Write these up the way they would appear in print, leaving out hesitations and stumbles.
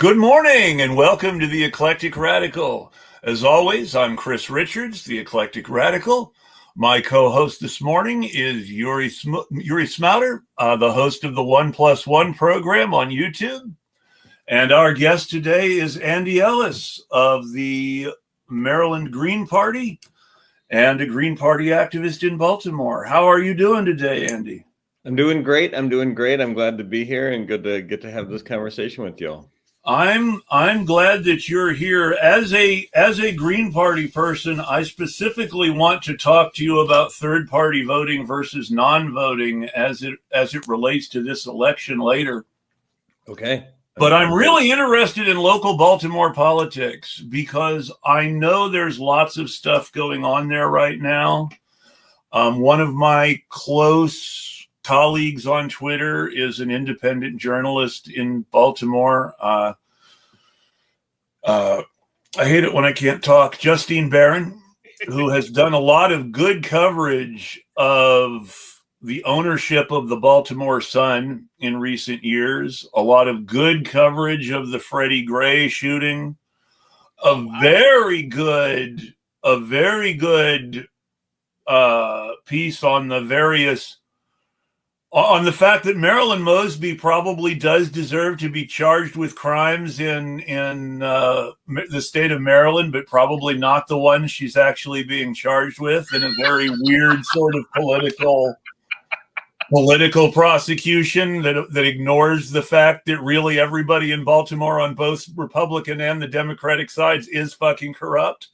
Good morning and welcome to the Eclectic Radical. As always, I'm Chris Richards, the Eclectic Radical. My co-host this morning is Yuri Smouter, the host of the 1+1 program on YouTube. And our guest today is Andy Ellis of the Maryland Green Party and a Green Party activist in Baltimore. How are you doing today, Andy? I'm doing great. I'm glad to be here and good to get to have this conversation with y'all. I'm glad that you're here. As a Green Party person, I specifically want to talk to you about third party voting versus non-voting as it relates to this election later. Okay. But I'm really interested in local Baltimore politics because I know there's lots of stuff going on there right now. One of my close colleagues on Twitter is an independent journalist in Baltimore. I hate it when I can't talk. Justine Barron, who has done a lot of good coverage of the ownership of the Baltimore Sun in recent years, a lot of good coverage of the Freddie Gray shooting, a very good piece on the fact that Marilyn Mosby probably does deserve to be charged with crimes in the state of Maryland, but probably not the one she's actually being charged with, in a very weird sort of political prosecution that ignores the fact that really everybody in Baltimore on both Republican and the Democratic sides is fucking corrupt.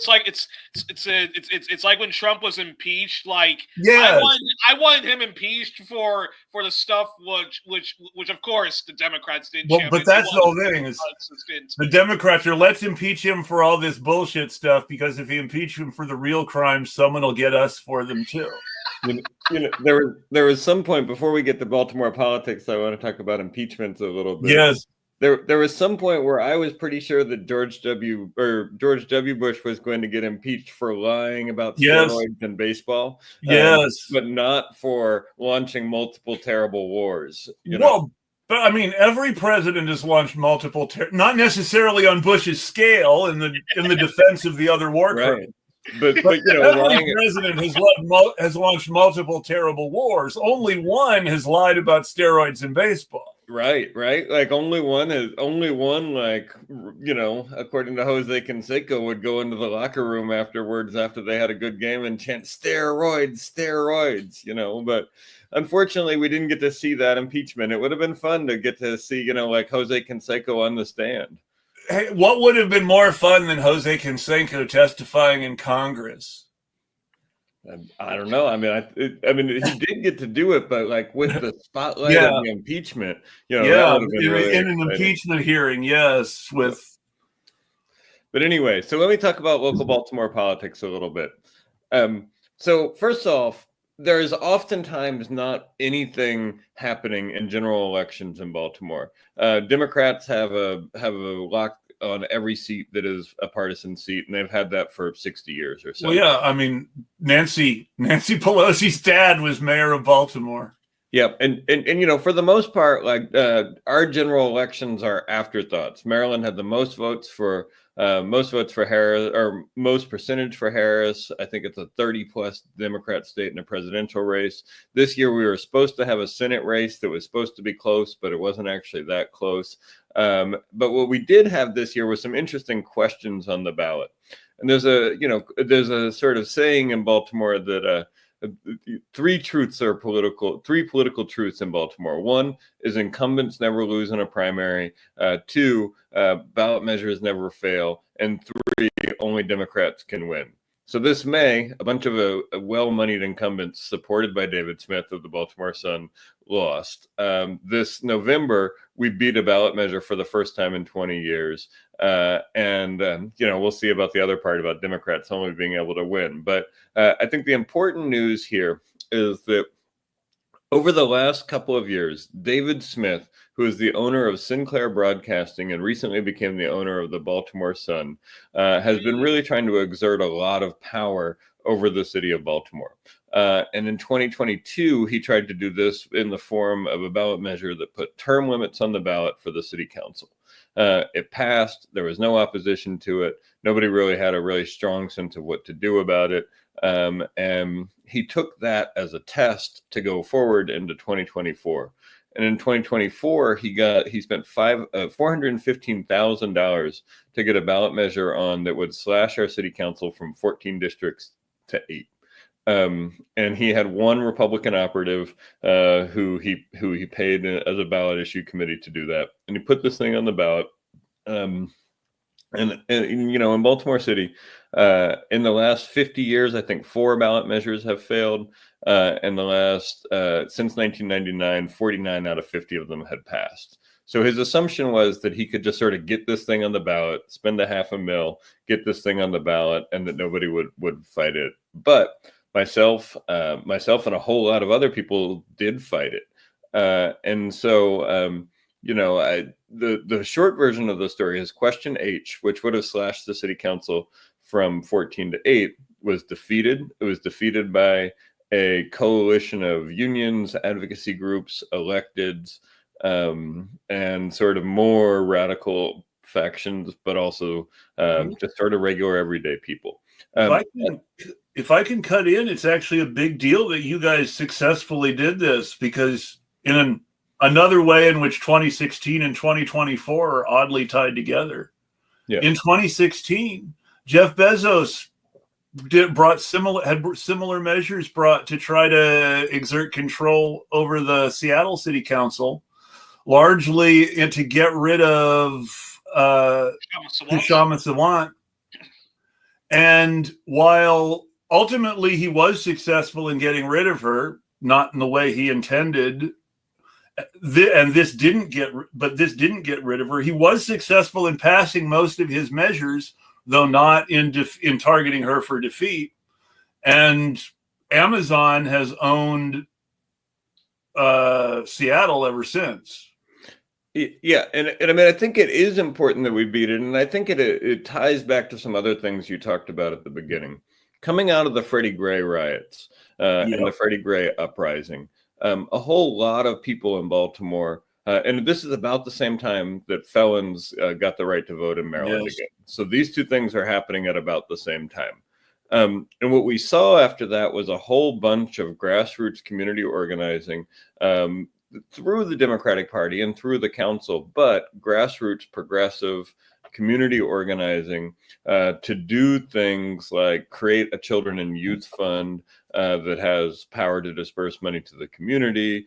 It's like when Trump was impeached. Like, yes. I wanted him impeached for the stuff which of course the Democrats did. Well, but that's the whole thing is the Democrats are, let's impeach him for all this bullshit stuff, because if you impeach him for the real crimes, someone will get us for them too. There was some point before we get to Baltimore politics, I want to talk about impeachments a little bit. Yes. There was some point where I was pretty sure that George W. Bush was going to get impeached for lying about steroids in baseball. Yes. But not for launching multiple terrible wars. Well, but I mean, every president has launched multiple, not necessarily on Bush's scale in the defense of the other war crimes. But every president has launched multiple terrible wars. Only one has lied about steroids in baseball. Right. Like only one, like, according to Jose Canseco, would go into the locker room afterwards after they had a good game and chant steroids, but unfortunately we didn't get to see that impeachment. It would have been fun to get to see, like Jose Canseco on the stand. Hey, what would have been more fun than Jose Canseco testifying in Congress? I don't know. I mean, he did get to do it, but like with the spotlight of the impeachment, in an impeachment hearing, yes. But anyway, so let me talk about local Baltimore politics a little bit. So first off, there is oftentimes not anything happening in general elections in Baltimore. Democrats have a lock on every seat that is a partisan seat, and they've had that for 60 years or so. Well, yeah, I mean, Nancy Pelosi's dad was mayor of Baltimore. Yeah, and for the most part, like our general elections are afterthoughts. Maryland had the most votes for Harris, or most percentage for Harris. I think it's a 30+ Democrat state in a presidential race. This year we were supposed to have a Senate race that was supposed to be close, but it wasn't actually that close. But what we did have this year was some interesting questions on the ballot. And there's a sort of saying in Baltimore that three political truths in Baltimore. One is incumbents never lose in a primary. Two, ballot measures never fail. And three, only Democrats can win. So this May, a bunch of well-moneyed incumbents supported by David Smith of the Baltimore Sun lost. This November, we beat a ballot measure for the first time in 20 years. We'll see about the other part about Democrats only being able to win. But I think the important news here is that over the last couple of years, David Smith, who is the owner of Sinclair Broadcasting and recently became the owner of the Baltimore Sun, has been really trying to exert a lot of power over the city of Baltimore. And in 2022, he tried to do this in the form of a ballot measure that put term limits on the ballot for the city council. It passed. There was no opposition to it. Nobody really had a really strong sense of what to do about it. And he took that as a test to go forward into 2024. And in 2024, he spent $415,000 to get a ballot measure on that would slash our city council from 14 districts to 8. And he had one Republican operative who he paid as a ballot issue committee to do that, and he put this thing on the ballot. And you know, in Baltimore City, in the last 50 years, I think 4 ballot measures have failed. In the last since 1999, 49 out of 50 of them had passed. So his assumption was that he could just sort of get this thing on the ballot, spend $500,000, get this thing on the ballot, and that nobody would fight it. But myself and a whole lot of other people did fight it. And so, you know, the short version of the story is question H, which would have slashed the city council from 14 to 8, was defeated. It was defeated by a coalition of unions, advocacy groups, electeds, and sort of more radical factions, but also just sort of regular everyday people. If I can cut in, it's actually a big deal that you guys successfully did this, because in another way in which 2016 and 2024 are oddly tied together. Yeah. In 2016, Jeff Bezos had similar measures brought to try to exert control over the Seattle City Council, largely to get rid of Kshama Sawant. And while ultimately he was successful in getting rid of her, not in the way he intended, and this didn't get rid of her, he was successful in passing most of his measures, though not in targeting her for defeat. And Amazon has owned Seattle ever since. Yeah, and I mean, I think it is important that we beat it, and I think it ties back to some other things you talked about at the beginning. Coming out of the Freddie Gray riots and the Freddie Gray uprising, a whole lot of people in Baltimore, and this is about the same time that felons got the right to vote in Maryland again. So these two things are happening at about the same time. And what we saw after that was a whole bunch of grassroots community organizing through the Democratic Party and through the council, but grassroots progressive community organizing to do things like create a children and youth fund that has power to disperse money to the community,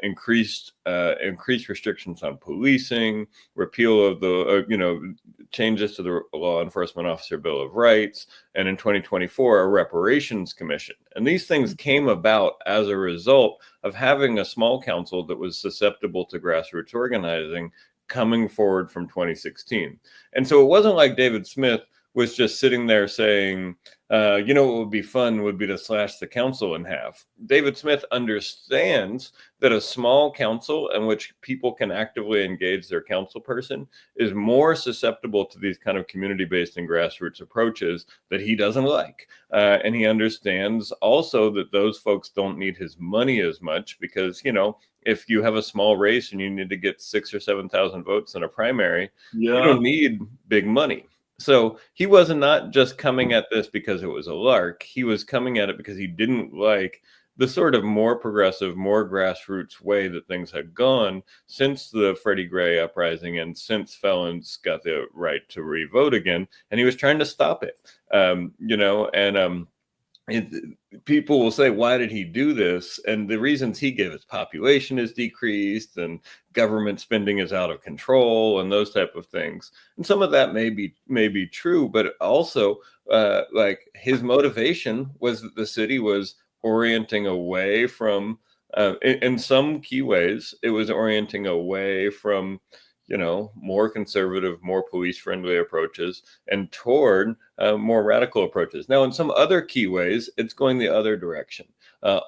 increased restrictions on policing, repeal of the changes to the Law Enforcement Officer Bill of Rights, and in 2024 a reparations commission. And these things came about as a result of having a small council that was susceptible to grassroots organizing coming forward from 2016. And so it wasn't like David Smith was just sitting there saying, what would be fun would be to slash the council in half. David Smith understands that a small council in which people can actively engage their council person is more susceptible to these kind of community-based and grassroots approaches that he doesn't like. And he understands also that those folks don't need his money as much because, if you have a small race and you need to get 6,000 or 7,000 votes in a primary, you don't need big money. So he was not just coming at this because it was a lark. He was coming at it because he didn't like the sort of more progressive, more grassroots way that things had gone since the Freddie Gray uprising and since felons got the right to re-vote again. And he was trying to stop it, people will say, why did he do this? And the reasons he gave is population is decreased and government spending is out of control and those type of things. And some of that may be true, but also his motivation was that the city was orienting away from, in some key ways, it was orienting away from more conservative, more police-friendly approaches and toward more radical approaches. Now, in some other key ways, it's going the other direction.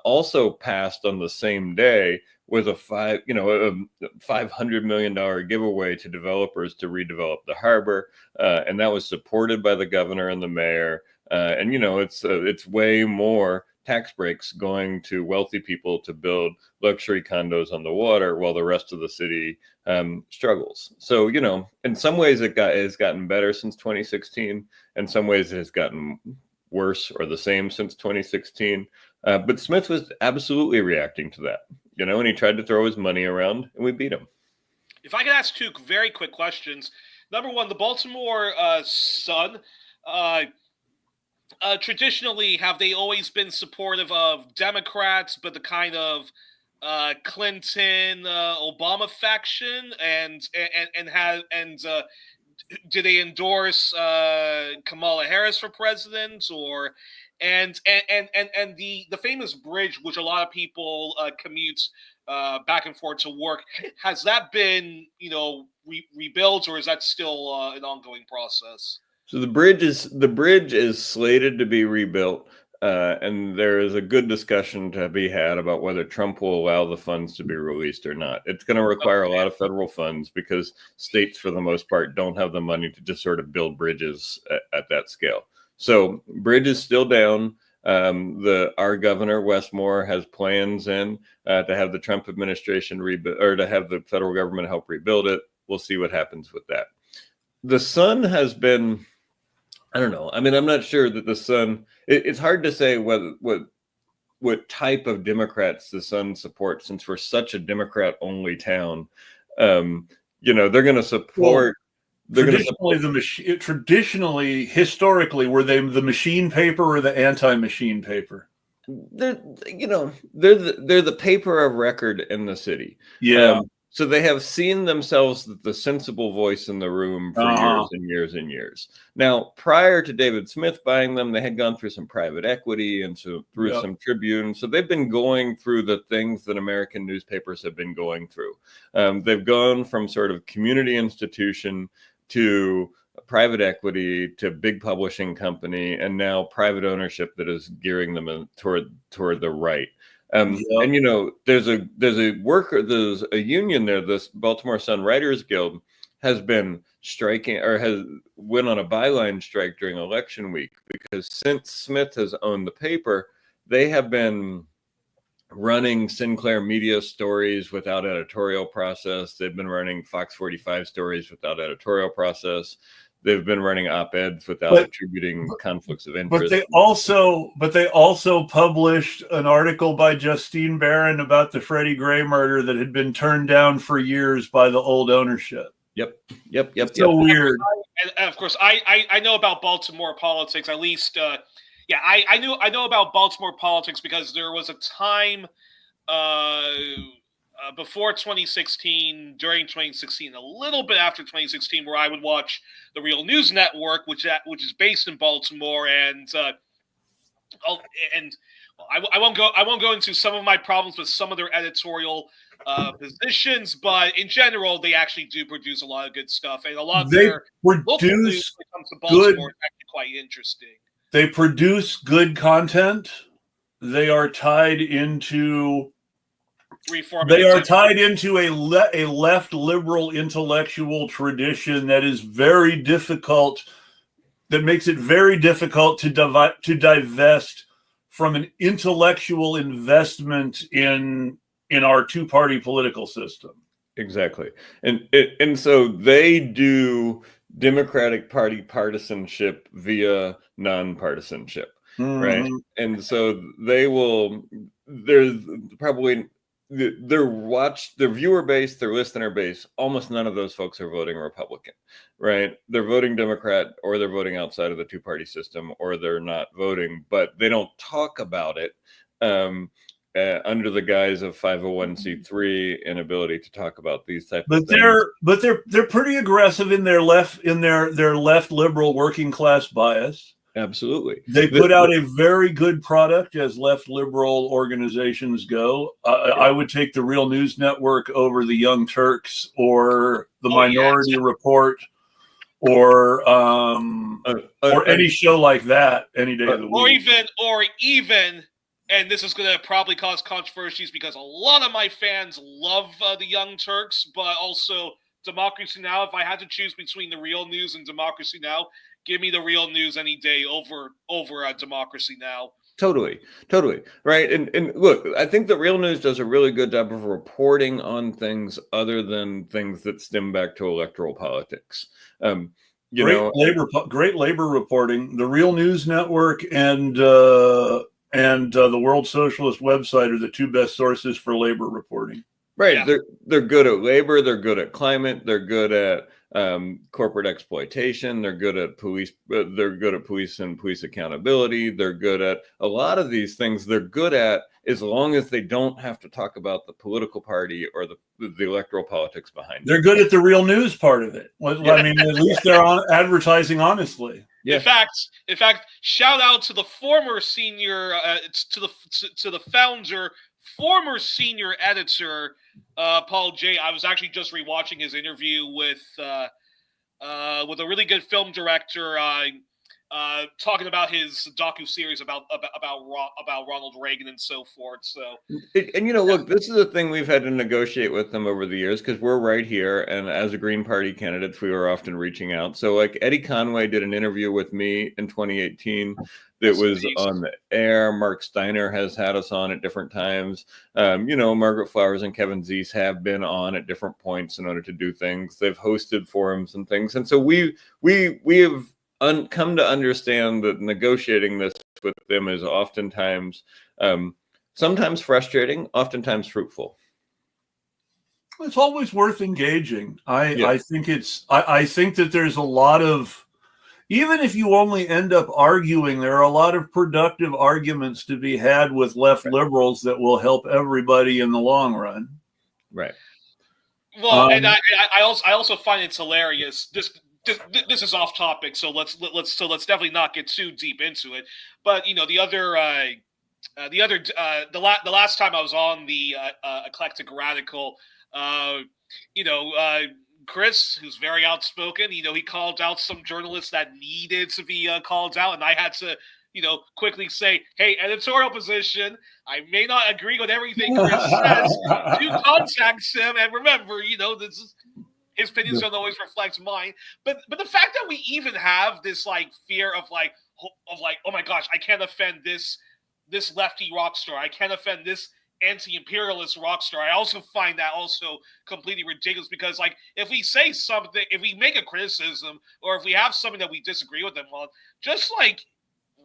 Also passed on the same day was a $500 million giveaway to developers to redevelop the harbor, and that was supported by the governor and the mayor. And it's way more tax breaks going to wealthy people to build luxury condos on the water while the rest of the city struggles. So, in some ways it has gotten better since 2016. In some ways it has gotten worse or the same since 2016. But Smith was absolutely reacting to that, and he tried to throw his money around, and we beat him. If I could ask two very quick questions. Number one, the Baltimore Sun, traditionally, have they always been supportive of Democrats, but the kind of Clinton Obama faction, and do they endorse Kamala Harris for president, or and the famous bridge, which a lot of people commute back and forth to work, has that been rebuilt, or is that still an ongoing process? So the bridge is slated to be rebuilt, and there is a good discussion to be had about whether Trump will allow the funds to be released or not. It's going to require a lot of federal funds because states, for the most part, don't have the money to just sort of build bridges at that scale. So bridge is still down. Our governor Westmore has plans to have the Trump administration rebuild, or to have the federal government help rebuild it. We'll see what happens with that. The Sun has been, I don't know. I mean, I'm not sure that the Sun. It's hard to say what type of Democrats the Sun supports, since we're such a Democrat-only town. They're going to support. Traditionally, historically, were they the machine paper or the anti-machine paper? They're the paper of record in the city. Yeah. So they have seen themselves the sensible voice in the room for years and years and years. Now, prior to David Smith buying them, they had gone through some private equity and through some Tribune. So they've been going through the things that American newspapers have been going through. They've gone from sort of community institution to private equity to big publishing company, and now private ownership that is gearing them toward the right. And there's a union there. This Baltimore Sun Writers Guild has been striking, or went on a byline strike during election week, because since Smith has owned the paper, they have been running Sinclair Media stories without editorial process. They've been running Fox 45 stories without editorial process. They've been running op-eds without attributing conflicts of interest. But they also published an article by Justine Barron about the Freddie Gray murder that had been turned down for years by the old ownership. Yep. So weird. And of course, I know about Baltimore politics. At least, I know about Baltimore politics because there was a time before 2016, during 2016, a little bit after 2016, where I would watch the Real News Network, which is based in Baltimore, and I won't go into some of my problems with some of their editorial positions, but in general, they actually do produce a lot of good stuff, and a lot of their local news when it comes to Baltimore is actually quite interesting. They produce good content. They are tied into a left liberal intellectual tradition that is very difficult, that makes it very difficult to divest from an intellectual investment in our two-party political system. Exactly. And so they do Democratic Party partisanship via nonpartisanship, right? And so there's probably their viewer base, their listener base, almost none of those folks are voting Republican, right? They're voting Democrat, or they're voting outside of the two-party system, or they're not voting, but they don't talk about it under the guise of 501c3 inability to talk about these types of things. But they're pretty aggressive in their left liberal working class bias. Absolutely. They put out a very good product as left liberal organizations go. I would take the Real News Network over the Young Turks or the Minority Report or any show like that any day of the week. Or even, and this is going to probably cause controversies because a lot of my fans love the Young Turks, but also Democracy Now! If I had to choose between the Real News and Democracy Now!, give me the Real News any day over Democracy Now! Totally. Right. And look, I think the Real News does a really good job of reporting on things other than things that stem back to electoral politics. Great labor reporting. The Real News Network and the World Socialist website are the two best sources for labor reporting. Right. Yeah. They're good at labor. They're good at climate. They're good at corporate exploitation. They're good at police. They're good at police and police accountability. They're good at a lot of these things. They're good at as long as they don't have to talk about the political party or the electoral politics behind it. They're good at the real news part of it. I mean, at least they're advertising honestly. Yeah. In fact, shout out to the former senior, to the founder, former senior editor, Paul J. I was actually just rewatching his interview with a really good film director, talking about his docu-series about Ronald Reagan and so forth. So, and look, this is a thing we've had to negotiate with them over the years because we're right here, and as a Green Party candidates, we were often reaching out. So, like Eddie Conway did an interview with me in 2018 that was on the air. Mark Steiner has had us on at different times. Margaret Flowers and Kevin Zeese have been on at different points in order to do things. They've hosted forums and things, and so we have come to understand that negotiating this with them is oftentimes, sometimes frustrating, oftentimes fruitful. It's always worth engaging. I think that there's a lot of, even if you only end up arguing, there are a lot of productive arguments to be had with left liberals that will help everybody in the long run. Right. Well, and I also find it's hilarious. This is off topic, so let's definitely not get too deep into it. But the last time I was on the Eclectic Radical, Chris, who's very outspoken, he called out some journalists that needed to be called out, and I had to quickly say, hey, editorial position, I may not agree with everything Chris says. Do contact him, and remember, this is. His opinions don't always reflect mine, but the fact that we even have this fear of oh my gosh, I can't offend this lefty rock star, I can't offend this anti-imperialist rock star. I also find that also completely ridiculous because if we say something, if we make a criticism, or if we have something that we disagree with them on, just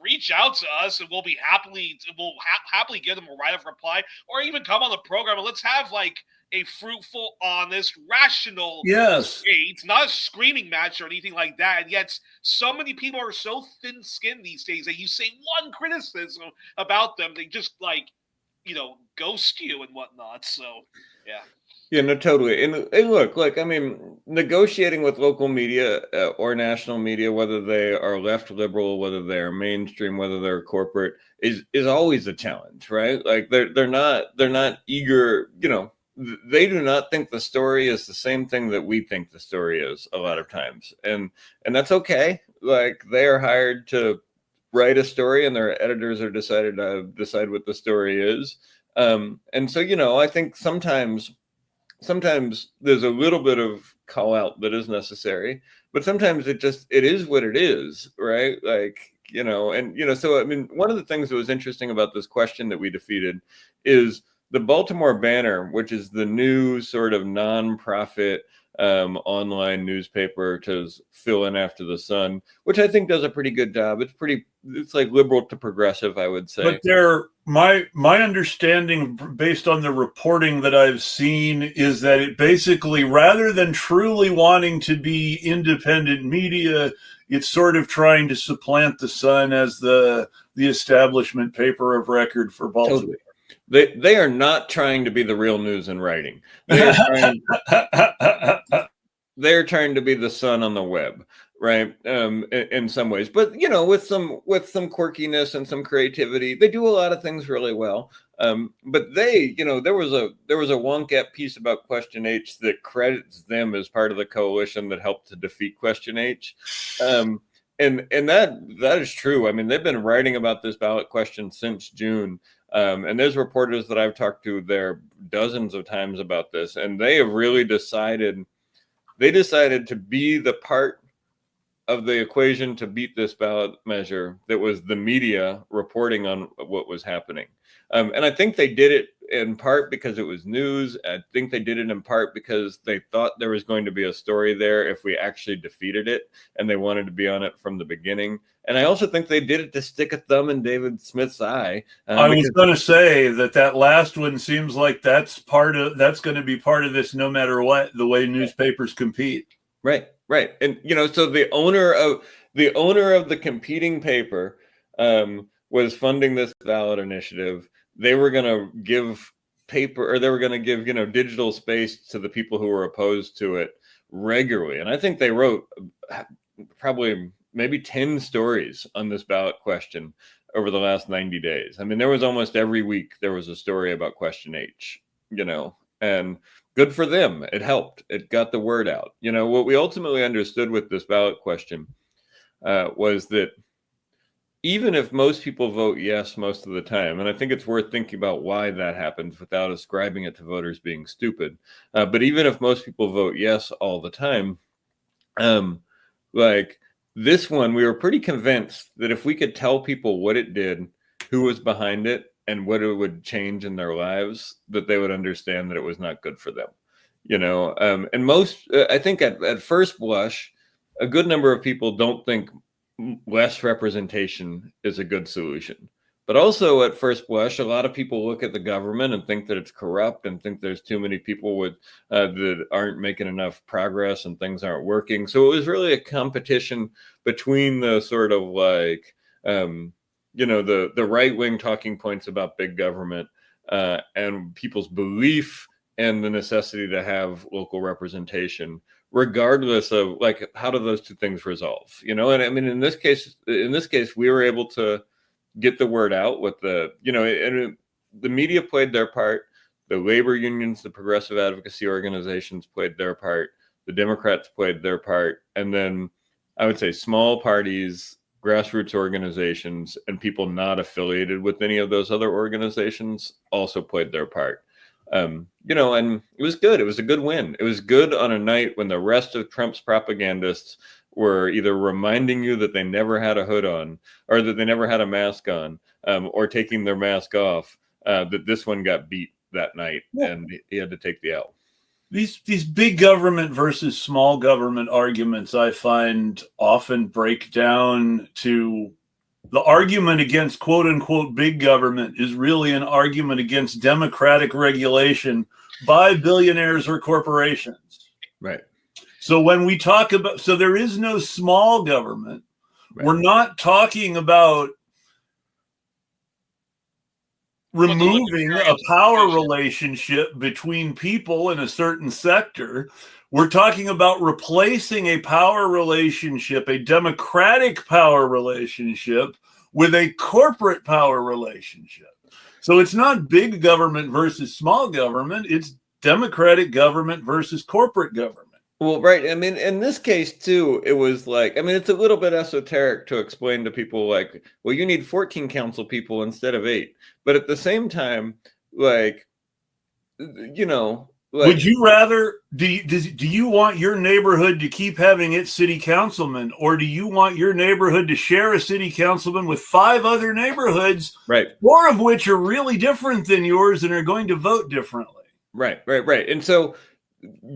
reach out to us and we'll happily give them a right of reply, or even come on the program and let's have a fruitful, honest, rational debate, not a screaming match or anything like that. And yet, so many people are so thin-skinned these days that you say one criticism about them, they just ghost you and whatnot. So, yeah. Yeah, no, totally. And look, I mean, negotiating with local media or national media, whether they are left liberal, whether they are mainstream, whether they're corporate, is always a challenge, right? They're not eager, they do not think the story is the same thing that we think the story is a lot of times. And that's okay. They are hired to write a story and their editors are decided to decide what the story is. And so, I think sometimes there's a little bit of call out that is necessary, but sometimes it is what it is, right? So, I mean, one of the things that was interesting about this question that we defeated is the Baltimore Banner, which is the new sort of nonprofit online newspaper to fill in after the Sun, which I think does a pretty good job. It's liberal to progressive, I would say. But my understanding, based on the reporting that I've seen, is that it basically, rather than truly wanting to be independent media, it's sort of trying to supplant the Sun as the establishment paper of record for Baltimore. Totally. They are not trying to be the Real News in writing. They're trying to be the Sun on the web, right? In some ways, but with some quirkiness and some creativity, they do a lot of things really well. But there was a wonk-at piece about Question H that credits them as part of the coalition that helped to defeat Question H. And that is true. I mean, they've been writing about this ballot question since June. And there's reporters that I've talked to there dozens of times about this, and they have really decided to be the part of the equation to beat this ballot measure that was the media reporting on what was happening. And I think they did it in part because it was news. I think they did it in part because they thought there was going to be a story there if we actually defeated it, and they wanted to be on it from the beginning. And I also think they did it to stick a thumb in David Smith's eye. I was going to say that last one seems like that's going to be part of this, no matter what, the way newspapers compete. Right. And, so the owner of the competing paper was funding this ballot initiative. They were going to give digital space to the people who were opposed to it regularly. And I think they wrote probably maybe 10 stories on this ballot question over the last 90 days. I mean, there was almost every week there was a story about question H, and good for them. It helped. It got the word out. What we ultimately understood with this ballot question was that even if most people vote yes most of the time, and I think it's worth thinking about why that happens without ascribing it to voters being stupid, but even if most people vote yes all the time, like this one, we were pretty convinced that if we could tell people what it did, who was behind it, and what it would change in their lives, that they would understand that it was not good for them. And most, I think at first blush, a good number of people don't think less representation is a good solution. But also at first blush, a lot of people look at the government and think that it's corrupt and think there's too many people that aren't making enough progress and things aren't working. So it was really a competition between the sort of like, the right-wing talking points about big government and people's belief and the necessity to have local representation, regardless of like, how do those two things resolve? And I mean, in this case, we were able to get the word out with the media played their part. The labor unions, the progressive advocacy organizations played their part. The Democrats played their part. And then I would say small parties, grassroots organizations, and people not affiliated with any of those other organizations also played their part. And it was good. It was a good win. It was good on a night when the rest of Trump's propagandists were either reminding you that they never had a hood on, or that they never had a mask on, or taking their mask off, that this one got beat that night, and he had to take the L. These big government versus small government arguments, I find, often break down to the argument against quote unquote big government is really an argument against democratic regulation by billionaires or corporations. Right. So when we talk about, so there is no small government. Right. We're not talking about removing a power relationship between people in a certain sector. We're talking about replacing a power relationship, a democratic power relationship, with a corporate power relationship. So it's not big government versus small government. It's democratic government versus corporate government. Well, right. I mean, in this case, too, it was like, I mean, it's a little bit esoteric to explain to people like, well, you need 14 council people instead of 8. But at the same time, like, would you rather, do you want your neighborhood to keep having its city councilman, or do you want your neighborhood to share a city councilman with 5 other neighborhoods, right, 4 of which are really different than yours and are going to vote differently? Right. And so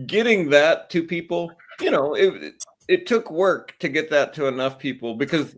getting that to people, it took work to get that to enough people, because,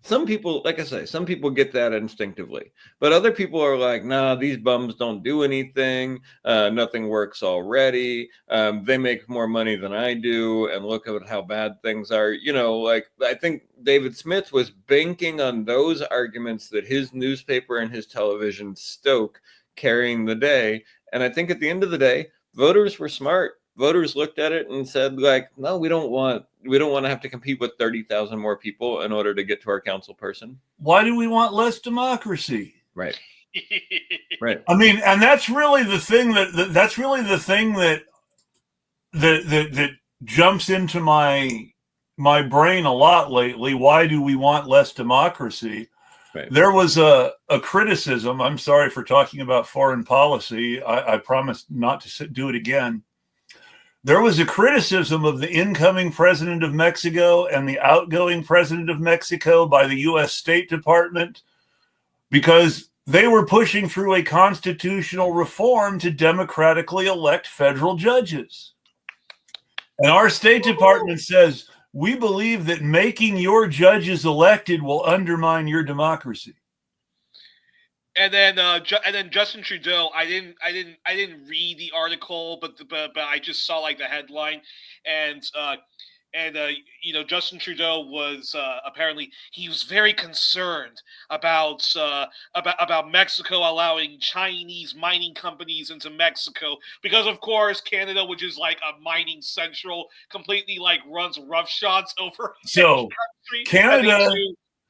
some people, like I say, some people get that instinctively, but other people are like, nah, these bums don't do anything. Nothing works already. They make more money than I do. And look at how bad things are. I think David Smith was banking on those arguments that his newspaper and his television stoke, carrying the day. And I think at the end of the day, voters were smart. Voters looked at it and said, like, no, we don't want to have to compete with 30,000 more people in order to get to our council person. Why do we want less democracy? Right. I mean, and that's really the thing that jumps into my brain a lot lately. Why do we want less democracy? Right. There was a criticism. I'm sorry for talking about foreign policy. I promise not to do it again. there was a criticism of the incoming president of Mexico and the outgoing president of Mexico by the U.S. State Department because they were pushing through a constitutional reform to democratically elect federal judges. And our State Department says, we believe that making your judges elected will undermine your democracy. And then Justin Trudeau, I didn't read the article, but I just saw like the headline, and Justin Trudeau was apparently he was very concerned about Mexico allowing Chinese mining companies into Mexico because of course Canada, which is like a mining central, completely like runs roughshods over so Canada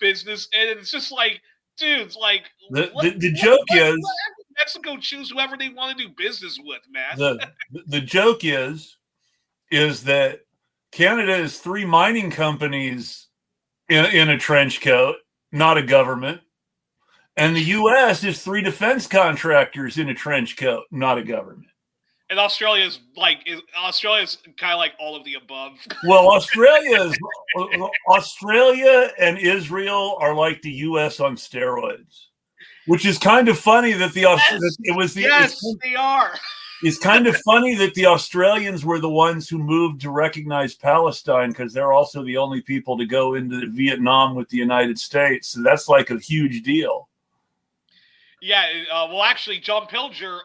business, and it's just like. Dude, like the joke is Mexico choose whoever they want to do business with, man. The joke is that Canada is 3 mining companies in a trench coat, not a government, and the U.S. is 3 defense contractors in a trench coat, not a government. And Australia's kind of like all of the above. Well, Australia and Israel are like the U.S. on steroids, which is kind of funny that they are. It's kind of funny that the Australians were the ones who moved to recognize Palestine because they're also the only people to go into Vietnam with the United States. So that's like a huge deal. Yeah, well, actually, John Pilger,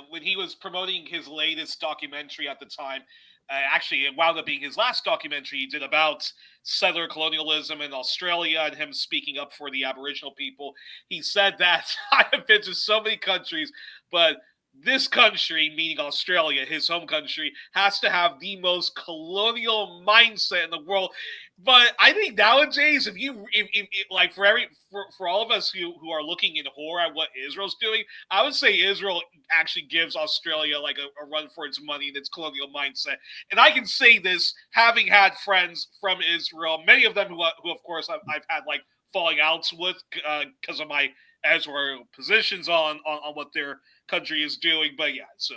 when he was promoting his latest documentary at the time, actually, it wound up being his last documentary he did about settler colonialism in Australia and him speaking up for the Aboriginal people. He said that I have been to so many countries, but this country, meaning Australia, his home country, has to have the most colonial mindset in the world. But I think nowadays, for all of us who are looking in horror at what Israel's doing, I would say Israel actually gives Australia like a run for its money in its colonial mindset. And I can say this, having had friends from Israel, many of them who of course I've had like falling outs with because of my editorial positions on what their country is doing. But yeah, so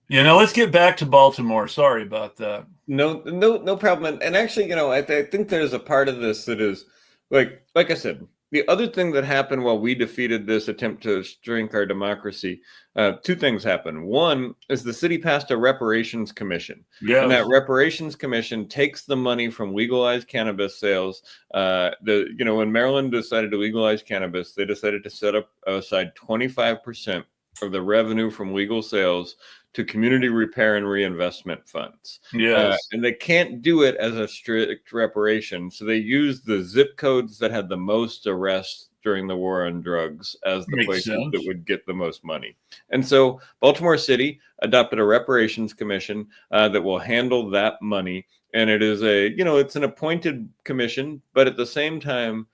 let's get back to Baltimore. Sorry about that. No problem. And actually, I think there's a part of this that is like I said, the other thing that happened while we defeated this attempt to shrink our democracy, 2 things happened. One is the city passed a reparations commission. Yes. And that reparations commission takes the money from legalized cannabis sales. When Maryland decided to legalize cannabis, they decided to set up aside 25% of the revenue from legal sales to community repair and reinvestment funds. Yes. And they can't do it as a strict reparation. So they use the zip codes that had the most arrests during the war on drugs as the places that would get the most money. And so Baltimore City adopted a reparations commission that will handle that money. And it is it's an appointed commission, but at the same time,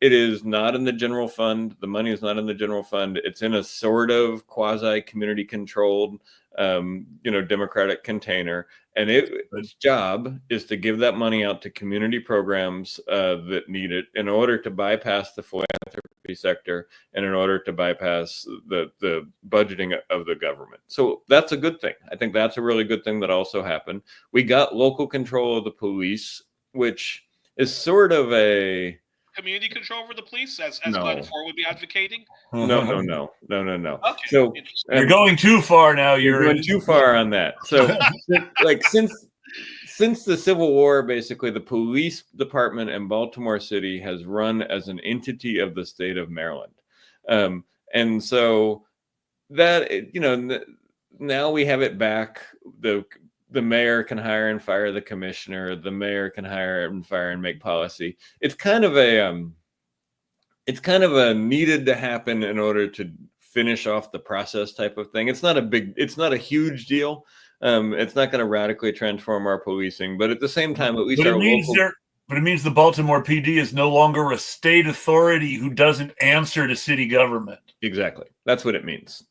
it is not in the general fund. The money is not in the general fund. It's in a sort of quasi-community controlled democratic container, and its job is to give that money out to community programs that need it in order to bypass the philanthropy sector and in order to bypass the budgeting of the government. So that's a good thing. I think that's a really good thing that also happened. We got local control of the police, which is sort of a community control over the police, as Glenn Ford would be advocating? No. Okay, so you're going too far now. You're going too far on that. So, since the Civil War, basically, the police department in Baltimore City has run as an entity of the state of Maryland, and so that now we have it back. The mayor can hire and fire the commissioner. The mayor can hire and fire and make policy. It's kind of a needed to happen in order to finish off the process type of thing. It's not a huge deal. It's not going to radically transform our policing, but at the same time, at least But it means the Baltimore PD is no longer a state authority who doesn't answer to city government. Exactly. That's what it means.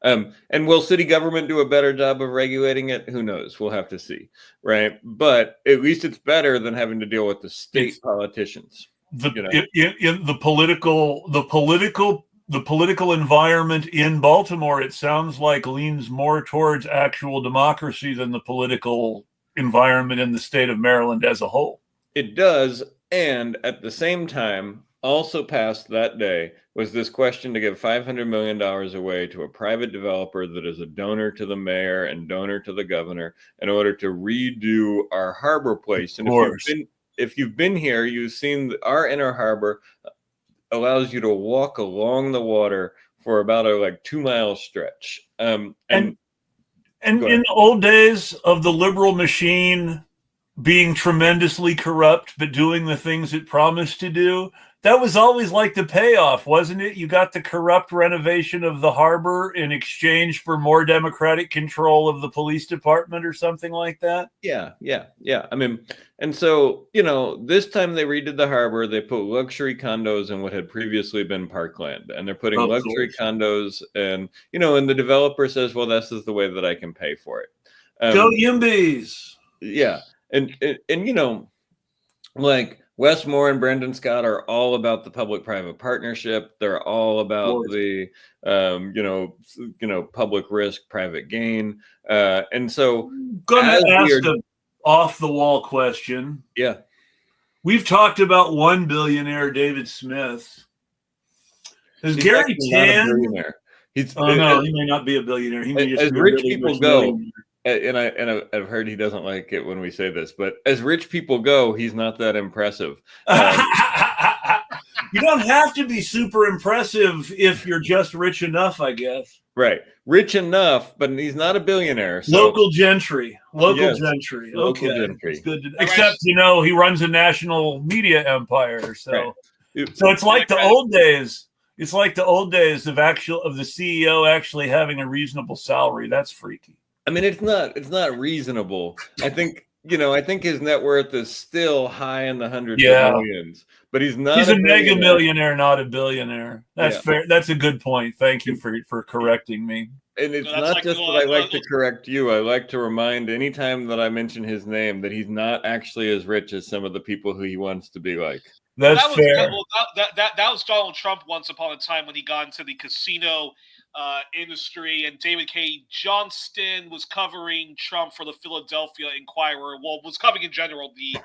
And will city government do a better job of regulating it? Who knows? We'll have to see. Right. But at least it's better than having to deal with the state politicians. In the political the political environment in Baltimore, it sounds like, leans more towards actual democracy than the political environment in the state of Maryland as a whole. It does. And at the same time, also passed that day was this question to give $500 million away to a private developer that is a donor to the mayor and donor to the governor in order to redo our harbor place. And if you've been here, you've seen our inner harbor allows you to walk along the water for about a 2-mile stretch. And in the old days of the liberal machine being tremendously corrupt, but doing the things it promised to do, that was always like the payoff, wasn't it? You got the corrupt renovation of the harbor in exchange for more democratic control of the police department or something like that. Yeah. I mean, and so, this time they redid the harbor, they put luxury condos in what had previously been parkland, and they're putting luxury condos, and, and the developer says, well, this is the way that I can pay for it. Go Yimbies. Yeah. And Wes Moore and Brendan Scott are all about the public-private partnership. They're all about the, public risk, private gain. And so, going to ask an off-the-wall question. Yeah, we've talked about one billionaire, David Smith. Is Gary Tan? No, he may not be a billionaire. He may just as be rich really people rich go. millionaire. And I've heard he doesn't like it when we say this, but as rich people go, he's not that impressive. You don't have to be super impressive if you're just rich enough, I guess. Right. Rich enough, but he's not a billionaire. So. Local gentry. Yes, Gentry. Local okay. gentry. It's good except, he runs a national media empire. So, right. So it's like the old days. It's like the old days of the CEO actually having a reasonable salary. That's freaky. I mean, it's not reasonable. I think his net worth is still high in the hundreds of millions, but he's not. He's a mega millionaire, not a billionaire. That's fair. That's a good point. Thank you for correcting me. And it's not just that I like to correct you. I like to remind anytime that I mention his name that he's not actually as rich as some of the people who he wants to be like. That's fair. That was Donald Trump once upon a time when he got into the casino industry, and David K. Johnston was covering Trump for the Philadelphia Inquirer. Well, was covering in general the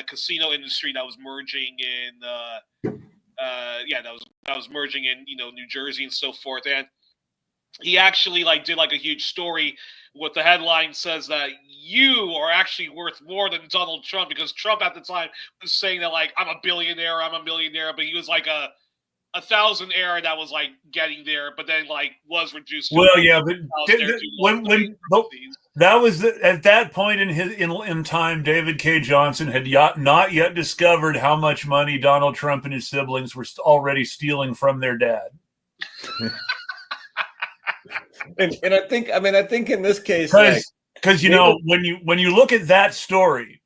casino industry that was merging in that was merging in New Jersey and so forth. And he actually did a huge story. What the headline says that you are actually worth more than Donald Trump, because Trump at the time was saying that I'm a billionaire, I'm a millionaire, but he was like a thousandaire that was getting there, but then was reduced. But that was at that point in time, David K. Johnson had not yet discovered how much money Donald Trump and his siblings were already stealing from their dad. and I think in this case, because when you look at that story,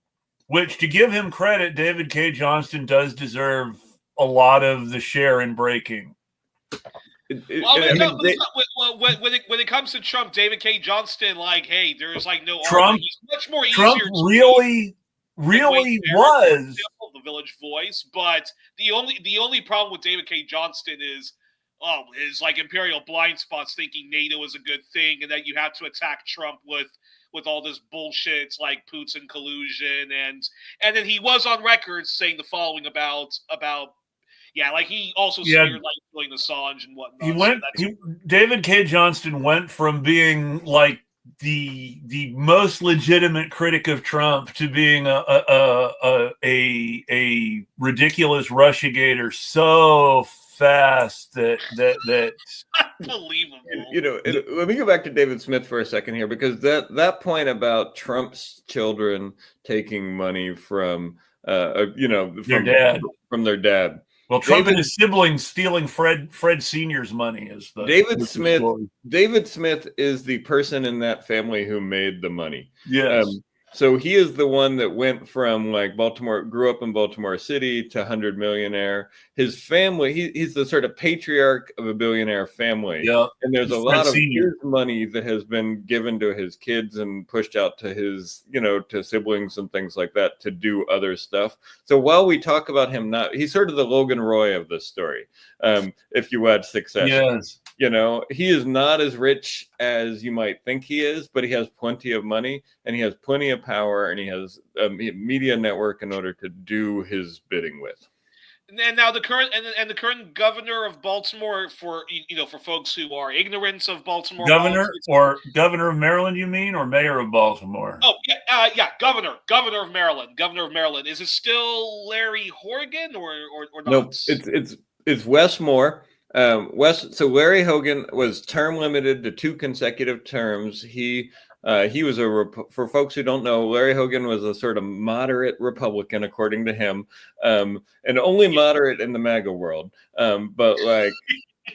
which, to give him credit, David K. Johnston does deserve a lot of the share in breaking. When it comes to Trump, David K. Johnston, there's no Trump. He's much more Trump easier. Really was the Village Voice, but the only problem with David K. Johnston is his imperial blind spots, thinking NATO is a good thing, and that you have to attack Trump with all this bullshit like Putin collusion, and then he was on record saying the following about he also smeared Julian Assange and whatnot. David K. Johnston went from being the most legitimate critic of Trump to being a ridiculous Russiagator so fast that unbelievable. Let me go back to David Smith for a second here, because that point about Trump's children taking money from their dad. From their dad. Well, Trump and his siblings stealing Fred Sr.'s money is the David Smith. David Smith is the person in that family who made the money. Yes. So he is the one that went from like Baltimore, grew up in Baltimore City to 100 millionaire. His family, he's the sort of patriarch of a billionaire family. Yeah. And there's a Fred lot of Senior. his money that has been given to his kids and pushed out to his, to siblings and things like that to do other stuff. So while we talk about him he's sort of the Logan Roy of this story. If you watch Succession. Yes. He is not as rich as you might think he is, but he has plenty of money and he has plenty of power and he has a media network in order to do his bidding with. And now the current governor of Baltimore, for folks who are ignorant of Baltimore politics, governor of Maryland, you mean, or mayor of Baltimore? Oh yeah, governor of Maryland. Is it still Larry Horgan or not? Nope, it's Wes Moore. So Larry Hogan was term limited to 2 consecutive terms. He was for folks who don't know, Larry Hogan was a sort of moderate Republican, according to him, and only moderate in the MAGA world. But like,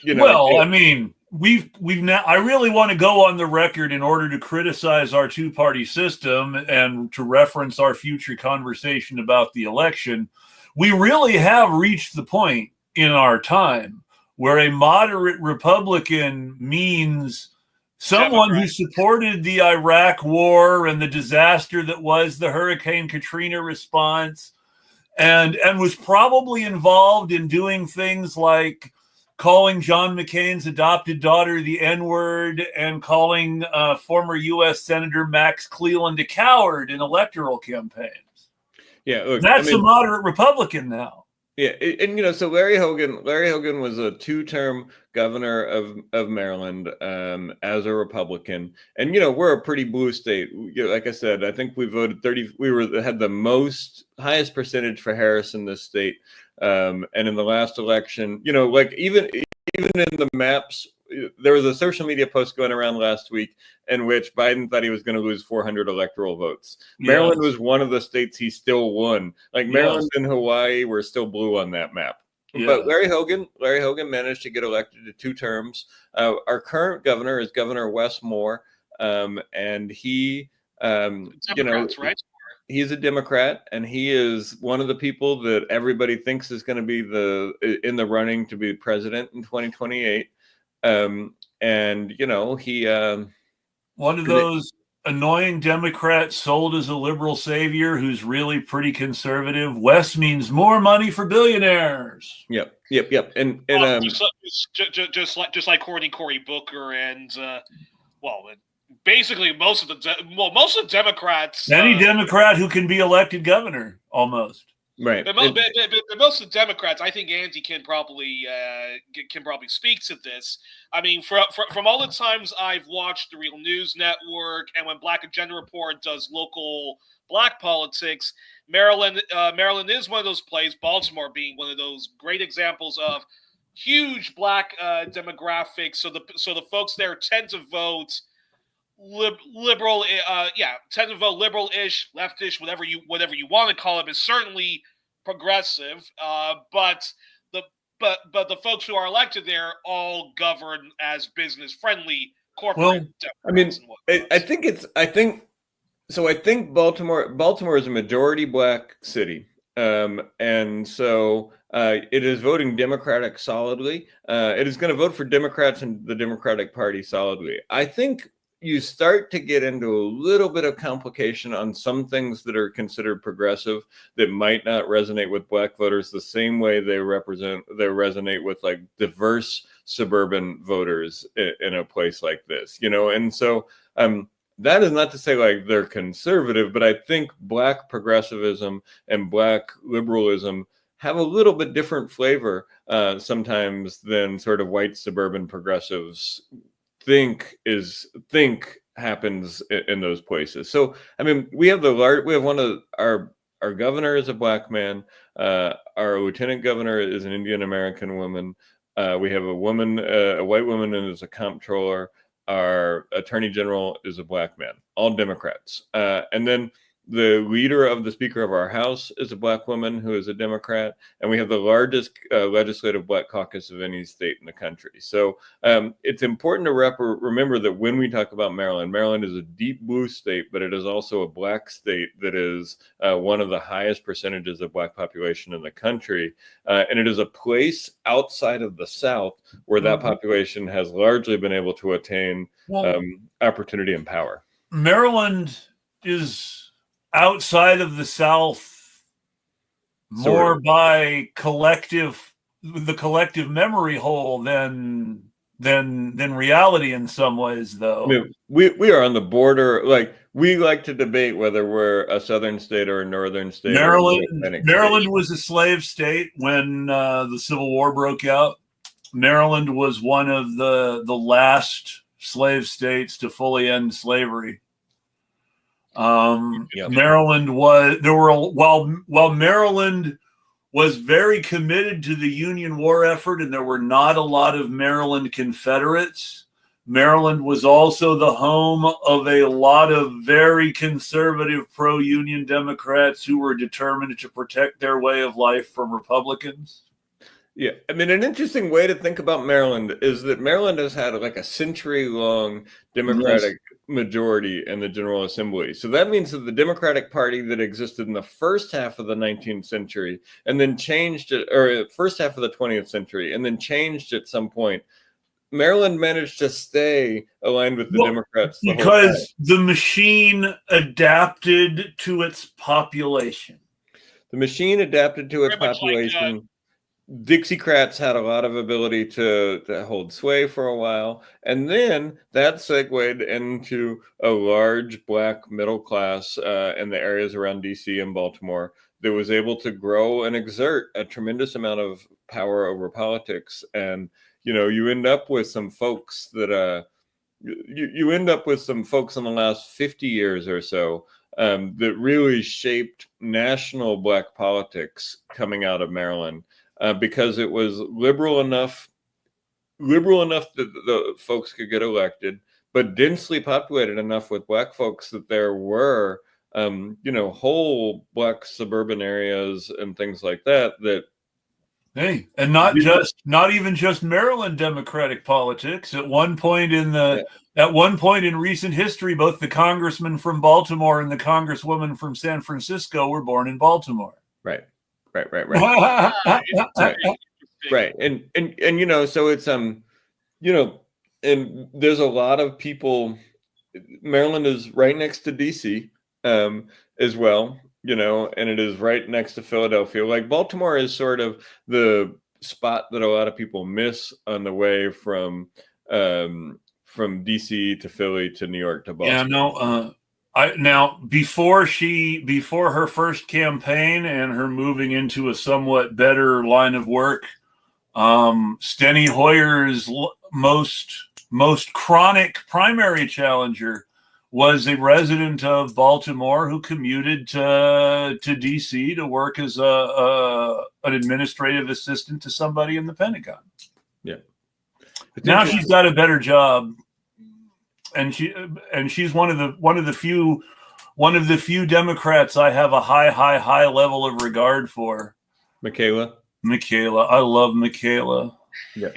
I mean, we've now. I really want to go on the record in order to criticize our 2-party system and to reference our future conversation about the election. We really have reached the point in our time where a moderate Republican means someone who supported the Iraq war and the disaster that was the Hurricane Katrina response and was probably involved in doing things like calling John McCain's adopted daughter the N-word and calling former U.S. Senator Max Cleland a coward in electoral campaigns. Yeah, look, that's a moderate Republican now. Yeah, and so Larry Hogan was a 2-term governor of Maryland as a Republican, and we're a pretty blue state. Like I said, I think we voted 30. Had the highest percentage for Harris in this state, and in the last election, like even in the maps. There was a social media post going around last week in which Biden thought he was going to lose 400 electoral votes. Yes. Maryland was one of the states he still won. Like Maryland and Hawaii were still blue on that map. Yes. But Larry Hogan managed to get elected to 2 terms. Our current governor is Governor Wes Moore, and he, right? He's a Democrat, and he is one of the people that everybody thinks is going to be in the running to be president in 2028. And he one of those annoying Democrats sold as a liberal savior who's really pretty conservative. West means more money for billionaires. Yep. And just like Cory Booker and basically most of the Democrats. Any Democrat who can be elected governor, almost. Right. But most of the Democrats, I think Andy can probably speak to this. I mean, from all the times I've watched the Real News Network and when Black Agenda Report does local Black politics, Maryland is one of those places, Baltimore being one of those great examples of huge Black demographics. So the folks there tend to vote liberal, tend to vote liberal-ish, leftish, whatever you want to call it, is certainly progressive. But the folks who are elected there all govern as business-friendly corporate. I think Baltimore is a majority Black city. And so it is voting Democratic solidly. It is going to vote for Democrats and the Democratic Party solidly. I think you start to get into a little bit of complication on some things that are considered progressive that might not resonate with Black voters the same way they resonate with like diverse suburban voters in a place like this, and so that is not to say like they're conservative, but I think Black progressivism and Black liberalism have a little bit different flavor sometimes than sort of white suburban progressives think happens in those places. So I mean, we have one of our governor is a Black man, our lieutenant governor is an Indian American woman, we have a white woman and is a comptroller, our attorney general is a Black man, all Democrats, and then The leader of the Speaker of our House is a Black woman who is a Democrat, and we have the largest legislative Black caucus of any state in the country. So it's important to remember that when we talk about Maryland, Maryland is a deep blue state, but it is also a Black state that is one of the highest percentages of Black population in the country. And it is a place outside of the South where that population has largely been able to attain opportunity and power. Maryland is outside of the South more by the collective memory hole than reality in some ways, though. I mean, we are on the border. Like, we like to debate whether we're a southern state or a northern state. Maryland was a slave state when the Civil War broke out. Maryland was one of the last slave states to fully end slavery. Maryland while Maryland was very committed to the Union war effort, and there were not a lot of Maryland Confederates. Maryland was also the home of a lot of very conservative pro-Union Democrats who were determined to protect their way of life from Republicans. Yeah, I mean, an interesting way to think about Maryland is that Maryland has had like a century-long Democratic majority in the General Assembly. So that means that the Democratic Party that existed in the first half of the 19th century and then changed it, or first half of the 20th century, and then changed at some point, Maryland managed to stay aligned with the Democrats because the machine adapted to its population. The machine adapted to its population. Dixiecrats had a lot of ability to hold sway for a while, and then that segued into a large Black middle class in the areas around DC and Baltimore that was able to grow and exert a tremendous amount of power over politics. And you end up with some folks that you end up with some folks in the last 50 years or so that really shaped national Black politics coming out of Maryland. Because it was liberal enough that the folks could get elected, but densely populated enough with Black folks that there were, whole Black suburban areas and things like that. Hey, and not even just Maryland Democratic politics. At one point in recent history, both the congressman from Baltimore and the congresswoman from San Francisco were born in Baltimore. Right. Right. And so it's and there's a lot of people. Maryland is right next to DC as well, and it is right next to Philadelphia. Like, Baltimore is sort of the spot that a lot of people miss on the way from DC to Philly to New York to Boston. Yeah, no. Before her first campaign and her moving into a somewhat better line of work, Steny Hoyer's most chronic primary challenger was a resident of Baltimore who commuted to DC to work as an administrative assistant to somebody in the Pentagon. Yeah. Now she's got a better job. And she's one of the few Democrats I have a high level of regard for. Michaela, I love Michaela. Yeah.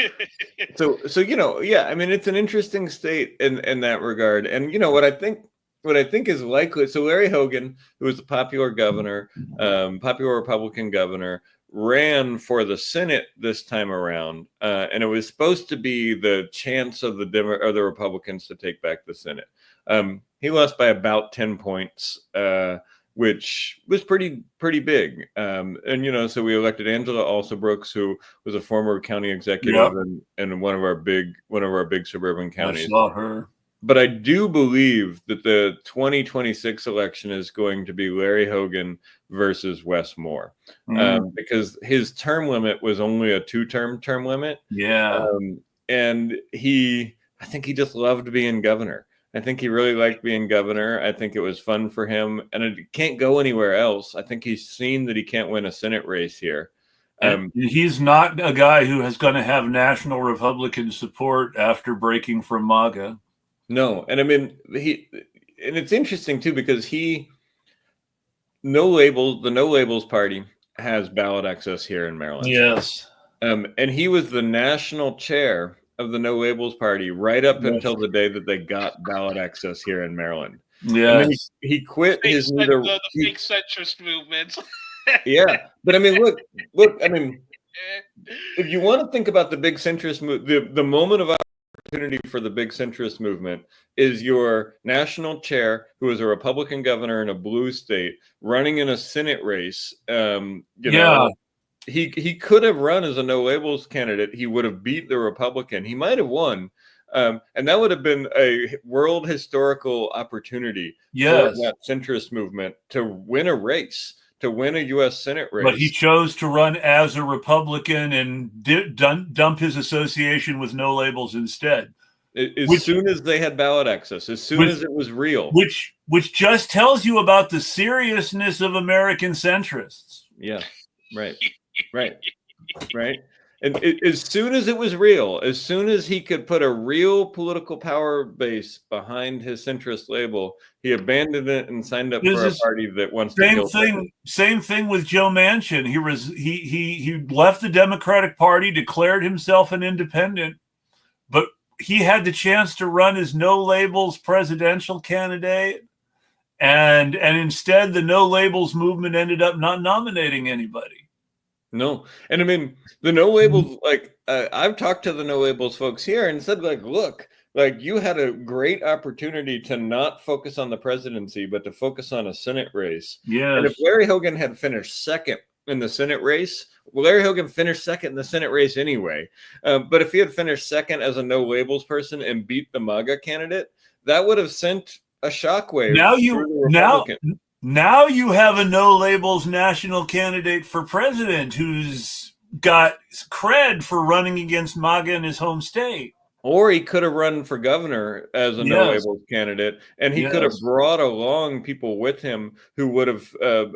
So I mean, it's an interesting state in that regard. And what I think is likely. So Larry Hogan, who was a popular governor, popular Republican governor, ran for the Senate this time around, and it was supposed to be the chance of the Republicans to take back the Senate. He lost by about 10 points, which was pretty big. And so we elected Angela Alsobrooks, who was a former county executive in one of our big suburban counties. I saw her. But I do believe that the 2026 election is going to be Larry Hogan versus Wes Moore, because his term limit was only a 2-term term limit. Yeah. And I think he just loved being governor. I think he really liked being governor. I think it was fun for him, and it can't go anywhere else. I think he's seen that he can't win a Senate race here. He's not a guy who is going to have national Republican support after breaking from MAGA. No, and I mean and it's interesting too, because The No Labels Party has ballot access here in Maryland. Yes. And he was the national chair of the No Labels Party right up until the day that they got ballot access here in Maryland. Yes. And then he quit his the fake centrist movement. Yeah, but I mean, look. I mean, if you want to think about the big centrist the moment of opportunity for the big centrist movement is your national chair, who is a Republican governor in a blue state, running in a Senate race. You know, he could have run as a No Labels candidate. He would have beat the Republican. He might have won. And that would have been a world historical opportunity for that centrist movement to win a race, to win a U.S. Senate race. But he chose to run as a Republican and dump his association with No Labels instead. As soon as they had ballot access, as soon as it was real. Which just tells you about the seriousness of American centrists. Yeah, right. And as soon as it was real, as soon as he could put a real political power base behind his centrist label, he abandoned it and signed up for a party that wants to kill presidents. Same thing with Joe Manchin. He left the Democratic Party, declared himself an independent, but he had the chance to run as No Labels presidential candidate, and instead the No Labels movement ended up not nominating anybody. No. And I mean, the No Labels, like, I've talked to the No Labels folks here and said, like, look, like, you had a great opportunity to not focus on the presidency, but to focus on a Senate race. Yes. And if Larry Hogan had finished second in the Senate race, well, Larry Hogan finished second in the Senate race anyway. But if he had finished second as a No Labels person and beat the MAGA candidate, that would have sent a shockwave. Now you have a No Labels national candidate for president who's got cred for running against MAGA in his home state. Or he could have run for governor as a No Labels candidate, and he could have brought along people with him who would have,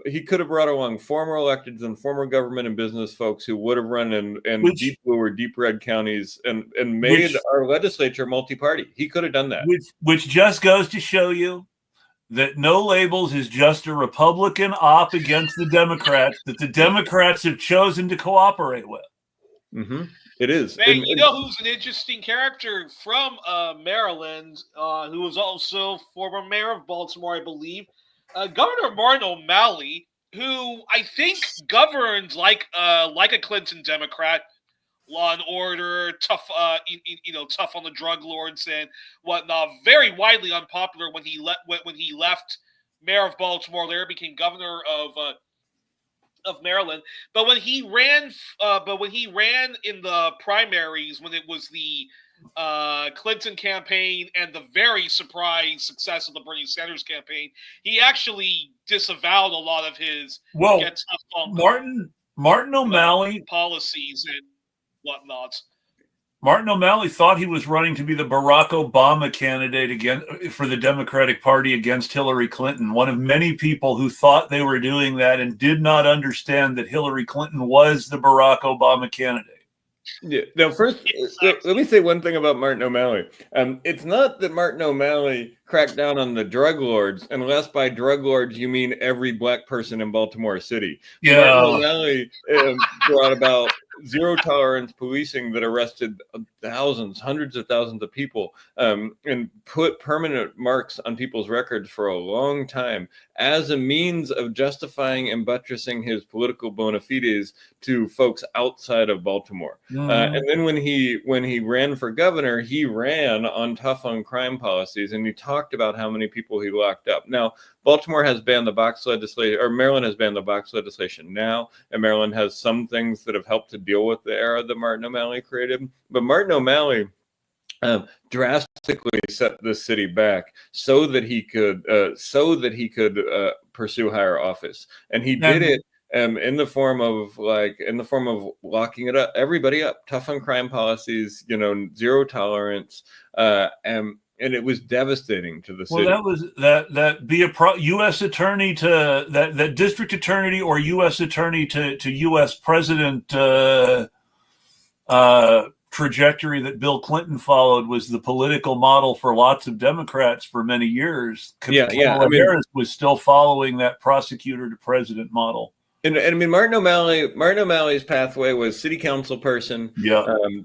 he could have brought along former electeds and former government and business folks who would have run in deep blue or deep red counties and made our legislature multi-party. He could have done that. Which just goes to show you that No Labels is just a Republican op against the Democrats that the Democrats have chosen to cooperate with. Mm-hmm. It is. Man, you know who's an interesting character from Maryland, who was also former mayor of Baltimore, I believe, Governor Martin O'Malley, who I think governed like a Clinton Democrat. Law and order, tough, tough on the drug lords and whatnot. Very widely unpopular when he left mayor of Baltimore. Later became governor of Maryland. But when he ran in the primaries, when it was the Clinton campaign and the very surprise success of the Bernie Sanders campaign, he actually disavowed a lot of his Martin O'Malley policies and whatnot. Martin O'Malley thought he was running to be the Barack Obama candidate again for the Democratic Party against Hillary Clinton. One of many people who thought they were doing that and did not understand that Hillary Clinton was the Barack Obama candidate. Yeah. Now, first, let me say one thing about Martin O'Malley. It's not that Martin O'Malley cracked down on the drug lords, unless by drug lords you mean every black person in Baltimore City. Yeah. Martin O'Malley brought about zero tolerance policing that arrested thousands, hundreds of thousands of people, and put permanent marks on people's records for a long time as a means of justifying and buttressing his political bona fides to folks outside of Baltimore. And then when he ran for governor, he ran on tough on crime policies, and he talked about how many people he locked up. Now, Baltimore has banned the box legislation, or Maryland has banned the box legislation now, and Maryland has some things that have helped to deal with the era that Martin O'Malley created. But Martin O'Malley drastically set the city back so that he could pursue higher office, and he did it in the form of locking everybody up, tough on crime policies, zero tolerance, and it was devastating to the city. Well, that was that be a U.S. attorney to that district attorney or U.S. attorney to U.S. president trajectory that Bill Clinton followed was the political model for lots of Democrats for many years. Kamala Harris was still following that prosecutor to president model. And I mean, Martin O'Malley's pathway was city council person,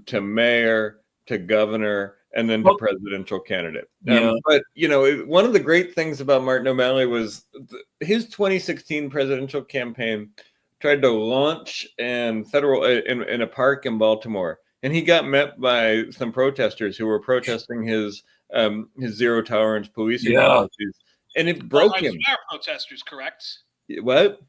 to mayor, to governor, and then to presidential candidate. But, one of the great things about Martin O'Malley was his 2016 presidential campaign tried to launch in a park in Baltimore. And he got met by some protesters who were protesting his zero tolerance policing policies. And it broke him. Black Lives Matter protesters, correct? What?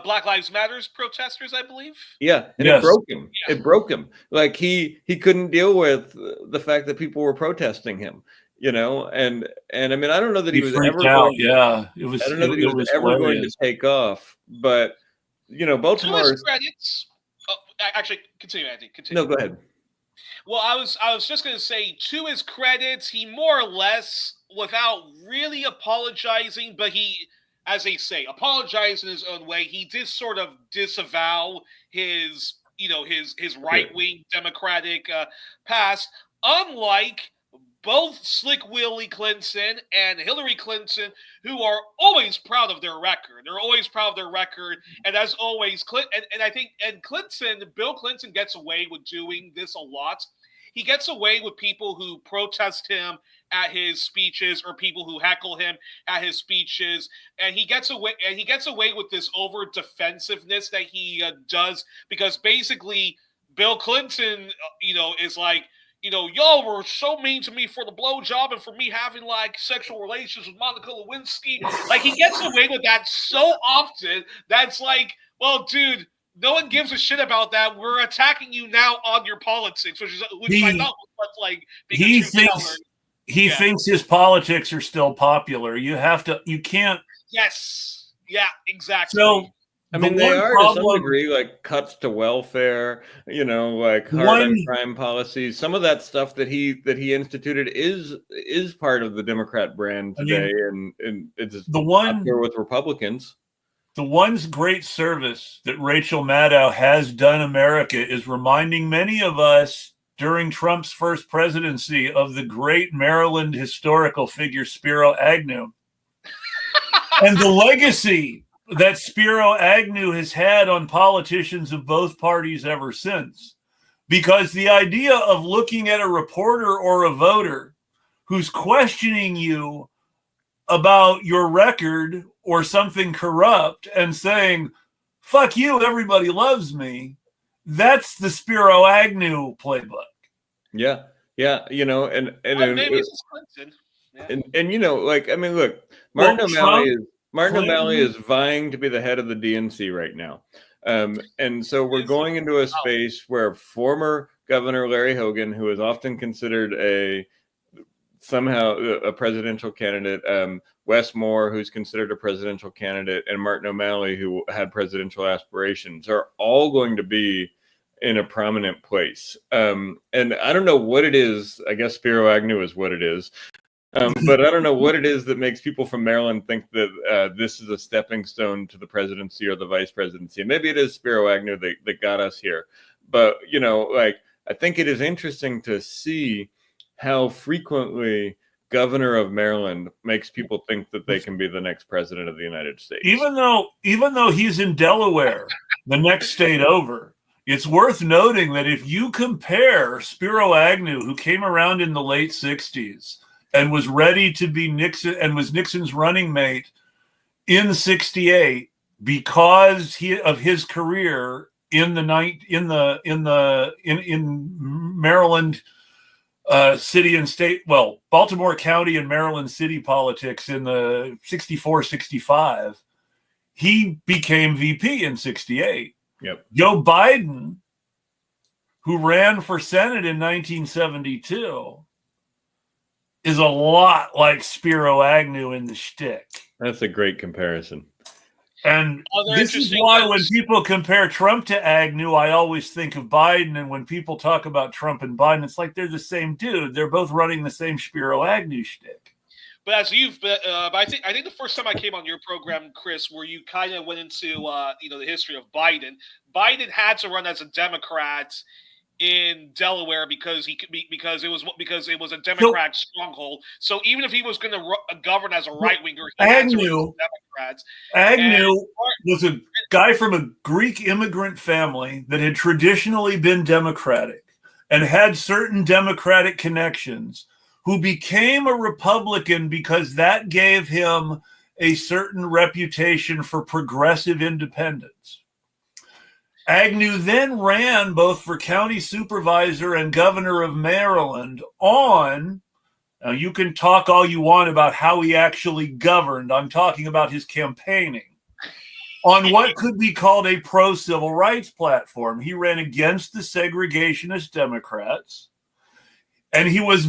Black Lives Matters protesters, I believe. Yeah, and it broke him. Yeah. It broke him. Like he couldn't deal with the fact that people were protesting him. And I mean, I don't know that he was ever going. Yeah, it was. I don't know that he was ever going to take off. But Baltimore. To his credits. Oh, actually, continue, Andy. Continue. No, go ahead. Well, I was just going to say, to his credits, he more or less, without really apologizing, but he, as they say, apologized in his own way. He did sort of disavow his right-wing Democratic past, unlike both Slick Willie Clinton and Hillary Clinton, who are always proud of their record. They're always proud of their record. And as always, Bill Clinton gets away with doing this a lot. He gets away with people who protest him at his speeches or people who heckle him at his speeches. And he gets away with this over defensiveness that he does, because basically Bill Clinton, is like, y'all were so mean to me for the blowjob and for me having like sexual relations with Monica Lewinsky. Like, he gets away with that so often. That's like, well, dude, no one gives a shit about that. We're attacking you now on your politics, which I thought was like being he thinks his politics are still popular. You can't. Yes. Yeah, exactly. So, I mean, they are to some degree, like cuts to welfare, like hard on crime policies. Some of that stuff that he instituted is part of the Democrat brand today, and it's up there with Republicans. The one great service that Rachel Maddow has done America is reminding many of us during Trump's first presidency of the great Maryland historical figure Spiro Agnew and the legacy that Spiro Agnew has had on politicians of both parties ever since. Because the idea of looking at a reporter or a voter who's questioning you about your record or something corrupt and saying, fuck you, everybody loves me, that's the Spiro Agnew playbook. Yeah. Yeah. And maybe it's Clinton. Yeah. And like, I mean, look, Martin O'Malley is vying to be the head of the DNC right now. And so we're going into a space where former Governor Larry Hogan, who is often considered somehow a presidential candidate, Wes Moore, who's considered a presidential candidate, and Martin O'Malley, who had presidential aspirations, are all going to be in a prominent place. And I don't know what it is. I guess Spiro Agnew is what it is. But I don't know what it is that makes people from Maryland think that this is a stepping stone to the presidency or the vice presidency. Maybe it is Spiro Agnew that got us here. But, I think it is interesting to see how frequently governor of Maryland makes people think that they can be the next president of the United States. Even though he's in Delaware, the next state over, it's worth noting that if you compare Spiro Agnew, who came around in the late 60s and was ready to be Nixon and was Nixon's running mate in 68 because of his career in Maryland city and state, Baltimore County and Maryland city politics in the 64-65, he became VP in 68. Yep. Joe Biden, who ran for Senate in 1972, is a lot like Spiro Agnew in the shtick. That's a great comparison. And this is why when people compare Trump to Agnew, I always think of Biden. And when people talk about Trump and Biden, it's like they're the same dude. They're both running the same Spiro Agnew shtick. But I think the first time I came on your program, Chris, where you kind of went into the history of Biden. Biden had to run as a Democrat in Delaware because it was a Democrat stronghold. So even if he was going to govern as a right winger, he had to resist Democrats. Agnew was a guy from a Greek immigrant family that had traditionally been Democratic and had certain Democratic connections, who became a Republican because that gave him a certain reputation for progressive independence. Agnew then ran both for county supervisor and governor of Maryland on, now you can talk all you want about how he actually governed, I'm talking about his campaigning, on what could be called a pro-civil rights platform. He ran against the segregationist Democrats, and he was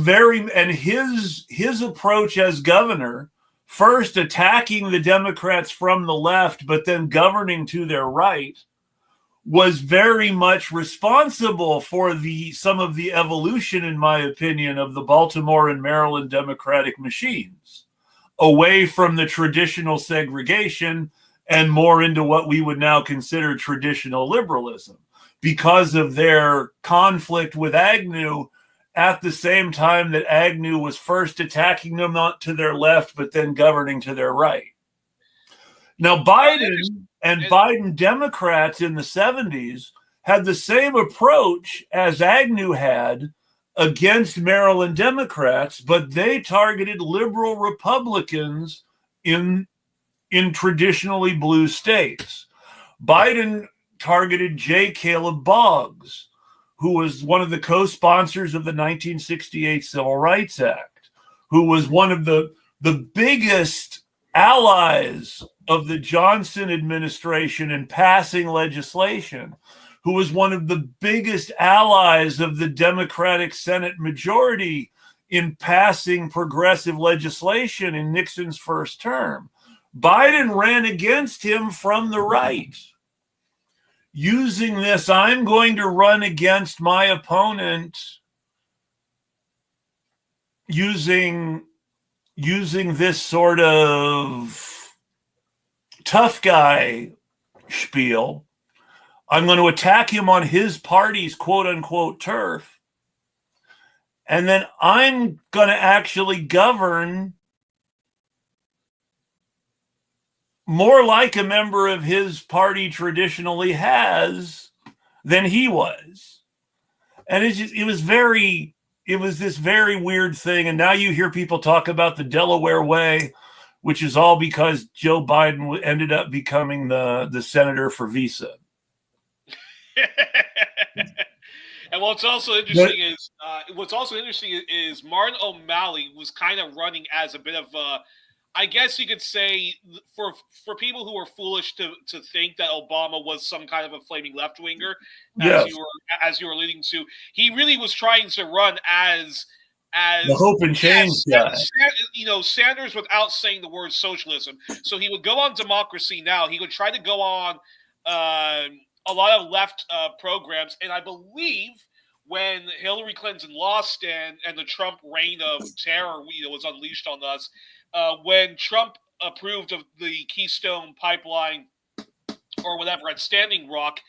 his approach as governor, first attacking the Democrats from the left, but then governing to their right, was very much responsible for some of the evolution, in my opinion, of the Baltimore and Maryland Democratic machines, away from the traditional segregation and more into what we would now consider traditional liberalism, because of their conflict with Agnew at the same time that Agnew was first attacking them to their left, but then governing to their right. Now, Biden Democrats in the 70s had the same approach as Agnew had against Maryland Democrats, but they targeted liberal Republicans in traditionally blue states. Biden targeted J. Caleb Boggs, who was one of the co-sponsors of the 1968 Civil Rights Act, who was one of the biggest allies of the Johnson administration in passing legislation, who was one of the biggest allies of the Democratic Senate majority in passing progressive legislation in Nixon's first term. Biden ran against him from the right, using this, I'm going to run against my opponent, using this sort of tough guy spiel. I'm going to attack him on his party's quote unquote turf. And then I'm going to actually govern more like a member of his party traditionally has than he was. And it was this very weird thing. And now you hear people talk about the Delaware way, which is all because Joe Biden ended up becoming the senator for Visa. And what's also interesting is Martin O'Malley was kind of running as a bit of a, I guess you could say, for people who were foolish to think that Obama was some kind of a flaming left winger, yes, as you were alluding to, he really was trying to run as the hope and change guy. Sanders without saying the word socialism. So he would go on Democracy Now. He would try to go on a lot of left programs, and I believe when Hillary Clinton lost and the Trump reign of terror was unleashed on us, when Trump approved of the Keystone Pipeline or whatever at Standing Rock,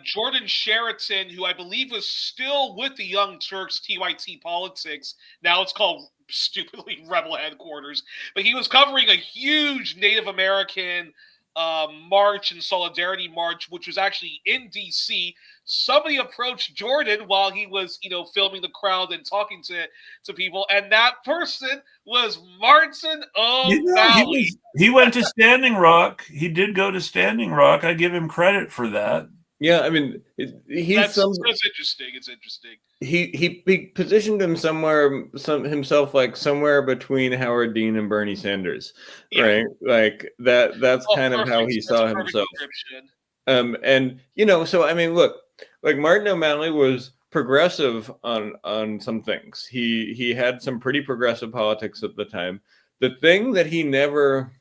Jordan Sheraton, who I believe was still with the Young Turks TYT Politics, now it's called stupidly Rebel Headquarters, but he was covering a huge Native American march and solidarity march, which was actually in D.C. Somebody approached Jordan while he was, filming the crowd and talking to people, and that person was Martin O'Malley. He went to Standing Rock. He did go to Standing Rock. I give him credit for that. Yeah, I mean, that's interesting. It's interesting. He positioned himself like somewhere between Howard Dean and Bernie Sanders, right? Like that's kind of how he saw himself. And so I mean, look, like Martin O'Malley was progressive on some things. He had some pretty progressive politics at the time. The thing that he never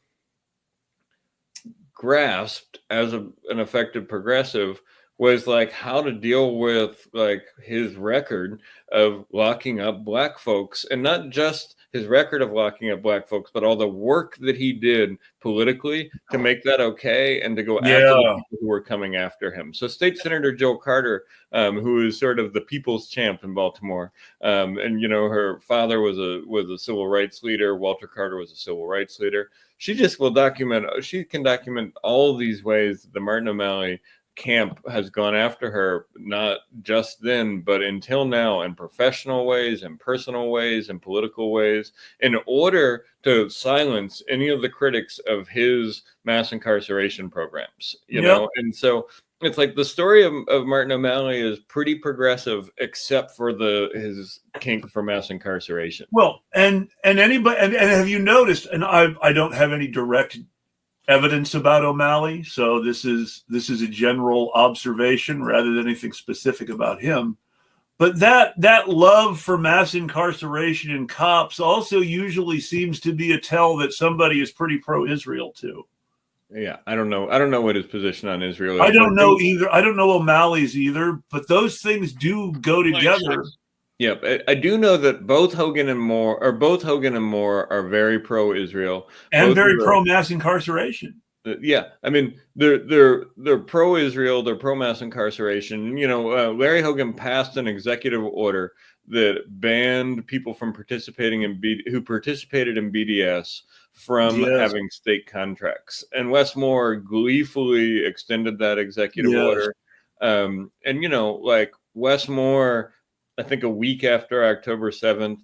grasped as an effective progressive was like how to deal with like his record of locking up black folks, and not just his record of locking up black folks, but all the work that he did politically to make that okay and to go after the people who were coming after him. So State Senator Joe Carter, who is sort of the people's champ in Baltimore, and her father was a civil rights leader. Walter Carter was a civil rights leader. She can document all these ways that the Martin O'Malley camp has gone after her, not just then, but until now, in professional ways, in personal ways, in political ways, in order to silence any of the critics of his mass incarceration programs, you know? And so it's like the story of Martin O'Malley is pretty progressive, except for his kink for mass incarceration. Well, and anybody, and have you noticed, and I don't have any direct evidence about O'Malley, so this is a general observation rather than anything specific about him. But that love for mass incarceration in cops also usually seems to be a tell that somebody is pretty pro-Israel too. Yeah, I don't know what his position on Israel is. I don't know either. I don't know O'Malley's either, but those things do go together. Yeah, I do know that both Hogan and Moore are very pro-Israel and both very pro-mass incarceration. Yeah, I mean they're pro-Israel, they're pro-mass incarceration. Larry Hogan passed an executive order that banned people from participating who participated in BDS from having state contracts, and Wes Moore gleefully extended that executive order. And Wes Moore, I think a week after October 7th,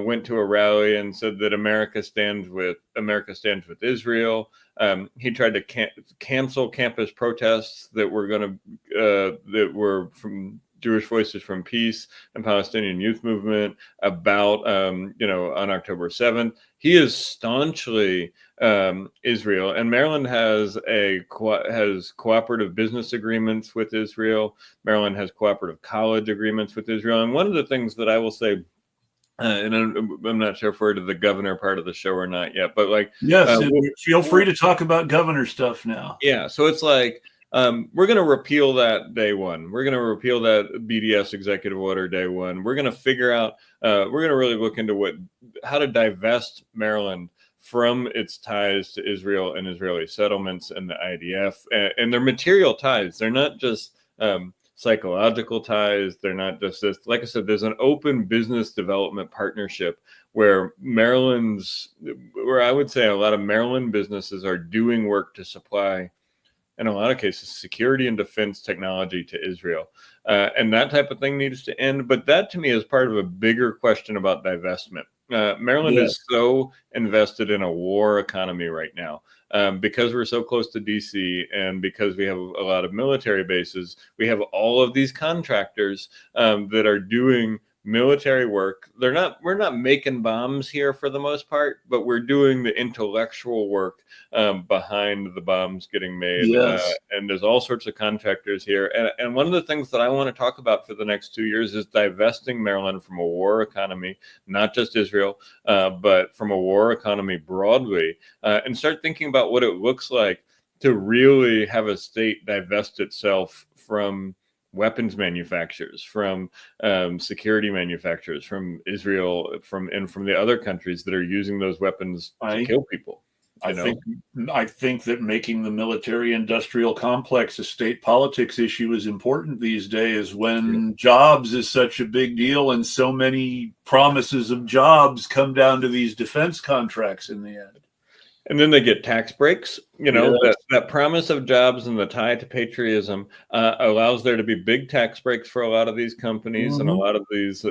went to a rally and said that America stands with Israel. He tried to cancel campus protests that were from Jewish Voices from Peace and Palestinian Youth Movement about on October 7th. He is staunchly Israel, and Maryland has cooperative business agreements with Israel. Maryland has cooperative college agreements with Israel. And one of the things that I will say, and I'm not sure if we're to the governor part of the show or not yet, but feel free to talk about governor stuff now. Yeah, so it's like we're going to repeal that day one. We're going to repeal that BDS executive order day one. We're going to figure out. We're going to really look into how to divest Maryland from its ties to Israel and Israeli settlements and the IDF and their material ties. They're not just psychological ties. They're not just this. Like I said, there's an open business development partnership where I would say a lot of Maryland businesses are doing work to supply, in a lot of cases, security and defense technology to Israel. And that type of thing needs to end. But that, to me, is part of a bigger question about divestment. Maryland is so invested in a war economy right now because we're so close to D.C. and because we have a lot of military bases. We have all of these contractors that are doing military work. We're not making bombs here for the most part, but we're doing the intellectual work behind the bombs getting made. And there's all sorts of contractors here. And one of the things that I want to talk about for the next 2 years is divesting Maryland from a war economy, not just Israel, but from a war economy broadly, and start thinking about what it looks like to really have a state divest itself from weapons manufacturers, from security manufacturers, from Israel, from the other countries that are using those weapons to kill people. I think that making the military-industrial complex a state politics issue is important these days when jobs is such a big deal and so many promises of jobs come down to these defense contracts in the end. And then they get tax breaks. That promise of jobs and the tie to patriotism allows there to be big tax breaks for a lot of these companies and a lot of these,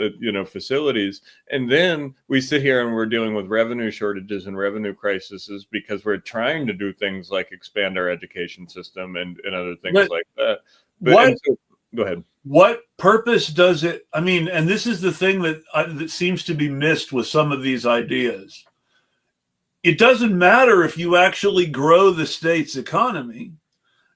facilities. And then we sit here and we're dealing with revenue shortages and revenue crises because we're trying to do things like expand our education system and other things like that. Go ahead. What purpose does it? I mean, and this is the thing that seems to be missed with some of these ideas. It doesn't matter if you actually grow the state's economy.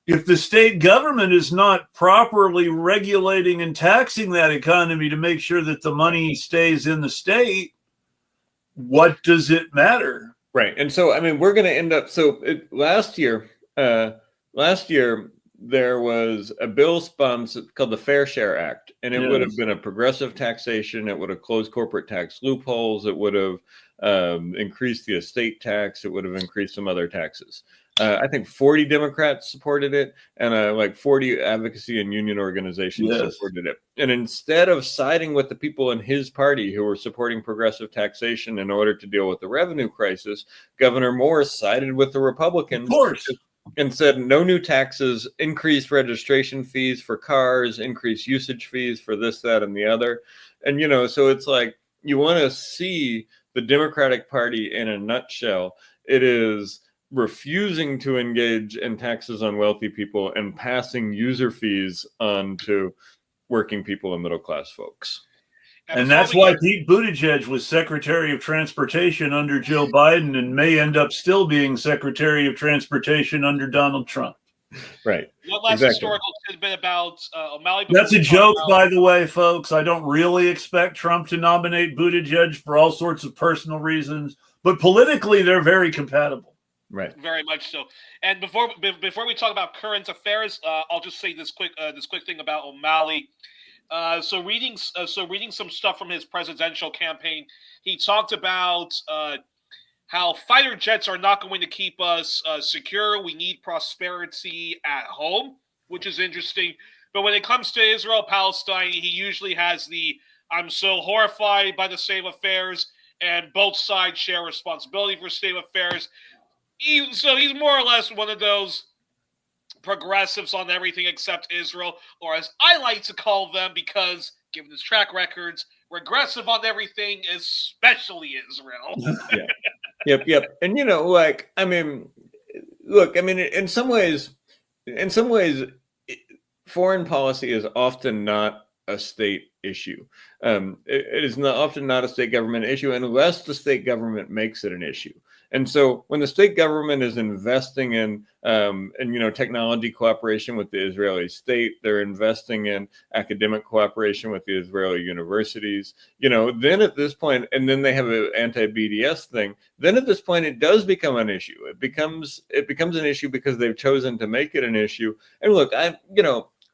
If the state government is not properly regulating and taxing that economy to make sure that the money stays in the state, what does it matter? Right. And so, I mean, we're going to end up. So last year, there was a bill sponsored called the Fair Share Act, and it would have Yes. been a progressive taxation. It would have closed corporate tax loopholes. It would have increased the estate tax. It would have increased some other taxes. I think 40 Democrats supported it, and like 40 advocacy and union organizations Yes. supported it. And instead of siding with the people in his party who were supporting progressive taxation in order to deal with the revenue crisis, Governor Moore sided with the Republicans. Of course. And said no new taxes, increased registration fees for cars, increased usage fees for this, that, and the other. And, you know, so it's like you want to see the Democratic Party in a nutshell. It is refusing to engage in taxes on wealthy people and passing user fees on to working people and middle class folks. And that's why Pete Buttigieg was Secretary of Transportation under Joe Biden and may end up still being Secretary of Transportation under Donald Trump. Right. One last historical tidbit about O'Malley. That's a joke, by the way, folks. I don't really expect Trump to nominate Buttigieg for all sorts of personal reasons, but politically they're very compatible. Right. Very much so. And before we talk about current affairs, I'll just say this quick thing about O'Malley. So reading some stuff from his presidential campaign, he talked about how fighter jets are not going to keep us secure. We need prosperity at home, which is interesting. But when it comes to Israel, Palestine, he usually has the "I'm so horrified by the state of affairs," and both sides share responsibility for state of affairs. So he's more or less one of those progressives on everything except Israel, or as I like to call them, because given his track records, regressive on everything, especially Israel. Yeah. Yep. And, you know, like, I mean, look, I mean, in some ways, foreign policy is often not a state issue. It is often not a state government issue unless the state government makes it an issue. And so when the state government is investing in technology cooperation with the Israeli state, they're investing in academic cooperation with the Israeli universities, then at this point, and then they have an anti-BDS thing, then at this point it does become an issue. It becomes an issue because they've chosen to make it an issue. And look,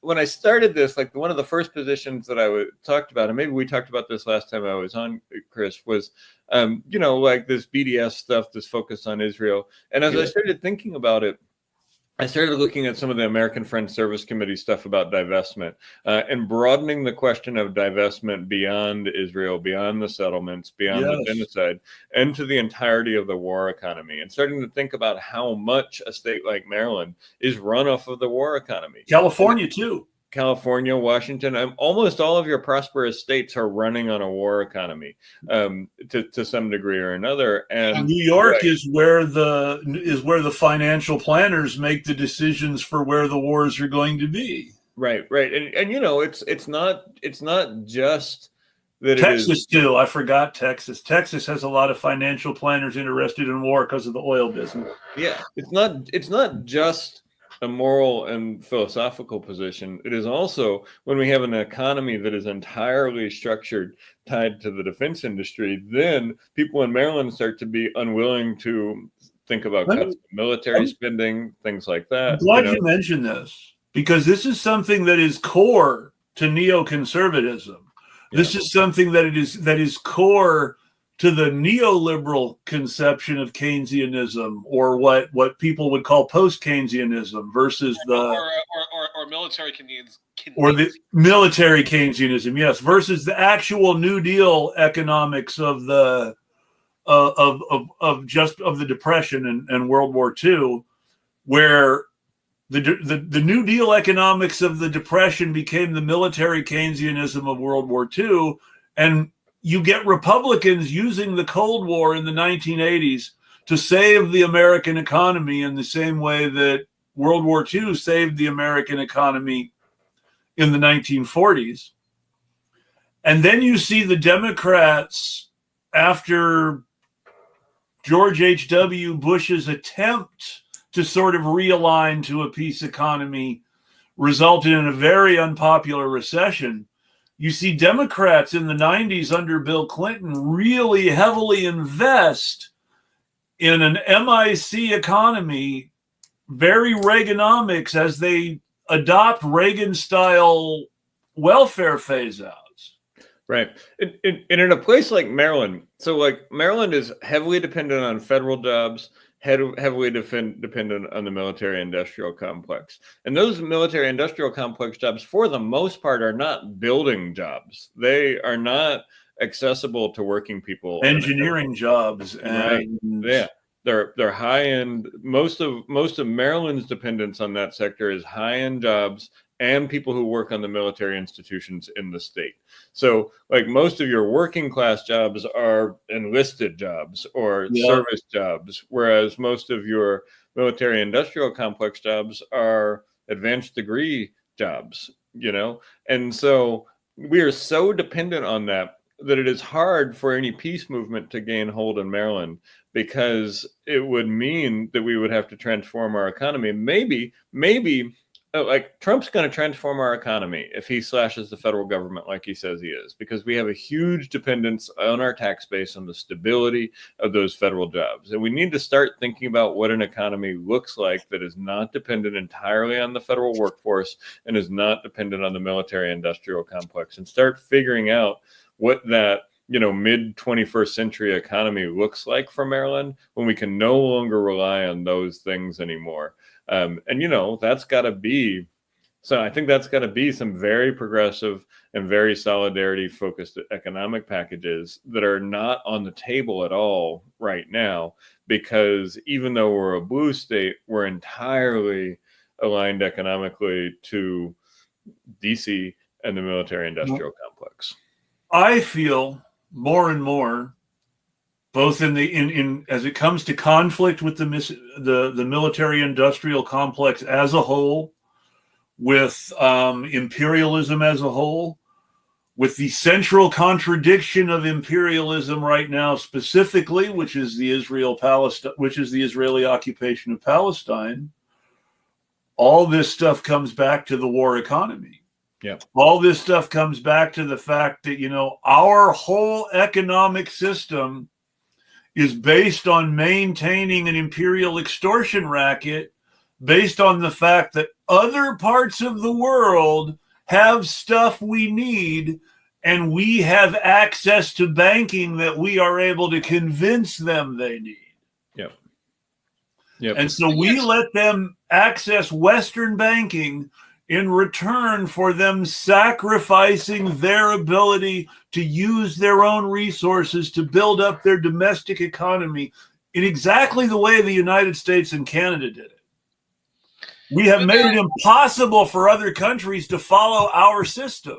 when I started this, like one of the first positions that I talked about, and maybe we talked about this last time I was on, Chris, was, like this BDS stuff, this focus on Israel. And as I started thinking about it, I started looking at some of the American Friends Service Committee stuff about divestment and broadening the question of divestment beyond Israel, beyond the settlements, beyond the genocide, into the entirety of the war economy, and starting to think about how much a state like Maryland is run off of the war economy. California, too. California, Washington, almost all of your prosperous states are running on a war economy to some degree or another. And New York is where the financial planners make the decisions for where the wars are going to be. Right. And it's not just that Texas too. I forgot Texas. Texas has a lot of financial planners interested in war because of the oil business. Yeah. It's not just a moral and philosophical position. It is also when we have an economy that is entirely structured tied to the defense industry, then people in Maryland start to be unwilling to think about cuts in military spending, things like that. I'm glad you mentioned this, because this is something that is core to neoconservatism. This is something that is core to the neoliberal conception of Keynesianism, or what people would call post-Keynesianism, versus or military Keynesianism. Or the military Keynesianism, yes, versus the actual New Deal economics of the the Depression and World War II, where the New Deal economics of the Depression became the military Keynesianism of World War II, and you get Republicans using the Cold War in the 1980s to save the American economy in the same way that World War II saved the American economy in the 1940s. And then you see the Democrats, after George H.W. Bush's attempt to sort of realign to a peace economy, resulted in a very unpopular recession. You see Democrats in the 90s under Bill Clinton really heavily invest in an MIC economy, very Reaganomics, as they adopt Reagan-style welfare phase-outs. Right. And in a place like Maryland, so like Maryland is heavily dependent on federal jobs, heavily dependent on the military-industrial complex. And those military-industrial complex jobs, for the most part, are not building jobs. They are not accessible to working people. Engineering jobs. Right. Yeah. They're high-end. Most of Maryland's dependence on that sector is high-end jobs and people who work on the military institutions in the state. So like most of your working class jobs are enlisted jobs or service jobs, whereas most of your military industrial complex jobs are advanced degree jobs, And so we are so dependent on that it is hard for any peace movement to gain hold in Maryland, because it would mean that we would have to transform our economy. Maybe like Trump's going to transform our economy if he slashes the federal government like he says he is, because we have a huge dependence on our tax base on the stability of those federal jobs. And we need to start thinking about what an economy looks like that is not dependent entirely on the federal workforce and is not dependent on the military industrial complex, and start figuring out what that mid 21st century economy looks like for Maryland when we can no longer rely on those things anymore. That's got to be, so I think that's got to be some very progressive and very solidarity focused economic packages that are not on the table at all right now, because even though we're a blue state, we're entirely aligned economically to DC and the military industrial complex. I feel more and more, both in as it comes to conflict with the military industrial complex as a whole, with imperialism as a whole, with the central contradiction of imperialism right now specifically, which is the Israeli occupation of Palestine. All this stuff comes back to the war economy. Yeah. All this stuff comes back to the fact that, our whole economic system is based on maintaining an imperial extortion racket, based on the fact that other parts of the world have stuff we need, and we have access to banking that we are able to convince them they need. Yep. And so we let them access Western banking in return for them sacrificing their ability to use their own resources to build up their domestic economy in exactly the way the United States and Canada did it. We have made it impossible for other countries to follow our system.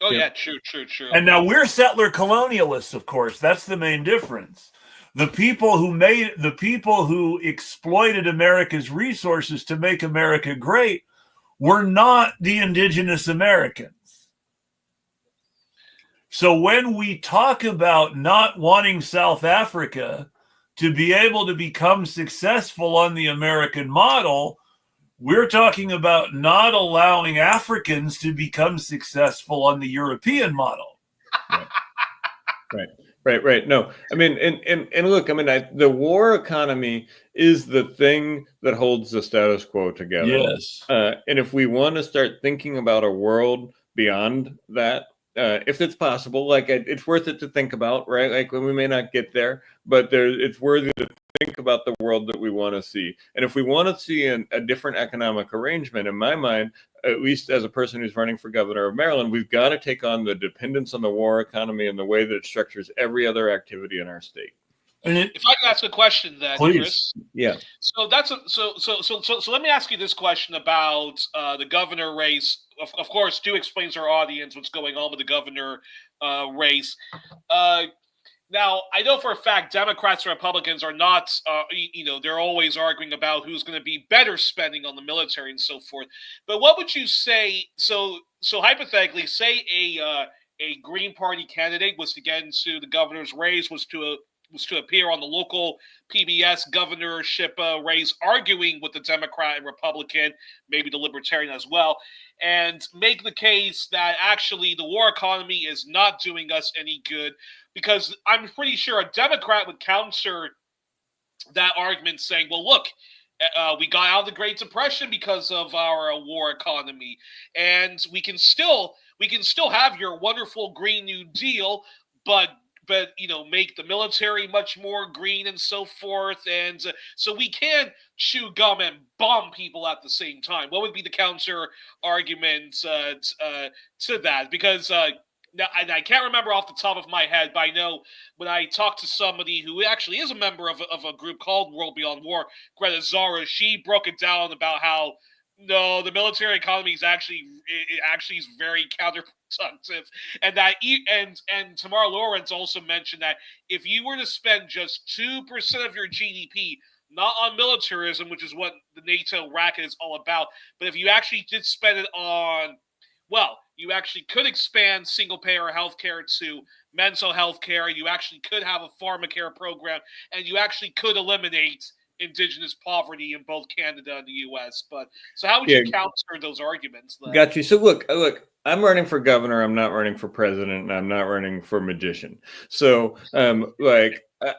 Oh, yeah, true. And now we're settler colonialists, of course. That's the main difference. The people who exploited America's resources to make America great were not the indigenous Americans. So when we talk about not wanting South Africa to be able to become successful on the American model, we're talking about not allowing Africans to become successful on the European model. Right. No, I mean, and look, I mean, the war economy is the thing that holds the status quo together. Yes. And if we want to start thinking about a world beyond that, if it's possible, like it's worth it to think about, right? Like we may not get there, but it's worthy to think about the world that we want to see. And if we want to see a different economic arrangement, in my mind, at least as a person who's running for governor of Maryland, we've got to take on the dependence on the war economy and the way that it structures every other activity in our state. If I can ask a question, then, please. Chris. Yeah. So so let me ask you this question about the governor race. Of course, do explain to our audience what's going on with the governor race. Now, I know for a fact Democrats and Republicans are not, they're always arguing about who's going to be better spending on the military and so forth. But what would you say? So hypothetically, say a Green Party candidate was to get into the governor's race, was to appear on the local PBS governorship race, arguing with the Democrat and Republican, maybe the Libertarian as well, and make the case that actually the war economy is not doing us any good. Because I'm pretty sure a Democrat would counter that argument saying, well, look, We got out of the Great Depression because of our war economy, and we can still have your wonderful Green New Deal, but make the military much more green and so forth, and so we can chew gum and bomb people at the same time. What would be the counter argument to that? Because now, and I can't remember off the top of my head, but I know when I talked to somebody who actually is a member of a group called World Beyond War, Greta Zara, she broke it down about how no, the military economy is actually is very counterproductive, and and Tamara Lawrence also mentioned that if you were to spend just 2% of your GDP not on militarism, which is what the NATO racket is all about, but if you actually did spend it on, well, you actually could expand single-payer healthcare to mental health care. You actually could have a pharmacare program, and you actually could eliminate indigenous poverty in both Canada and the U.S. But so, how would you counter those arguments? Then? Got you. So look. I'm running for governor. I'm not running for president, and I'm not running for magician. So,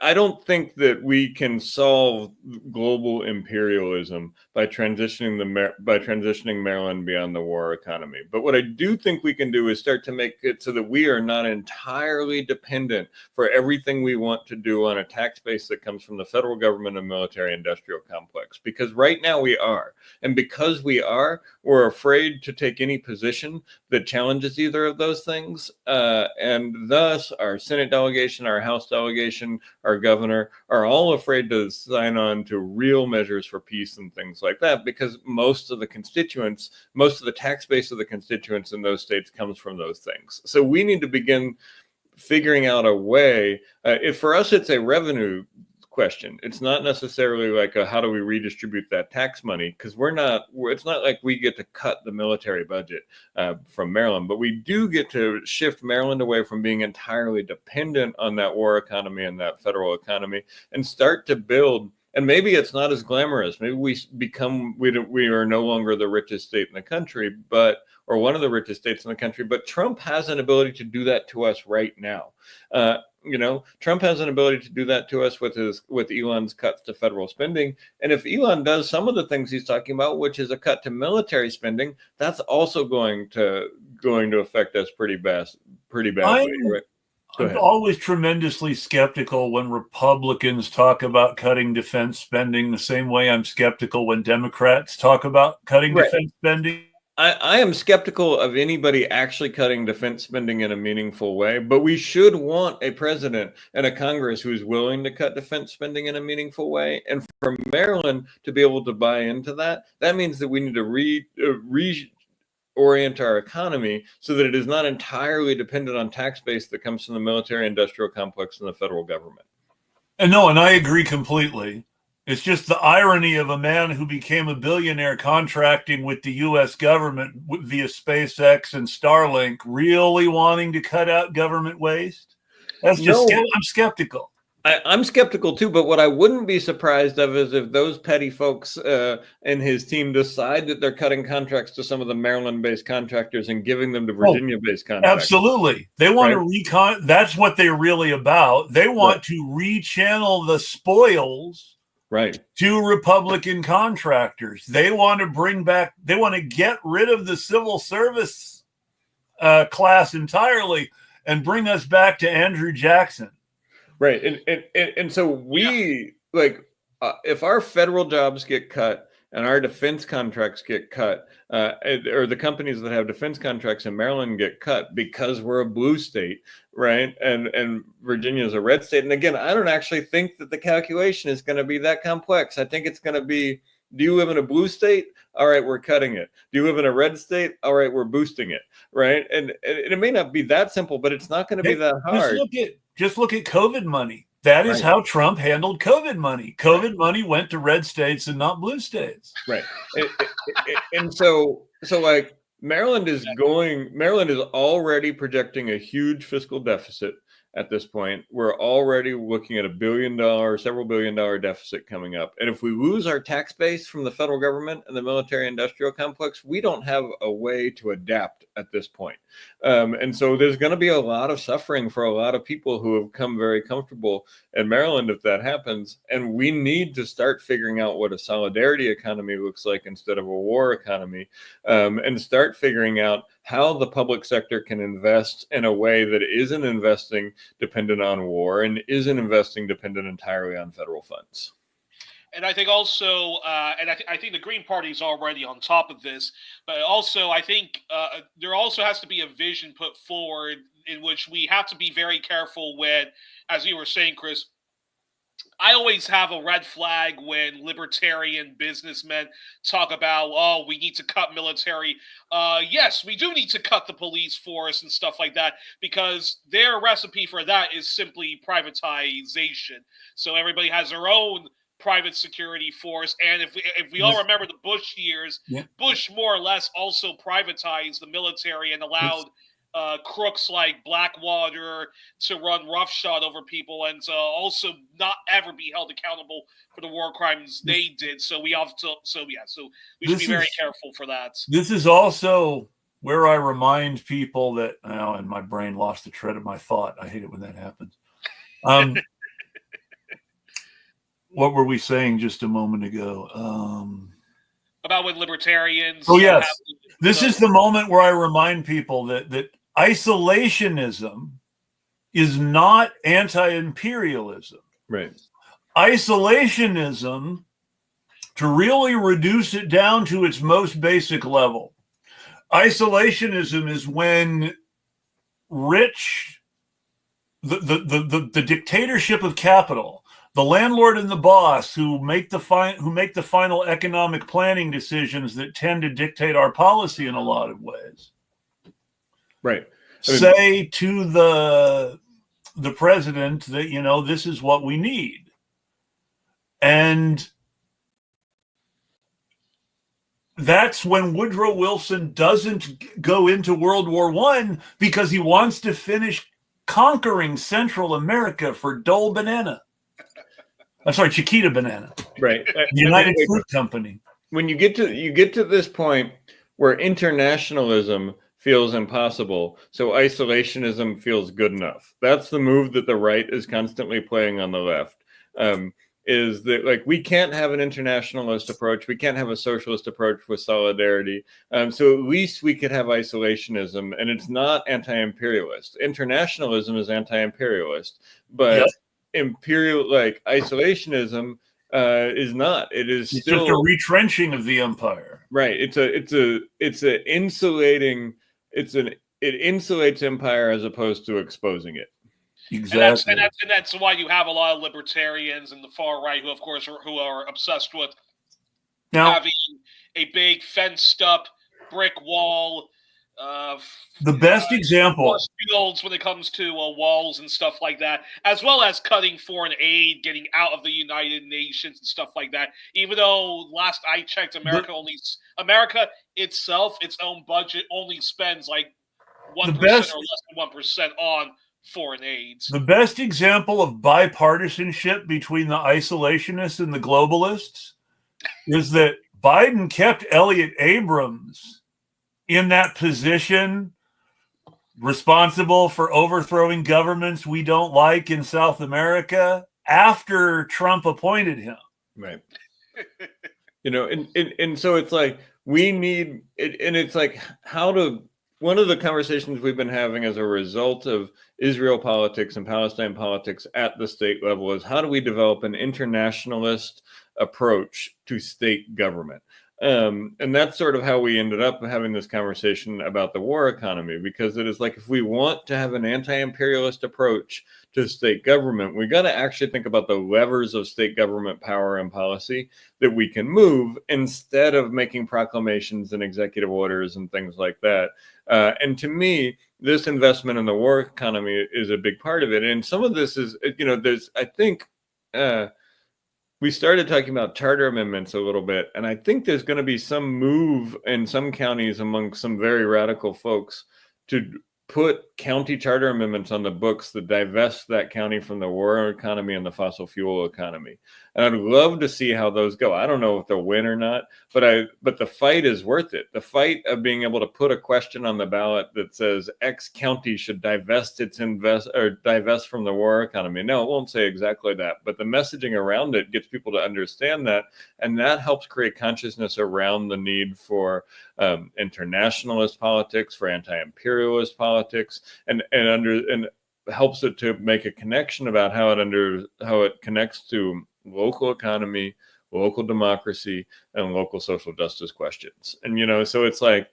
I don't think that we can solve global imperialism by transitioning Maryland beyond the war economy. But what I do think we can do is start to make it so that we are not entirely dependent for everything we want to do on a tax base that comes from the federal government and military-industrial complex. Because right now we are, and because we are, we're afraid to take any position that challenges either of those things, and thus our Senate delegation, our House delegation, our governor are all afraid to sign on to real measures for peace and things like that, because most of the tax base of the constituents in those states comes from those things. So we need to begin figuring out a way. If for us it's a revenue question, it's not necessarily like how do we redistribute that tax money, because it's not like we get to cut the military budget from Maryland, but we do get to shift Maryland away from being entirely dependent on that war economy and that federal economy, and start to build. And maybe it's not as glamorous. Maybe we are no longer the richest state in the country, or one of the richest states in the country, but Trump has an ability to do that to us right now. Trump has an ability to do that to us with Elon's cuts to federal spending. And if Elon does some of the things he's talking about, which is a cut to military spending, that's also going to affect us pretty badly. Right? I'm always tremendously skeptical when Republicans talk about cutting defense spending the same way I'm skeptical when Democrats talk about cutting defense spending. I am skeptical of anybody actually cutting defense spending in a meaningful way, but we should want a president and a Congress who is willing to cut defense spending in a meaningful way. And for Maryland to be able to buy into that means that we need to reorient our economy so that it is not entirely dependent on tax base that comes from the military-industrial complex and the federal government. And I agree completely. It's just the irony of a man who became a billionaire contracting with the U.S. government via SpaceX and Starlink really wanting to cut out government waste. I'm skeptical. I'm skeptical too, but what I wouldn't be surprised of is if those petty folks and his team decide that they're cutting contracts to some of the Maryland-based contractors and giving them to Virginia-based contractors. Absolutely. They want to that's what they're really about. They want to rechannel the spoils to Republican contractors. They want to get rid of the civil service class entirely and bring us back to Andrew Jackson. Right. And so if our federal jobs get cut and our defense contracts get cut, or the companies that have defense contracts in Maryland get cut because we're a blue state, right? And Virginia is a red state. And again, I don't actually think that the calculation is going to be that complex. I think it's going to be, do you live in a blue state? All right, we're cutting it. Do you live in a red state? All right, we're boosting it, right? And it may not be that simple, but it's not going to be that hard. Just look at COVID money. That is how Trump handled COVID money. COVID money went to red states and not blue states. Right. And so Maryland is already projecting a huge fiscal deficit at this point. We're already looking at several billion dollar deficit coming up. And if we lose our tax base from the federal government and the military industrial complex, we don't have a way to adapt at this point. And so there's going to be a lot of suffering for a lot of people who have come very comfortable in Maryland if that happens. And we need to start figuring out what a solidarity economy looks like instead of a war economy, and start figuring out how the public sector can invest in a way that isn't investing dependent on war and isn't investing dependent entirely on federal funds. And I think also, I think the Green Party is already on top of this, but also I think there also has to be a vision put forward in which we have to be very careful with, as you were saying, Chris. I always have a red flag when libertarian businessmen talk about, oh, we need to cut military. Yes, we do need to cut the police force and stuff like that, because their recipe for that is simply privatization. So everybody has their own private security force. And if we all remember the Bush years, Bush more or less also privatized the military and allowed crooks like Blackwater to run roughshod over people and to also not ever be held accountable for the war crimes they did. So we have to, so we should be very careful for that. This is also where I remind people that, and my brain lost the thread of my thought. I hate it when that happens. What were we saying just a moment ago? About when libertarians. Oh, yes. This is the moment where I remind people that isolationism is not anti-imperialism. Right. Isolationism, to really reduce it down to its most basic level, isolationism is when the dictatorship of capital, the landlord and the boss who make the final economic planning decisions that tend to dictate our policy in a lot of ways. Right. Say to the president that, this is what we need. And that's when Woodrow Wilson doesn't go into World War I, because he wants to finish conquering Central America for Dole Banana. I'm sorry, Chiquita Banana. Right. United Fruit Company. When you get to this point where internationalism feels impossible, so isolationism feels good enough. That's the move that the right is constantly playing on the left. Is that we can't have an internationalist approach, we can't have a socialist approach with solidarity. So at least we could have isolationism, and it's not anti-imperialist. Internationalism is anti-imperialist, but isolationism is not. It's still just a retrenching of the empire. Right. It insulates empire as opposed to exposing it. Exactly. And that's why you have a lot of libertarians in the far right who, of course, are obsessed with having a big fenced up brick wall. The best example, fields when it comes to walls and stuff like that, as well as cutting foreign aid, getting out of the United Nations and stuff like that. Even though last I checked, America itself, its own budget only spends 1% or less than 1% on foreign aids. The best example of bipartisanship between the isolationists and the globalists is that Biden kept Elliott Abrams in that position, responsible for overthrowing governments we don't like in South America, after Trump appointed him. Right. And so it's we need it, and it's one of the conversations we've been having as a result of Israel politics and Palestine politics at the state level is, how do we develop an internationalist approach to state government? And that's sort of how we ended up having this conversation about the war economy, because it is if we want to have an anti-imperialist approach to state government, we got to actually think about the levers of state government power and policy that we can move, instead of making proclamations and executive orders and things like that. And to me, this investment in the war economy is a big part of it. And some of this is, we started talking about charter amendments a little bit, and I think there's going to be some move in some counties among some very radical folks to put county charter amendments on the books that divest that county from the war economy and the fossil fuel economy. And I'd love to see how those go. I don't know if they'll win or not, but the fight is worth it. The fight of being able to put a question on the ballot that says X county should divest from the war economy. No, it won't say exactly that, but the messaging around it gets people to understand that, and that helps create consciousness around the need for internationalist politics, for anti-imperialist politics, and helps it to make a connection about how it connects to local economy, local democracy, and local social justice questions. And so it's like,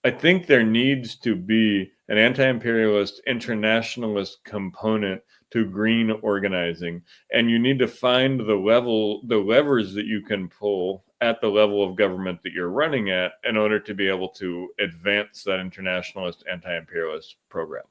I think there needs to be an anti-imperialist, internationalist component to green organizing, and you need to find the levers that you can pull at the level of government that you're running at in order to be able to advance that internationalist, anti-imperialist program.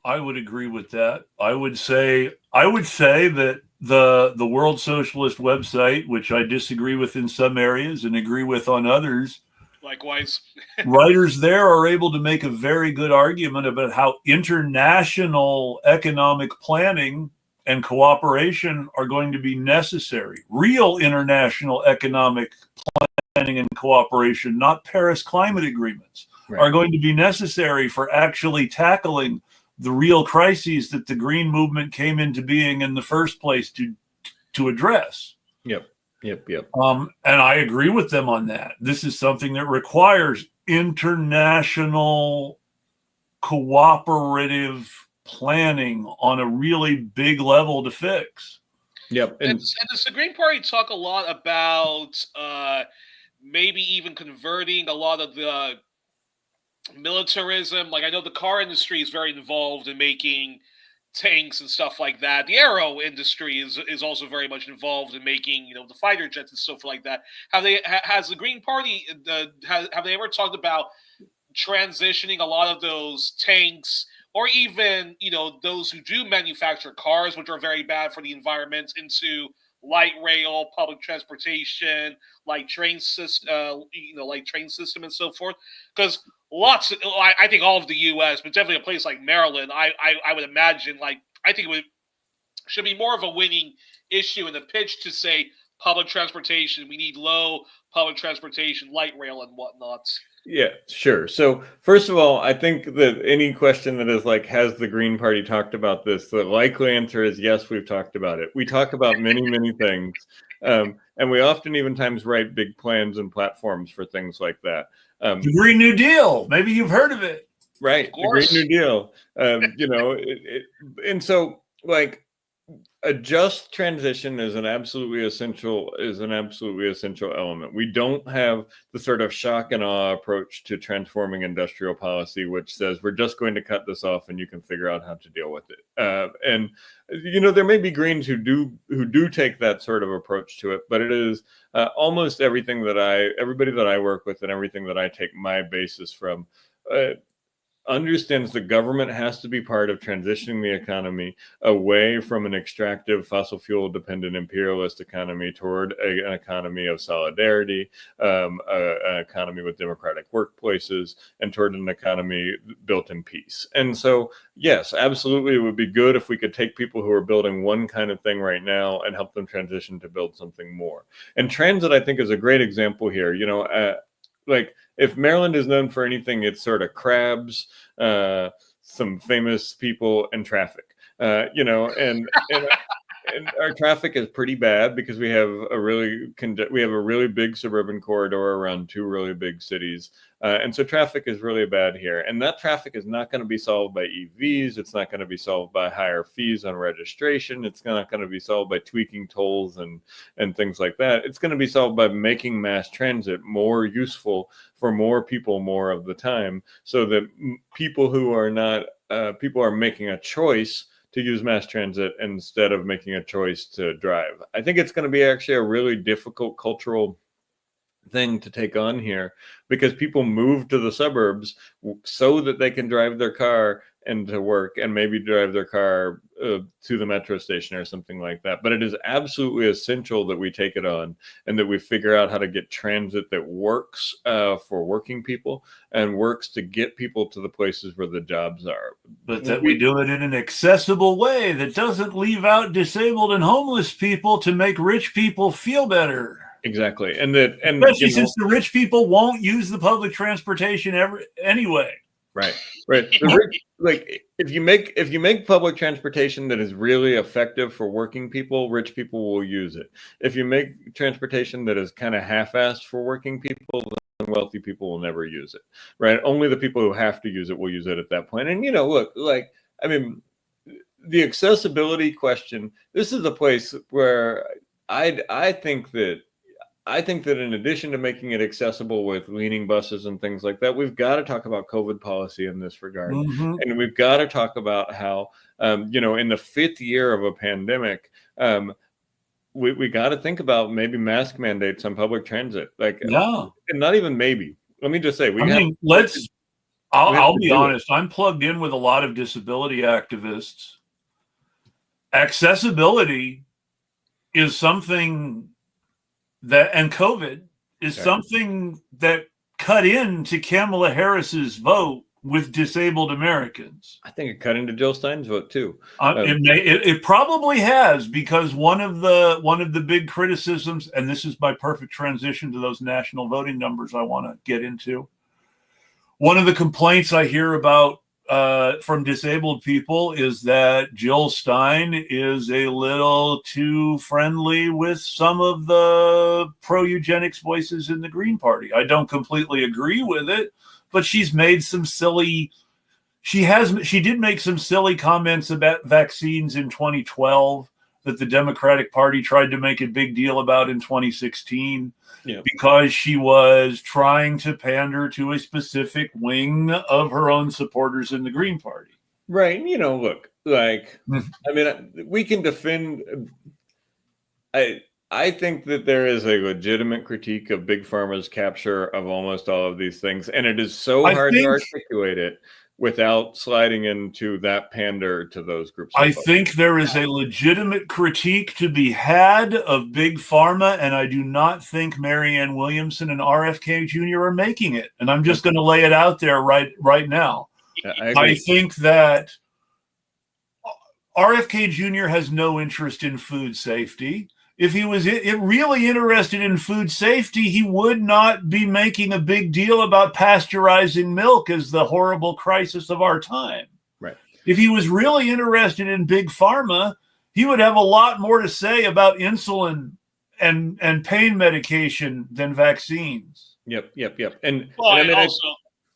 I would agree with that. I would say that the World Socialist website, which I disagree with in some areas and agree with on others, likewise, writers there are able to make a very good argument about how international economic planning and cooperation are going to be necessary. Real international economic planning and cooperation, not Paris climate agreements, are going to be necessary for actually tackling the real crises that the green movement came into being in the first place to address. Yep. And I agree with them on that. This is something that requires international cooperative planning on a really big level to fix. Yep. And does the Green Party talk a lot about maybe even converting a lot of the militarism? Like, I know the car industry is very involved in making tanks and stuff like that. The aero industry is also very much involved in making, the fighter jets and stuff like that. Has the Green Party have they ever talked about transitioning a lot of those tanks, or even those who do manufacture cars, which are very bad for the environment, into light rail, public transportation, like train system, and so forth? Because I think all of the U.S., but definitely a place like Maryland, I would imagine, I think should be more of a winning issue in the pitch to say public transportation. We need low public transportation, light rail, and whatnot. Yeah, sure. So first of all, I think that any question that is like, has the Green Party talked about this? The likely answer is yes, we've talked about it. We talk about many, many things. And we often even times write big plans and platforms for things like that. The Green New Deal, maybe you've heard of it. Right, the Green New Deal. And so like, a just transition is an absolutely essential element. We don't have the sort of shock and awe approach to transforming industrial policy, which says we're just going to cut this off and you can figure out how to deal with it. And there may be Greens who do take that sort of approach to it, but it is almost everybody that I work with and everything that I take my basis from understands the government has to be part of transitioning the economy away from an extractive, fossil fuel dependent imperialist economy toward an economy of solidarity, an economy with democratic workplaces, and toward an economy built in peace. And so, yes, absolutely, it would be good if we could take people who are building one kind of thing right now and help them transition to build something more. And transit, I think, is a great example here. Like, if Maryland is known for anything, it's sort of crabs, some famous people, and traffic. And our traffic is pretty bad because we have a really big suburban corridor around two really big cities, and so traffic is really bad here. And that traffic is not going to be solved by EVs. It's not going to be solved by higher fees on registration. It's not going to be solved by tweaking tolls and things like that. It's going to be solved by making mass transit more useful for more people more of the time, so that people are making a choice to use mass transit instead of making a choice to drive. I think it's going to be actually a really difficult cultural thing to take on here, because people move to the suburbs so that they can drive their car and to work, and maybe drive their car to the metro station or something like that. But it is absolutely essential that we take it on and that we figure out how to get transit that works for working people and works to get people to the places where the jobs are. But that we do it in an accessible way that doesn't leave out disabled and homeless people to make rich people feel better. Exactly. And especially since the rich people won't use the public transportation anyway. Right. Like if you make public transportation that is really effective for working people, rich people will use it. If you make transportation that is kind of half-assed for working people, then wealthy people will never use it. Right? Only the people who have to use it will use it at that point. And look, like I mean, the accessibility question. This is a place where I think that in addition to making it accessible with leaning buses and things like that, we've got to talk about COVID policy in this regard. Mm-hmm. And we've got to talk about how, in the 5th year of a pandemic, we got to think about maybe mask mandates on public transit. And not even maybe. Let me just say, I'll be honest. I'm plugged in with a lot of disability activists. Accessibility is something and COVID is something that cut into Kamala Harris's vote with disabled Americans. I think it cut into Jill Stein's vote too. It probably has, because one of the big criticisms, and this is my perfect transition to those national voting numbers I want to get into. One of the complaints I hear about from disabled people is that Jill Stein is a little too friendly with some of the pro-eugenics voices in the Green Party. I don't completely agree with it, but she's made some silly. She did make some silly comments about vaccines in 2012 that the Democratic Party tried to make a big deal about in 2016. Yeah. Because she was trying to pander to a specific wing of her own supporters in the Green Party. Right. Look, like, I mean, we can defend. I think that there is a legitimate critique of Big Pharma's capture of almost all of these things. And it is so hard to articulate it without sliding into that pander to those groups. I think there is a legitimate critique to be had of Big Pharma, and I do not think Marianne Williamson and RFK Jr. are making it. And I'm just going to lay it out there right now. I think that RFK Jr. has no interest in food safety. If he was really interested in food safety, he would not be making a big deal about pasteurizing milk as the horrible crisis of our time. Right. If he was really interested in Big Pharma, he would have a lot more to say about insulin and pain medication than vaccines. Yep. And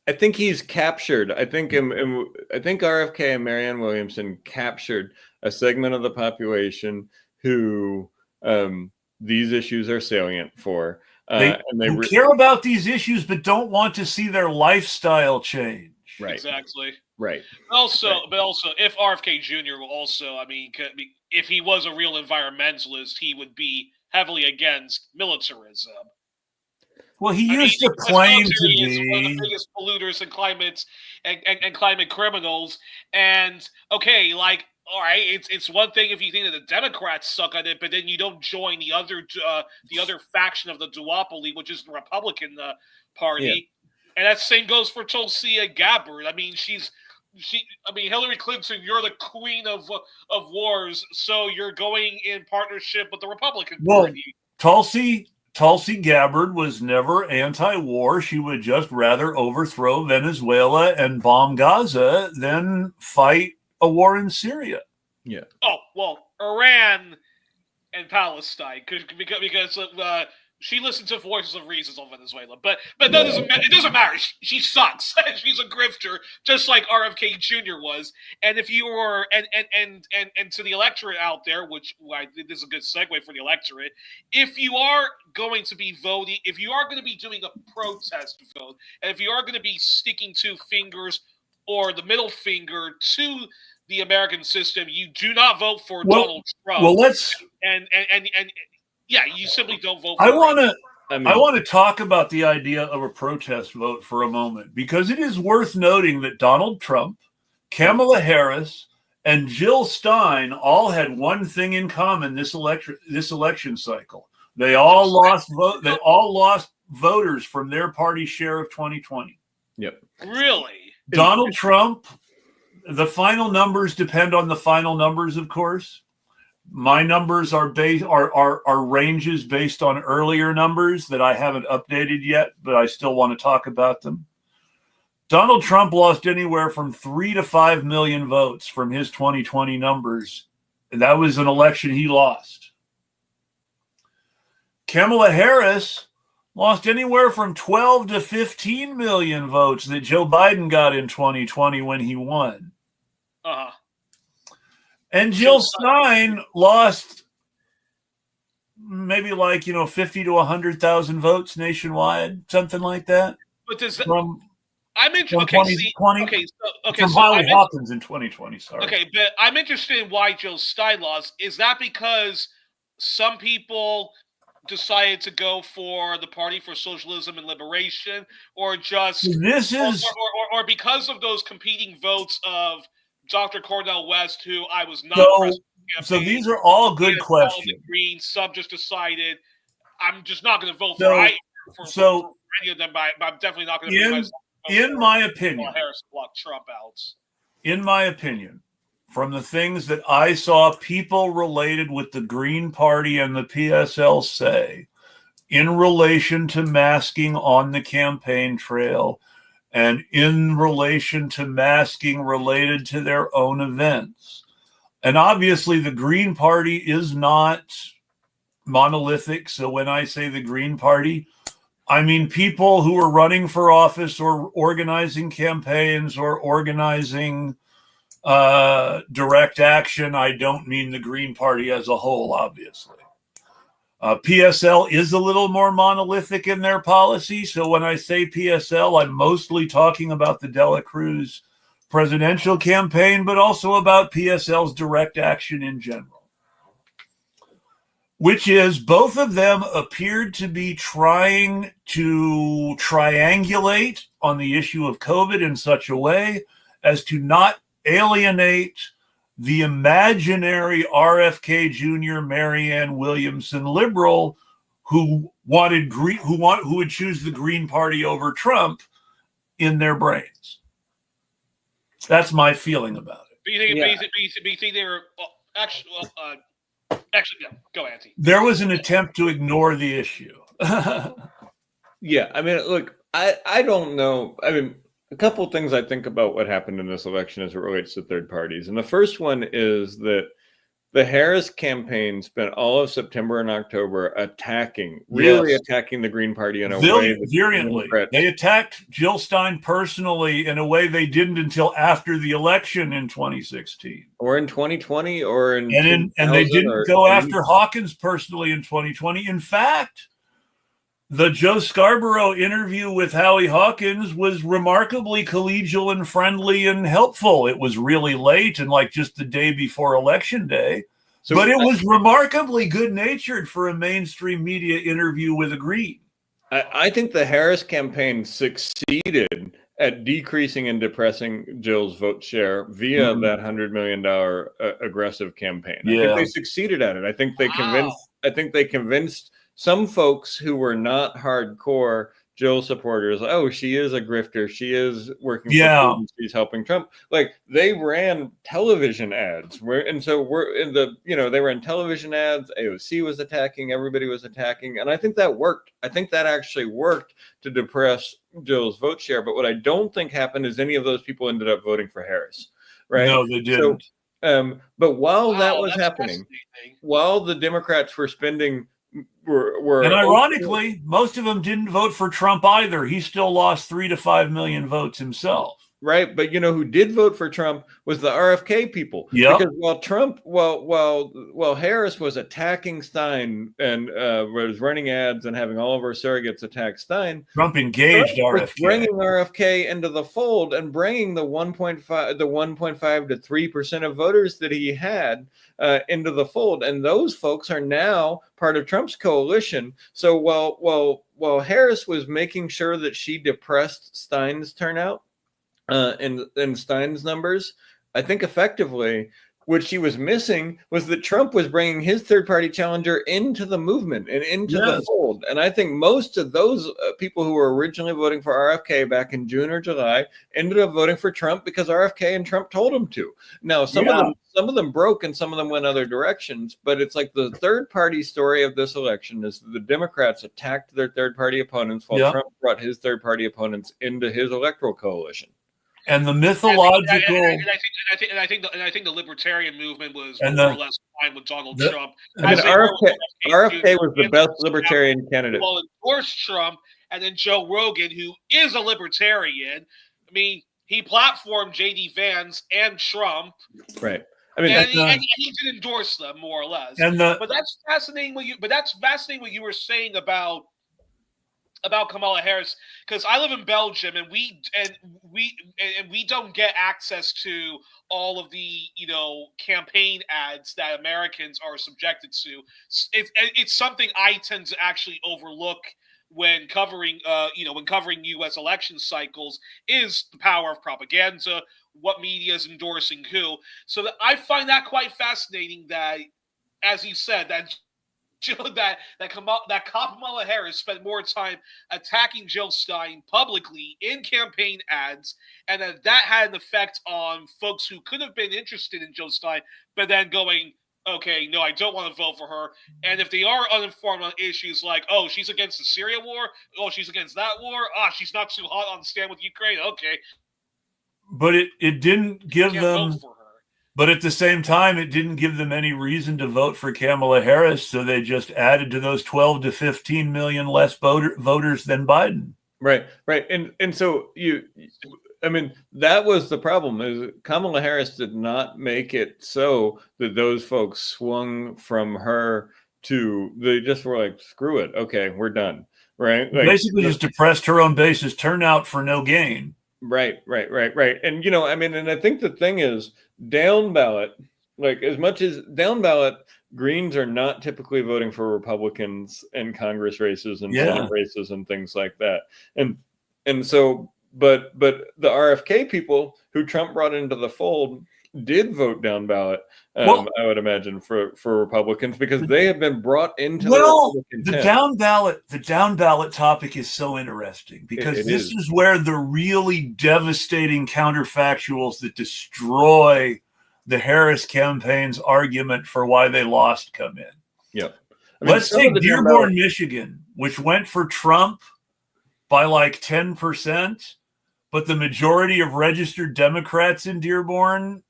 I think he's captured. I think RFK and Marianne Williamson captured a segment of the population who these issues are salient for. They care about these issues, but don't want to see their lifestyle change. Right. Exactly. Right. But also, if RFK Jr. if he was a real environmentalist, he would be heavily against militarism. Well, he used to claim to be one of the biggest polluters and climate criminals. And all right, it's one thing if you think that the Democrats suck at it, but then you don't join the other faction of the duopoly, which is the Republican Party. Yeah. And that same goes for Tulsi Gabbard. I mean, Hillary Clinton, you're the queen of wars, so you're going in partnership with the Republican Party. Tulsi Gabbard was never anti-war. She would just rather overthrow Venezuela and bomb Gaza than fight a war in Syria. Yeah. Oh, well, Iran and Palestine, because she listened to Voices of Reason on Venezuela, but that it doesn't matter. She sucks. She's a grifter, just like RFK Jr. was. And if you were and to the electorate out there, which this is a good segue for the electorate, if you are going to be voting, if you are going to be doing a protest vote, and if you are going to be sticking two fingers or the middle finger to the American system, you do not vote for Donald Trump. Well, you simply don't vote for I want to talk about the idea of a protest vote for a moment, because it is worth noting that Donald Trump Kamala Harris, and Jill Stein all had one thing in common this election cycle. They all lost voters from their party share of 2020. Yep. Really? Donald Trump, the final numbers depend on the final numbers, of course. My numbers are ranges based on earlier numbers that I haven't updated yet, but I still want to talk about them. Donald Trump lost anywhere from 3 to 5 million votes from his 2020 numbers. That was an election he lost. Kamala Harris lost anywhere from 12 to 15 million votes that Joe Biden got in 2020 when he won. Uh-huh. And Jill Stein lost maybe 50 to 100,000 votes nationwide, something like that. But does that... From I'm interested. From Holly Hawkins in 2020. Sorry. Okay, but I'm interested in why Jill Stein lost. Is that because some people decided to go for the Party for Socialism and Liberation, or just or because of those competing votes of Dr. Cornel West, who I was not impressed with? So these are all good questions. The Greens, some just decided I'm just not going to vote for any of them, but I'm definitely not going to vote. In my opinion, Harris blocked Trump out. In my opinion, from the things that I saw people related with the Green Party and the PSL say in relation to masking on the campaign trail and in relation to masking related to their own events. And obviously the Green Party is not monolithic. So when I say the Green Party, I mean people who are running for office or organizing campaigns or organizing direct action. I don't mean the Green Party as a whole, obviously. PSL is a little more monolithic in their policy. So when I say PSL, I'm mostly talking about the Dela Cruz presidential campaign, but also about PSL's direct action in general. Which is both of them appeared to be trying to triangulate on the issue of COVID in such a way as to not alienate the imaginary RFK Jr. Marianne Williamson liberal who would choose the Green Party over Trump in their brains. That's my feeling about it. But you think they were actually? Actually, yeah. Go, Andy. There was an attempt to ignore the issue. Yeah, I mean, look, I don't know. I mean, a couple of things I think about what happened in this election as it relates to third parties. And the first one is that the Harris campaign spent all of September and October attacking the Green Party in a way virulently. They attacked Jill Stein personally in a way they didn't until after the election in 2016, or in 2020, and they didn't go after Hawkins personally in 2020. In fact, the Joe Scarborough interview with Howie Hawkins was remarkably collegial and friendly and helpful. It was really late and just the day before Election Day, but it was remarkably good-natured for a mainstream media interview with a Green. I think the Harris campaign succeeded at decreasing and depressing Jill's vote share via that $100 million aggressive campaign. I think they succeeded at it. I think they convinced some folks who were not hardcore Jill supporters, she is a grifter. She is working for Putin. She's helping Trump. They ran television ads they were in television ads. AOC was attacking. Everybody was attacking. And I think that worked. I think that actually worked to depress Jill's vote share. But what I don't think happened is any of those people ended up voting for Harris. Right? No, they didn't. But while that was happening, while the Democrats were spending and ironically, most of them didn't vote for Trump either. He still lost 3 to 5 million votes himself. Right, but who did vote for Trump was the RFK people. Yep. Because while Harris was attacking Stein and was running ads and having all of her surrogates attack Stein, Trump engaged RFK, bringing RFK into the fold and bringing the 1.5 to 3% of voters that he had into the fold, and those folks are now part of Trump's coalition. So while Harris was making sure that she depressed Stein's turnout, in Stein's numbers. I think effectively what she was missing was that Trump was bringing his third-party challenger into the movement and into the fold. And I think most of those people who were originally voting for RFK back in June or July ended up voting for Trump because RFK and Trump told them to. Now, some of them broke and some of them went other directions, but it's like the third-party story of this election is that the Democrats attacked their third-party opponents while Trump brought his third-party opponents into his electoral coalition. And the mythological, I think the libertarian movement was more or less fine with Donald Trump. RFK was the best libertarian candidate. Well, endorsed Trump, and then Joe Rogan, who is a libertarian. I mean, he platformed J.D. Vance and Trump, right? I mean, and he did endorse them more or less. But that's fascinating. What you were saying about Kamala Harris, because I live in Belgium and we don't get access to all of the campaign ads that Americans are subjected to. It's something I tend to actually overlook when covering U.S. election cycles, is the power of propaganda, what media is endorsing who. So that I find that quite fascinating. That, as you said, that Kamala Harris spent more time attacking Jill Stein publicly in campaign ads, and that had an effect on folks who could have been interested in Jill Stein, but then going, okay, no, I don't want to vote for her. And if they are uninformed on issues like, oh, she's against the Syria war, oh, she's against that war, she's not too hot on the stand with Ukraine, okay. But it didn't give them... vote for her. But at the same time, it didn't give them any reason to vote for Kamala Harris, so they just added to those 12 to 15 million less voters than Biden. Right. And so that was the problem, is Kamala Harris did not make it so that those folks swung from her to, they just were like, screw it. Okay, we're done. Right. Like, basically just depressed her own base's turnout for no gain. Right. And, and I think the thing is, down ballot, like as much as down ballot, Greens are not typically voting for Republicans in Congress races and Senate races and things like that. And so, but the RFK people who Trump brought into the fold did vote down ballot, I would imagine, for Republicans, because they have been brought into the down ballot topic is so interesting, because this is where the really devastating counterfactuals that destroy the Harris campaign's argument for why they lost come in. Yeah. Let's take Dearborn, Michigan, which went for Trump by like 10%, but the majority of registered Democrats in Dearborn,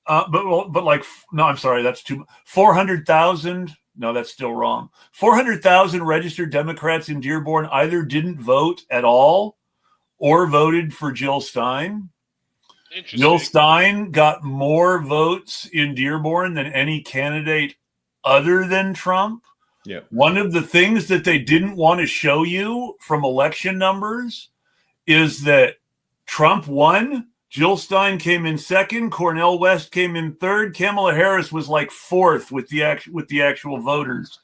that's 400,000. No, that's still wrong. 400,000 registered Democrats in Dearborn either didn't vote at all or voted for Jill Stein. Jill Stein got more votes in Dearborn than any candidate other than Trump. Yeah. One of the things that they didn't want to show you from election numbers is that Trump won, Jill Stein came in second, Cornel West came in third, Kamala Harris was like fourth with the actual voters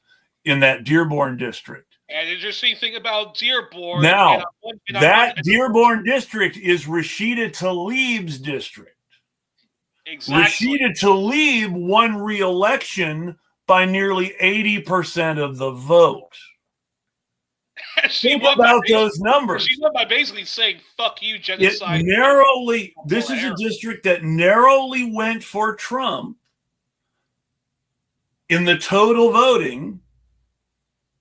in that Dearborn district. And interesting thing about Dearborn. Now, that Dearborn district is Rashida Tlaib's district. Exactly. Rashida Tlaib won re-election by nearly 80% of the vote. Think about those numbers. She won by basically saying, fuck you, genocide. This is a district that narrowly went for Trump in the total voting,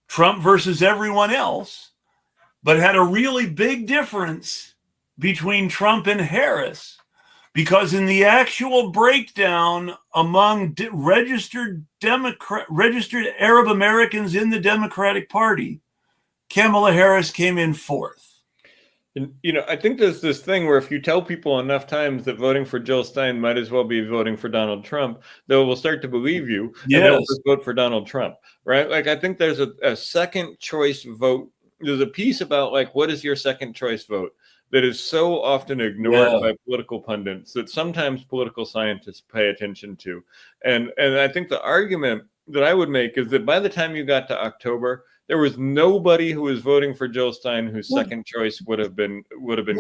Trump versus everyone else, but had a really big difference between Trump and Harris, because in the actual breakdown among registered Arab Americans in the Democratic Party, Kamala Harris came in fourth. And, I think there's this thing where if you tell people enough times that voting for Jill Stein might as well be voting for Donald Trump, they will start to believe you, and they'll just vote for Donald Trump, right? Like, I think there's a second choice vote. There's a piece about, like, what is your second choice vote that is so often ignored by political pundits that sometimes political scientists pay attention to. And I think the argument that I would make is that by the time you got to October, There was nobody who was voting for Jill Stein whose second choice would have been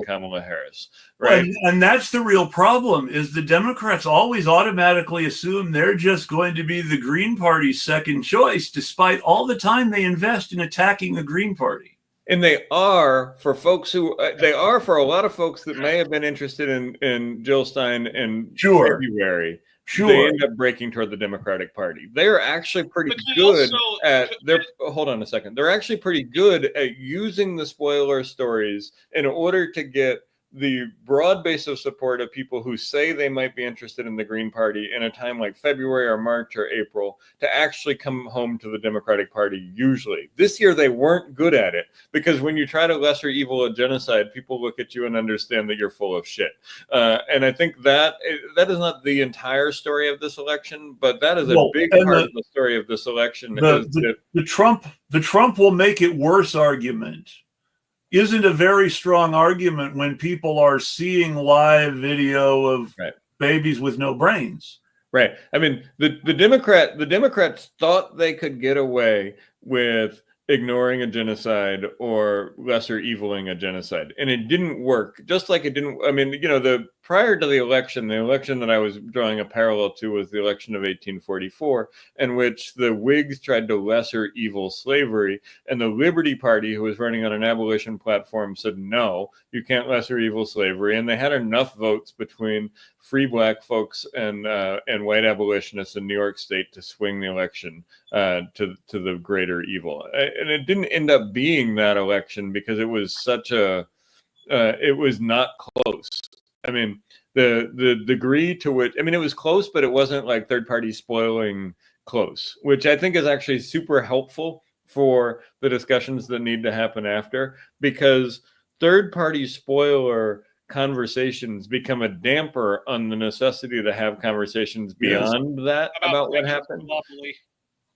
Kamala Harris, right? And that's the real problem, is the Democrats always automatically assume they're just going to be the Green Party's second choice, despite all the time they invest in attacking the Green Party. And they are for folks who they are for a lot of folks that may have been interested in Jill Stein in February. Sure. They end up breaking toward the Democratic Party. They are actually pretty good hold on a second. They're actually pretty good at using the spoiler stories in order to get the broad base of support of people who say they might be interested in the Green Party in a time like February or March or April to actually come home to the Democratic Party usually. This year they weren't good at it, because when you try to lesser evil a genocide, people look at you and understand that you're full of shit. And I think that is not the entire story of this election, but that is a big part of the story of this election. The Trump will make it worse argument isn't a very strong argument when people are seeing live video of babies with no brains. Right. I mean, the Democrats thought they could get away with ignoring a genocide or lesser eviling a genocide, and it didn't work. Just like it didn't. I mean, prior to the election that I was drawing a parallel to was the election of 1844, in which the Whigs tried to lesser evil slavery, and the Liberty Party, who was running on an abolition platform, said, no, you can't lesser evil slavery. And they had enough votes between free black folks and white abolitionists in New York State to swing the election to the greater evil. And it didn't end up being that election because it was it was not close. I mean, the degree to which, it was close, but it wasn't like third party spoiling close, which I think is actually super helpful for the discussions that need to happen after, because third party spoiler conversations become a damper on the necessity to have conversations beyond that about what happened.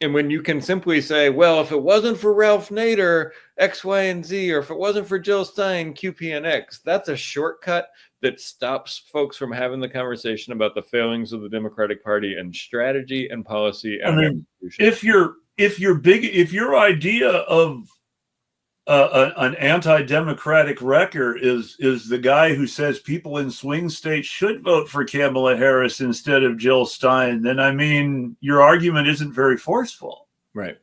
And when you can simply say, well, if it wasn't for Ralph Nader, X, Y, and Z, or if it wasn't for Jill Stein, Q, P, and X, that's a shortcut that stops folks from having the conversation about the failings of the Democratic Party and strategy and policy. And if your idea of an anti-democratic wrecker is the guy who says people in swing states should vote for Kamala Harris instead of Jill Stein, then your argument isn't very forceful. Right.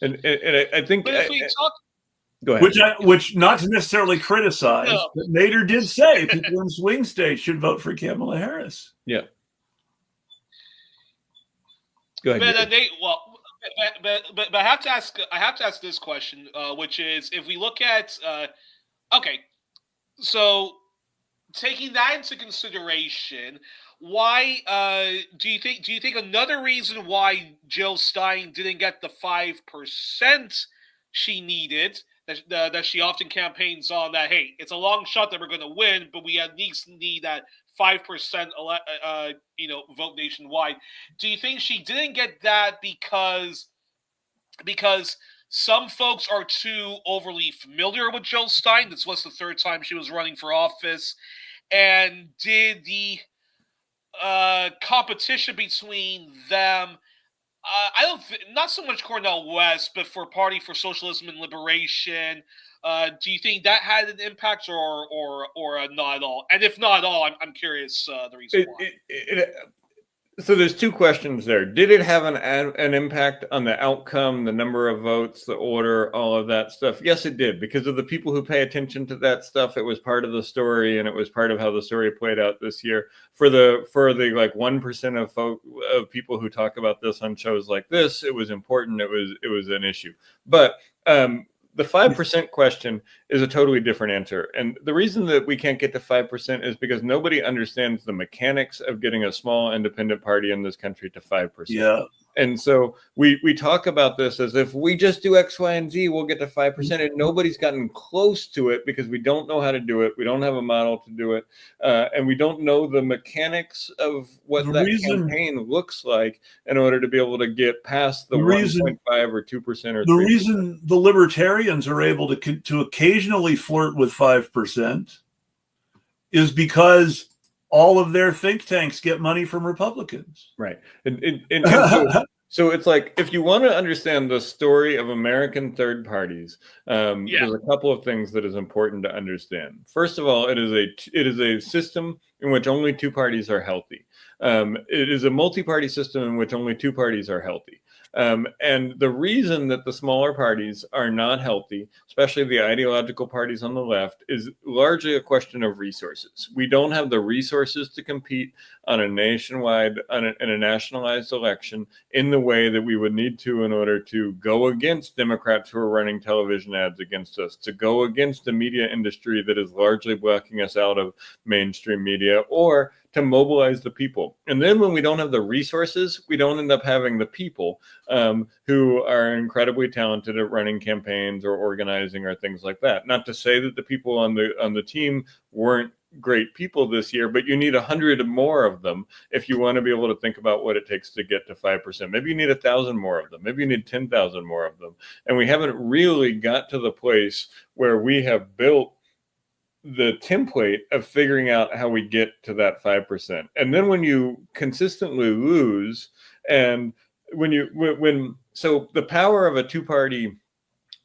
And I think go ahead. Which not to necessarily criticize, but Nader did say people in swing states should vote for Kamala Harris. Yeah. Go ahead. But I have to ask this question, which is, if we look at so taking that into consideration, why do you think another reason why Jill Stein didn't get the 5% she needed, that she often campaigns on, that hey, it's a long shot that we're going to win, but we at least need that 5% vote nationwide. Do you think she didn't get that because some folks are too overly familiar with Jill Stein? This was the third time she was running for office. And did the competition between them, not so much Cornel West, but for Party for Socialism and Liberation, do you think that had an impact or not at all? And if not at all, I'm curious the reason why. So there's two questions there. Did it have an impact on the outcome, the number of votes, the order, all of that stuff? Yes, it did. Because of the people who pay attention to that stuff, it was part of the story, and it was part of how the story played out this year. For the like 1% of people who talk about this on shows like this, it was important. It was an issue. But the 5% question is a totally different answer. And the reason that we can't get to 5% is because nobody understands the mechanics of getting a small independent party in this country to 5%. Yeah. And so we talk about this as if we just do X, Y, and Z, we'll get to 5%. And nobody's gotten close to it because we don't know how to do it. We don't have a model to do it. And we don't know the mechanics of what campaign looks like in order to be able to get past the 1.5 or 2% or 3%. The reason the libertarians are able to occasionally flirt with 5% is because all of their think tanks get money from Republicans. Right. And so So it's like, if you want to understand the story of American third parties, there's a couple of things that is important to understand. First of all, it is a system in which only two parties are healthy. It is a multi-party system in which only two parties are healthy. And the reason that the smaller parties are not healthy, especially the ideological parties on the left, is largely a question of resources. We don't have the resources to compete on a nationwide, in a nationalized election in the way that we would need to in order to go against Democrats who are running television ads against us, to go against the media industry that is largely blocking us out of mainstream media, or to mobilize the people. And then when we don't have the resources, we don't end up having the people who are incredibly talented at running campaigns or organizing or things like that. Not to say that the people on the team weren't great people this year, but you need 100 more of them if you want to be able to think about what it takes to get to 5%. Maybe you need 1,000 more of them. Maybe you need 10,000 more of them. And we haven't really got to the place where we have built the template of figuring out how we get to that 5%. And then when you consistently lose, and so the power of a two-party,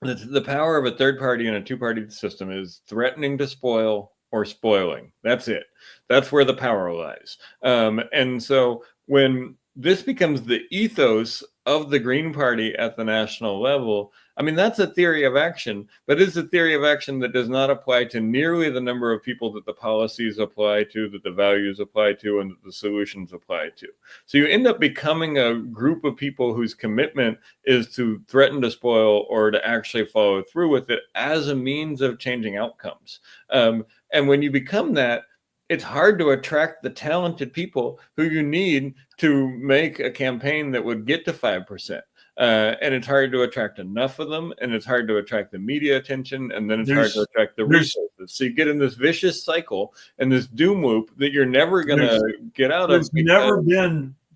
the power of a third party in a two-party system is threatening to spoil or spoiling. That's it. That's where the power lies. And so when this becomes the ethos of the Green Party at the national level, I mean, that's a theory of action, but it's a theory of action that does not apply to nearly the number of people that the policies apply to, that the values apply to, and that the solutions apply to. So you end up becoming a group of people whose commitment is to threaten to spoil or to actually follow through with it as a means of changing outcomes. And when you become that, it's hard to attract the talented people who you need to make a campaign that would get to 5%. And it's hard to attract enough of them, and it's hard to attract the media attention, and then it's hard to attract the resources. So you get in this vicious cycle and this doom loop that you're never going to get out of.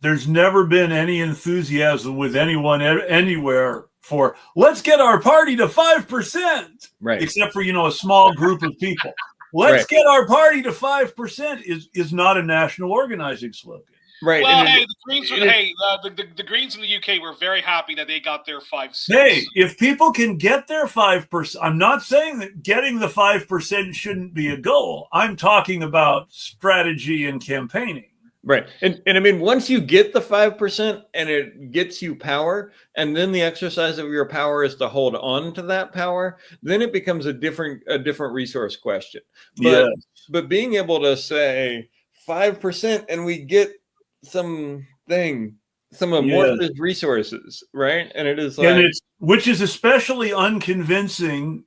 There's never been any enthusiasm with anyone anywhere for let's get our party to 5%, right? Except for a small group of people. Let's get our party to 5% is not a national organizing slogan. Right. Well, the Greens in the UK were very happy that they got their 5 seats. Hey, if people can get their 5%, I'm not saying that getting the 5% shouldn't be a goal. I'm talking about strategy and campaigning. Right. And I mean, once you get the 5% and it gets you power, and then the exercise of your power is to hold on to that power, then it becomes a different resource question. But being able to say 5% and we get some amorphous resources, right? And it is like, which is especially unconvincing.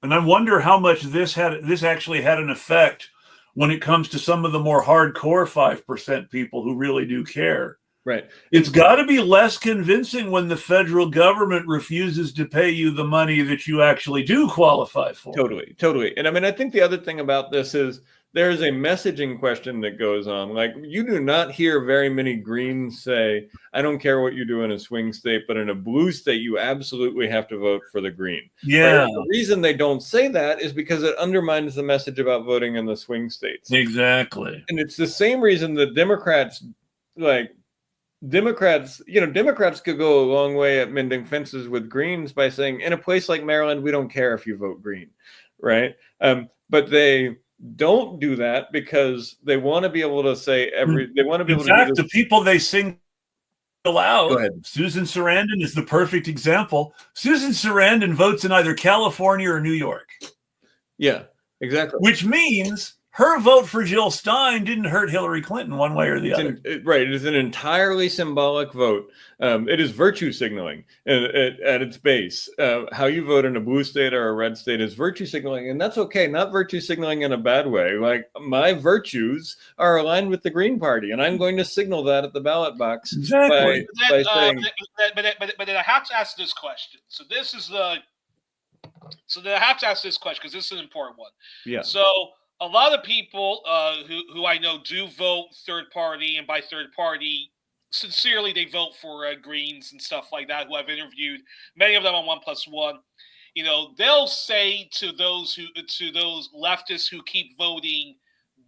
And I wonder how much this actually had an effect when it comes to some of the more hardcore 5% people who really do care. Right. It's got to be less convincing when the federal government refuses to pay you the money that you actually do qualify for. Totally. And I mean, I think the other thing about this is there's a messaging question that goes on. Like, you do not hear very many Greens say, I don't care what you do in a swing state, but in a blue state, you absolutely have to vote for the Green. Yeah. Right? The reason they don't say that is because it undermines the message about voting in the swing states. Exactly. And it's the same reason that Democrats could go a long way at mending fences with Greens by saying, in a place like Maryland, we don't care if you vote Green, right? But they don't do that because they want to be able to say the people they sing out. Susan Sarandon is the perfect example. Susan Sarandon votes in either California or New York. Yeah, exactly. Which means her vote for Jill Stein didn't hurt Hillary Clinton one way or the other. Right. It is an entirely symbolic vote. It is virtue signaling at its base. How you vote in a blue state or a red state is virtue signaling. And that's okay. Not virtue signaling in a bad way. Like, my virtues are aligned with the Green Party, and I'm going to signal that at the ballot box. Exactly. But then I have to ask this question. So then I have to ask this question because this is an important one. Yeah. So a lot of people who I know do vote third party, and by third party, sincerely, they vote for Greens and stuff like that, who I've interviewed, many of them on 1+1. They'll say to those leftists who keep voting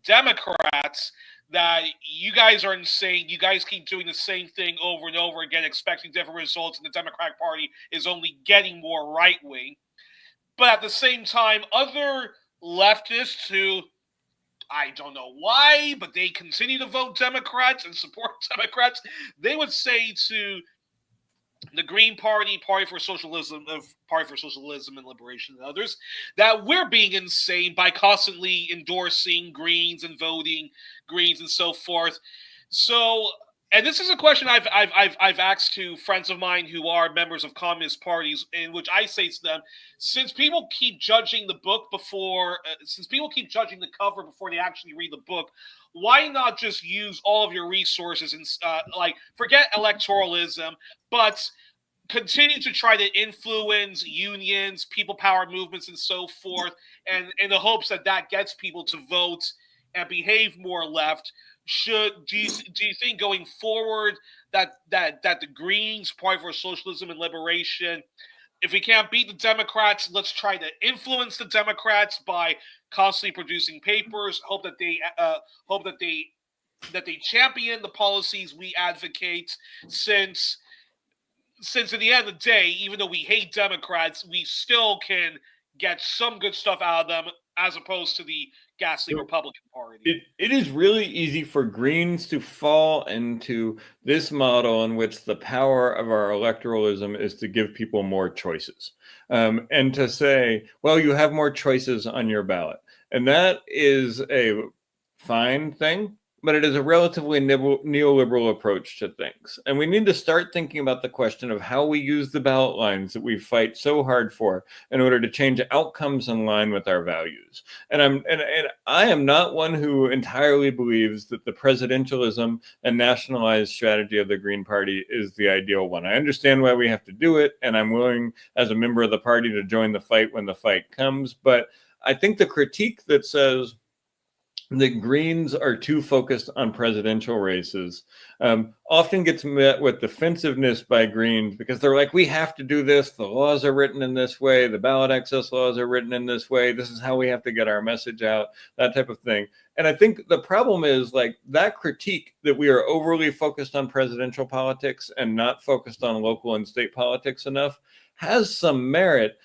Democrats that you guys are insane. You guys keep doing the same thing over and over again, expecting different results, and the Democratic Party is only getting more right-wing. But at the same time, other leftists who, I don't know why, but they continue to vote Democrats and support Democrats, they would say to the Green Party, Party for Socialism and Liberation, and others, that we're being insane by constantly endorsing Greens and voting Greens and so forth. So, and this is a question I've asked to friends of mine who are members of communist parties, in which I say to them, since people keep judging the cover before they actually read the book, why not just use all of your resources and forget electoralism, but continue to try to influence unions, people power movements, and so forth, and in the hopes that gets people to vote and behave more left? Do you think going forward that the Greens, Party for Socialism and Liberation, if we can't beat the Democrats, let's try to influence the Democrats by constantly producing papers, hope that they champion the policies we advocate, since at the end of the day, even though we hate Democrats, we still can get some good stuff out of them, as opposed to the ghastly Republican Party. It is really easy for Greens to fall into this model in which the power of our electoralism is to give people more choices, and to say, well, you have more choices on your ballot. And that is a fine thing, but it is a relatively neoliberal approach to things. And we need to start thinking about the question of how we use the ballot lines that we fight so hard for in order to change outcomes in line with our values. And I am not one who entirely believes that the presidentialism and nationalized strategy of the Green Party is the ideal one. I understand why we have to do it, and I'm willing as a member of the party to join the fight when the fight comes. But I think the critique that says that Greens are too focused on presidential races often gets met with defensiveness by Greens, because they're like, we have to do this. The laws are written in this way. The ballot access laws are written in this way. This is how we have to get our message out, that type of thing. And I think the problem is like that critique that we are overly focused on presidential politics and not focused on local and state politics enough has some merit,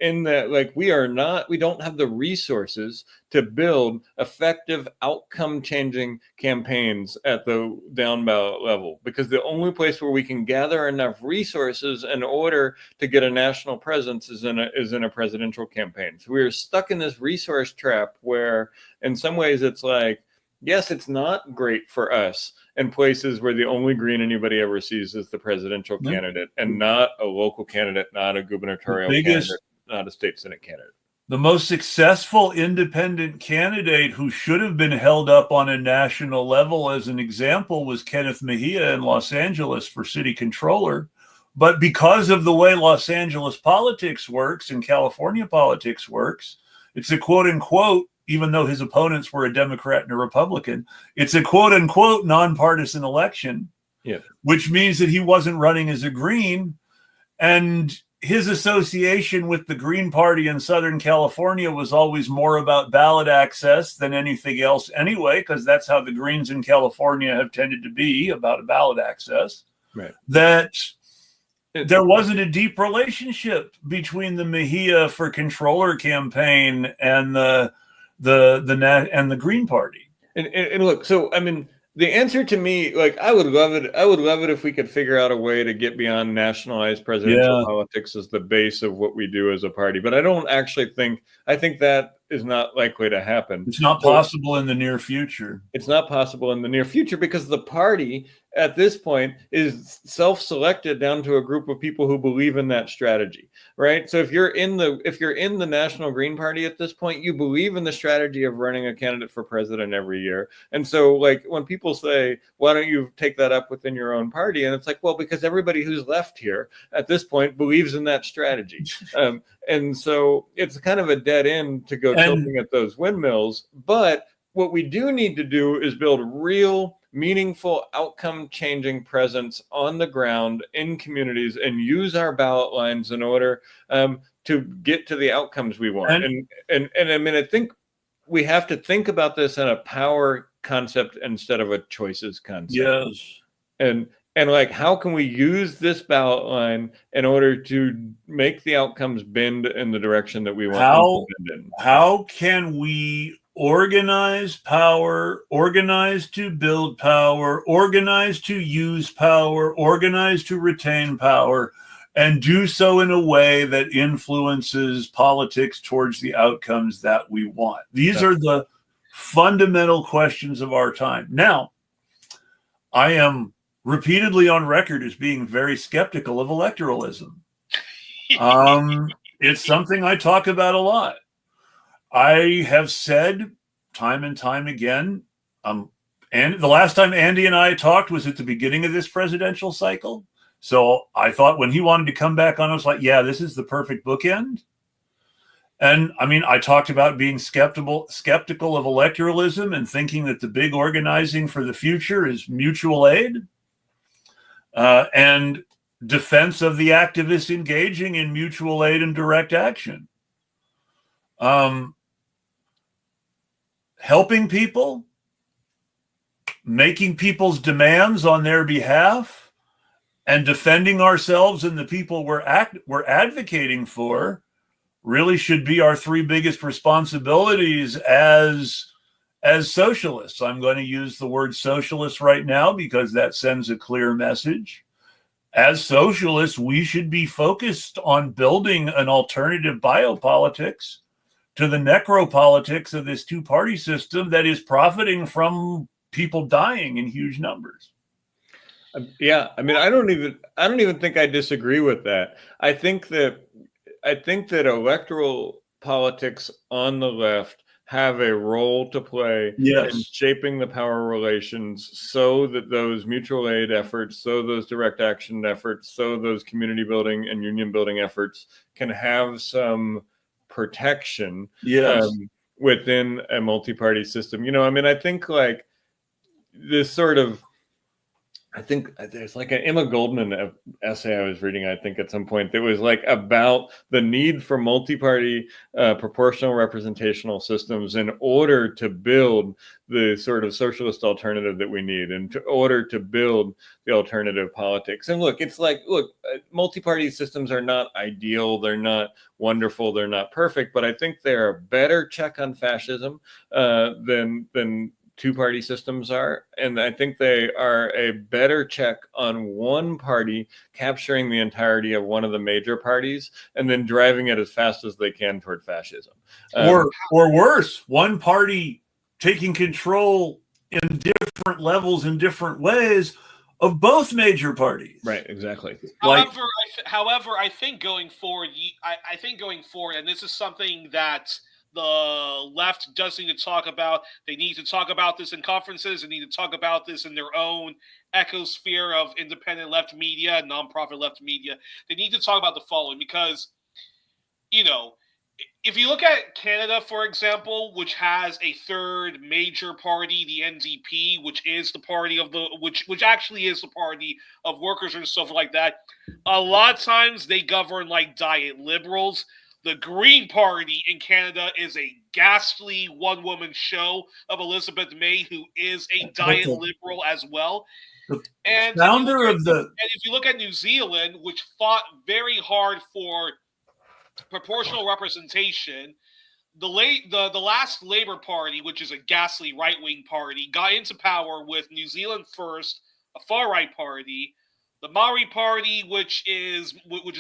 in that, like, we don't have the resources to build effective outcome changing campaigns at the down ballot level, because the only place where we can gather enough resources in order to get a national presence is in a presidential campaign. So we are stuck in this resource trap where in some ways it's like, yes, it's not great for us in places where the only Green anybody ever sees is the presidential candidate, and not a local candidate, not a gubernatorial candidate, not a state Senate candidate. The most successful independent candidate who should have been held up on a national level as an example was Kenneth Mejia in Los Angeles for city controller. But because of the way Los Angeles politics works and California politics works, it's a quote unquote, even though his opponents were a Democrat and a Republican, it's a quote unquote nonpartisan election, which means that he wasn't running as a Green. And his association with the Green Party in Southern California was always more about ballot access than anything else anyway, because that's how the Greens in California have tended to be, about ballot access. Right. That there wasn't a deep relationship between the Mejia for controller campaign and the Green Party. And look, so I mean, the answer to me, like, I would love it if we could figure out a way to get beyond nationalized presidential politics as the base of what we do as a party. But I don't actually I think that is not likely to happen. It's not possible in the near future. It's not possible in the near future because the party at this point is self-selected down to a group of people who believe in that strategy, right? So if you're in the National Green Party at this point, you believe in the strategy of running a candidate for president every year. And so, like, when people say, why don't you take that up within your own party? And it's like, well, because everybody who's left here at this point believes in that strategy. And so it's kind of a dead end to go tilting at those windmills. But what we do need to do is build real, meaningful, outcome-changing presence on the ground in communities and use our ballot lines in order to get to the outcomes we want. And I mean, I think we have to think about this in a power concept instead of a choices concept. Yes. And like, how can we use this ballot line in order to make the outcomes bend in the direction that we want them to bend in? How can we organize power, organize to build power, organize to use power, organize to retain power, and do so in a way that influences politics towards the outcomes that we want? These are the fundamental questions of our time. Now, I am repeatedly on record as being very skeptical of electoralism. It's something I talk about a lot. I have said time and time again, and the last time Andy and I talked was at the beginning of this presidential cycle. So I thought when he wanted to come back on, I was like, yeah, this is the perfect bookend. And I mean, I talked about being skeptical of electoralism and thinking that the big organizing for the future is mutual aid. And defense of the activists engaging in mutual aid and direct action. Helping people, making people's demands on their behalf, and defending ourselves and the people we're advocating for really should be our three biggest responsibilities as socialists. I'm going to use the word socialist right now because that sends a clear message. As socialists, we should be focused on building an alternative biopolitics to the necropolitics of this two-party system that is profiting from people dying in huge numbers. Yeah, I mean, I don't even think I disagree with that. I think that electoral politics on the left have a role to play in shaping the power relations so that those mutual aid efforts, so those direct action efforts, so those community building and union building efforts can have some protection within a multi-party system. You know, I mean, I think like this sort of, I think there's like an Emma Goldman essay I was reading, I think at some point, that was like about the need for multi-party proportional representational systems in order to build the sort of socialist alternative that we need, and in order to build the alternative politics. And look, it's like, multi-party systems are not ideal, they're not wonderful, they're not perfect, but I think they're a better check on fascism than two-party systems are, and I think they are a better check on one party capturing the entirety of one of the major parties and then driving it as fast as they can toward fascism. Or worse, one party taking control in different levels in different ways of both major parties. Right, exactly. However, I think going forward, and this is something that the left does need to talk about. They need to talk about this in conferences. They need to talk about this in their own ecosphere of independent left media, nonprofit left media. They need to talk about the following because, you know, if you look at Canada, for example, which has a third major party, the NDP, which is the party of which actually is the party of workers and stuff like that, a lot of times they govern like diet liberals. The Green Party in Canada is a ghastly one-woman show of Elizabeth May, who is a diet liberal as well. And if you look at New Zealand, which fought very hard for proportional representation, the last Labour Party, which is a ghastly right-wing party, got into power with New Zealand First, a far-right party, the Maori Party, which is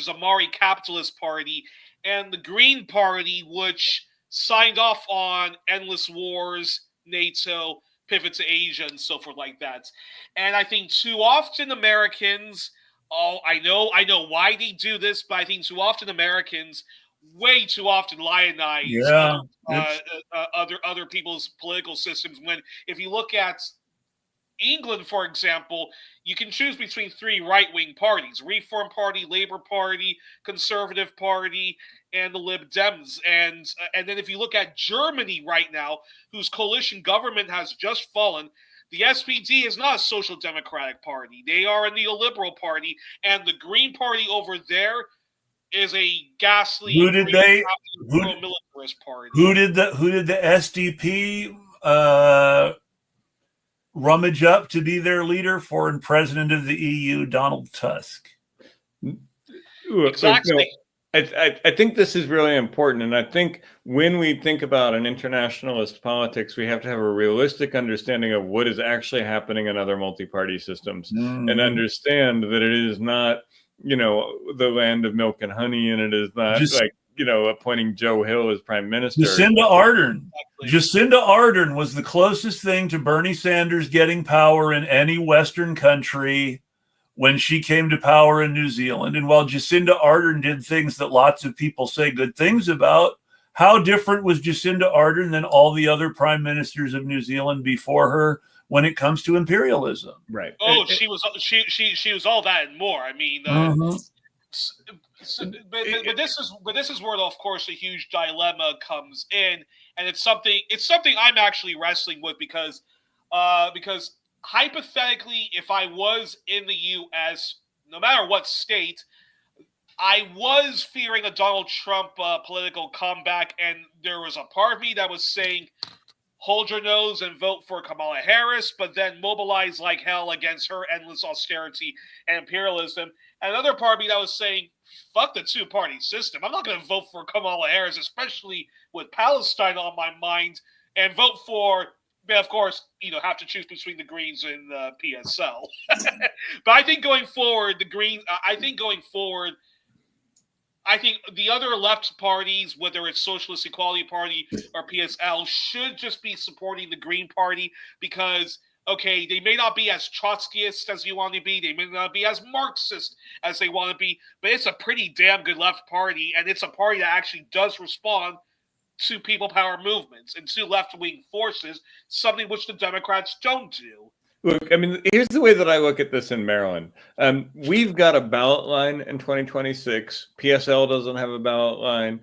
a Maori capitalist party, and the Green Party, which signed off on endless wars, NATO, pivot to Asia, and so forth like that. And I think too often Americans, I know why they do this, but I think too often Americans, way too often, lionize other people's political systems. When if you look at England, for example, you can choose between three right-wing parties: Reform Party, Labour Party, Conservative Party, and the Lib Dems. And then if you look at Germany right now, whose coalition government has just fallen, the SPD is not a social democratic party. They are a neoliberal party. And the Green Party over there, is a ghastly Who did they? pro-militarist party. Who did the SDP rummage up to be their leader? Foreign president of the EU, Donald Tusk. Exactly. I think this is really important. And I think when we think about an internationalist politics, we have to have a realistic understanding of what is actually happening in other multi-party systems and understand that it is not, the land of milk and honey, and it is not appointing Joe Hill as prime minister. Jacinda Ardern. Exactly. Jacinda Ardern was the closest thing to Bernie Sanders getting power in any Western country when she came to power in New Zealand. And while Jacinda Ardern did things that lots of people say good things about, how different was Jacinda Ardern than all the other prime ministers of New Zealand before her when it comes to imperialism? Right. Oh, she was all that and more. I mean, but this is where, of course, a huge dilemma comes in, and it's something I'm actually wrestling with because hypothetically, if I was in the U.S., no matter what state, I was fearing a Donald Trump political comeback, and there was a part of me that was saying, hold your nose and vote for Kamala Harris, but then mobilize like hell against her endless austerity and imperialism. And another part of me that was saying, fuck the two-party system. I'm not going to vote for Kamala Harris, especially with Palestine on my mind, and vote for, of course, have to choose between the Greens and the PSL. But I think going forward, I think the other left parties, whether it's Socialist Equality Party or PSL, should just be supporting the Green Party because, okay, they may not be as Trotskyist as you want to be. They may not be as Marxist as they want to be, but it's a pretty damn good left party, and it's a party that actually does respond to people power movements and to left-wing forces, something which the Democrats don't do. Look, I mean, here's the way that I look at this in Maryland. We've got a ballot line in 2026. PSL doesn't have a ballot line.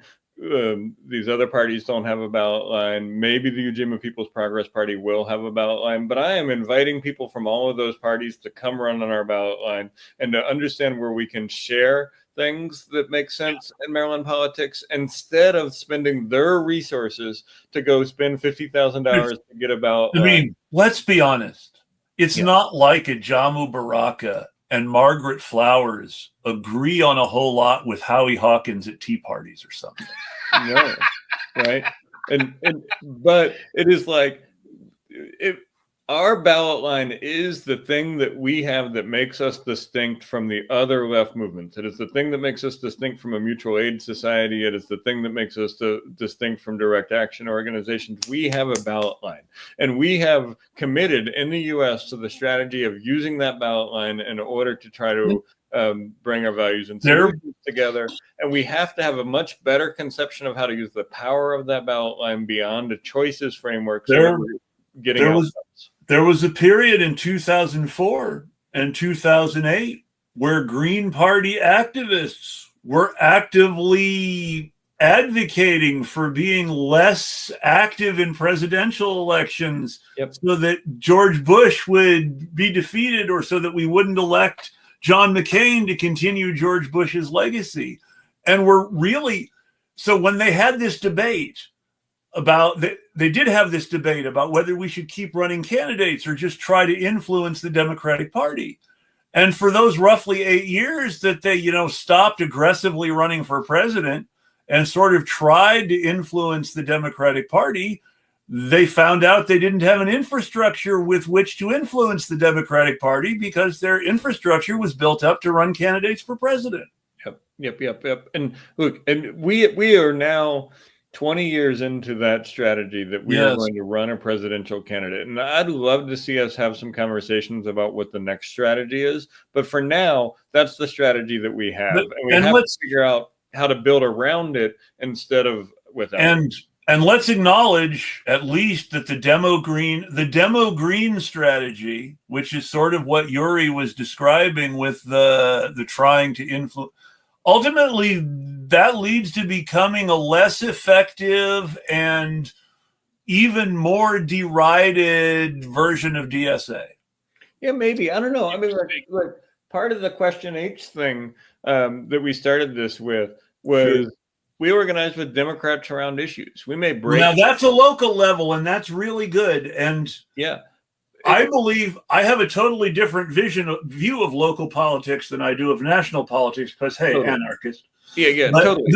These other parties don't have a ballot line. Maybe the Ujima People's Progress Party will have a ballot line, but I am inviting people from all of those parties to come run on our ballot line and to understand where we can share things that make sense in Maryland politics instead of spending their resources to go spend $50,000 to get a ballot line. I mean, let's be honest. It's not like a Jamu Baraka and Margaret Flowers agree on a whole lot with Howie Hawkins at tea parties or something. No, right? But it is like our ballot line is the thing that we have that makes us distinct from the other left movements. It is the thing that makes us distinct from a mutual aid society. It is the thing that makes us distinct from direct action organizations. We have a ballot line, and we have committed in the U.S. to the strategy of using that ballot line in order to try to bring our values and solutions together. And we have to have a much better conception of how to use the power of that ballot line beyond a choices framework. There was a period in 2004 and 2008 where Green Party activists were actively advocating for being less active in presidential elections so that George Bush would be defeated or so that we wouldn't elect John McCain to continue George Bush's legacy. And so when they had this debate, they did have this debate about whether we should keep running candidates or just try to influence the Democratic Party. And for those roughly 8 years that they, stopped aggressively running for president and sort of tried to influence the Democratic Party, they found out they didn't have an infrastructure with which to influence the Democratic Party because their infrastructure was built up to run candidates for president. Yep. And look, and we are now 20 years into that strategy that we are going to run a presidential candidate. And I'd love to see us have some conversations about what the next strategy is. But for now, that's the strategy that we have. And we have to figure out how to build around it instead of without it. And let's acknowledge at least that the demo green strategy, which is sort of what Yuri was describing with the trying to influence, ultimately, that leads to becoming a less effective and even more derided version of DSA. Yeah, maybe. I don't know. I mean, like part of the Question H thing that we started this with was we organized with Democrats around issues. We may break. Now that's a local level, and that's really good. And yeah, I believe I have a totally different view of local politics than I do of national politics because, hey, totally. Anarchist. Yeah, But, totally.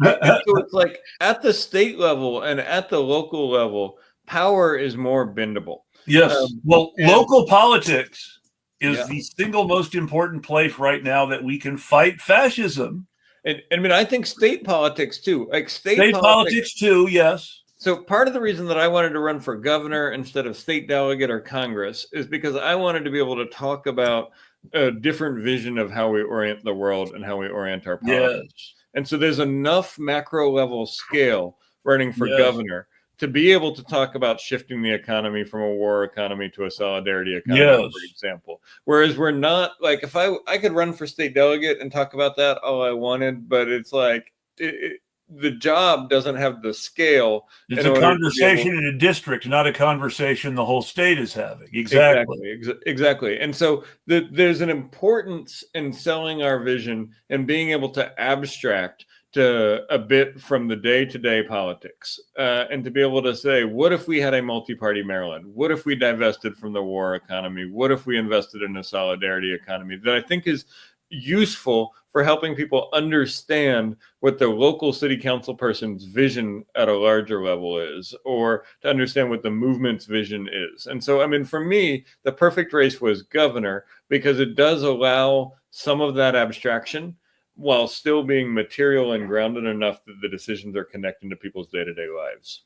So it's like at the state level and at the local level, power is more bendable. Yes. Local politics is the single most important place right now that we can fight fascism. And I mean, I think state politics too. Like state politics too, yes. So part of the reason that I wanted to run for governor instead of state delegate or Congress is because I wanted to be able to talk about a different vision of how we orient the world and how we orient our politics. Yes. And so there's enough macro level scale running for governor to be able to talk about shifting the economy from a war economy to a solidarity economy, for example. Whereas we're not, like, if I could run for state delegate and talk about that all I wanted, but it's like the job doesn't have the scale. It's a conversation in a district, not a conversation the whole state is having. Exactly. And so there's an importance in selling our vision and being able to abstract to a bit from the day-to-day politics and to be able to say, what if we had a multi-party Maryland? What if we divested from the war economy? What if we invested in a solidarity economy? That I think is useful for helping people understand what the local city council person's vision at a larger level is, or to understand what the movement's vision is. And so, I mean, for me, the perfect race was governor because it does allow some of that abstraction while still being material and grounded enough that the decisions are connecting to people's day-to-day lives.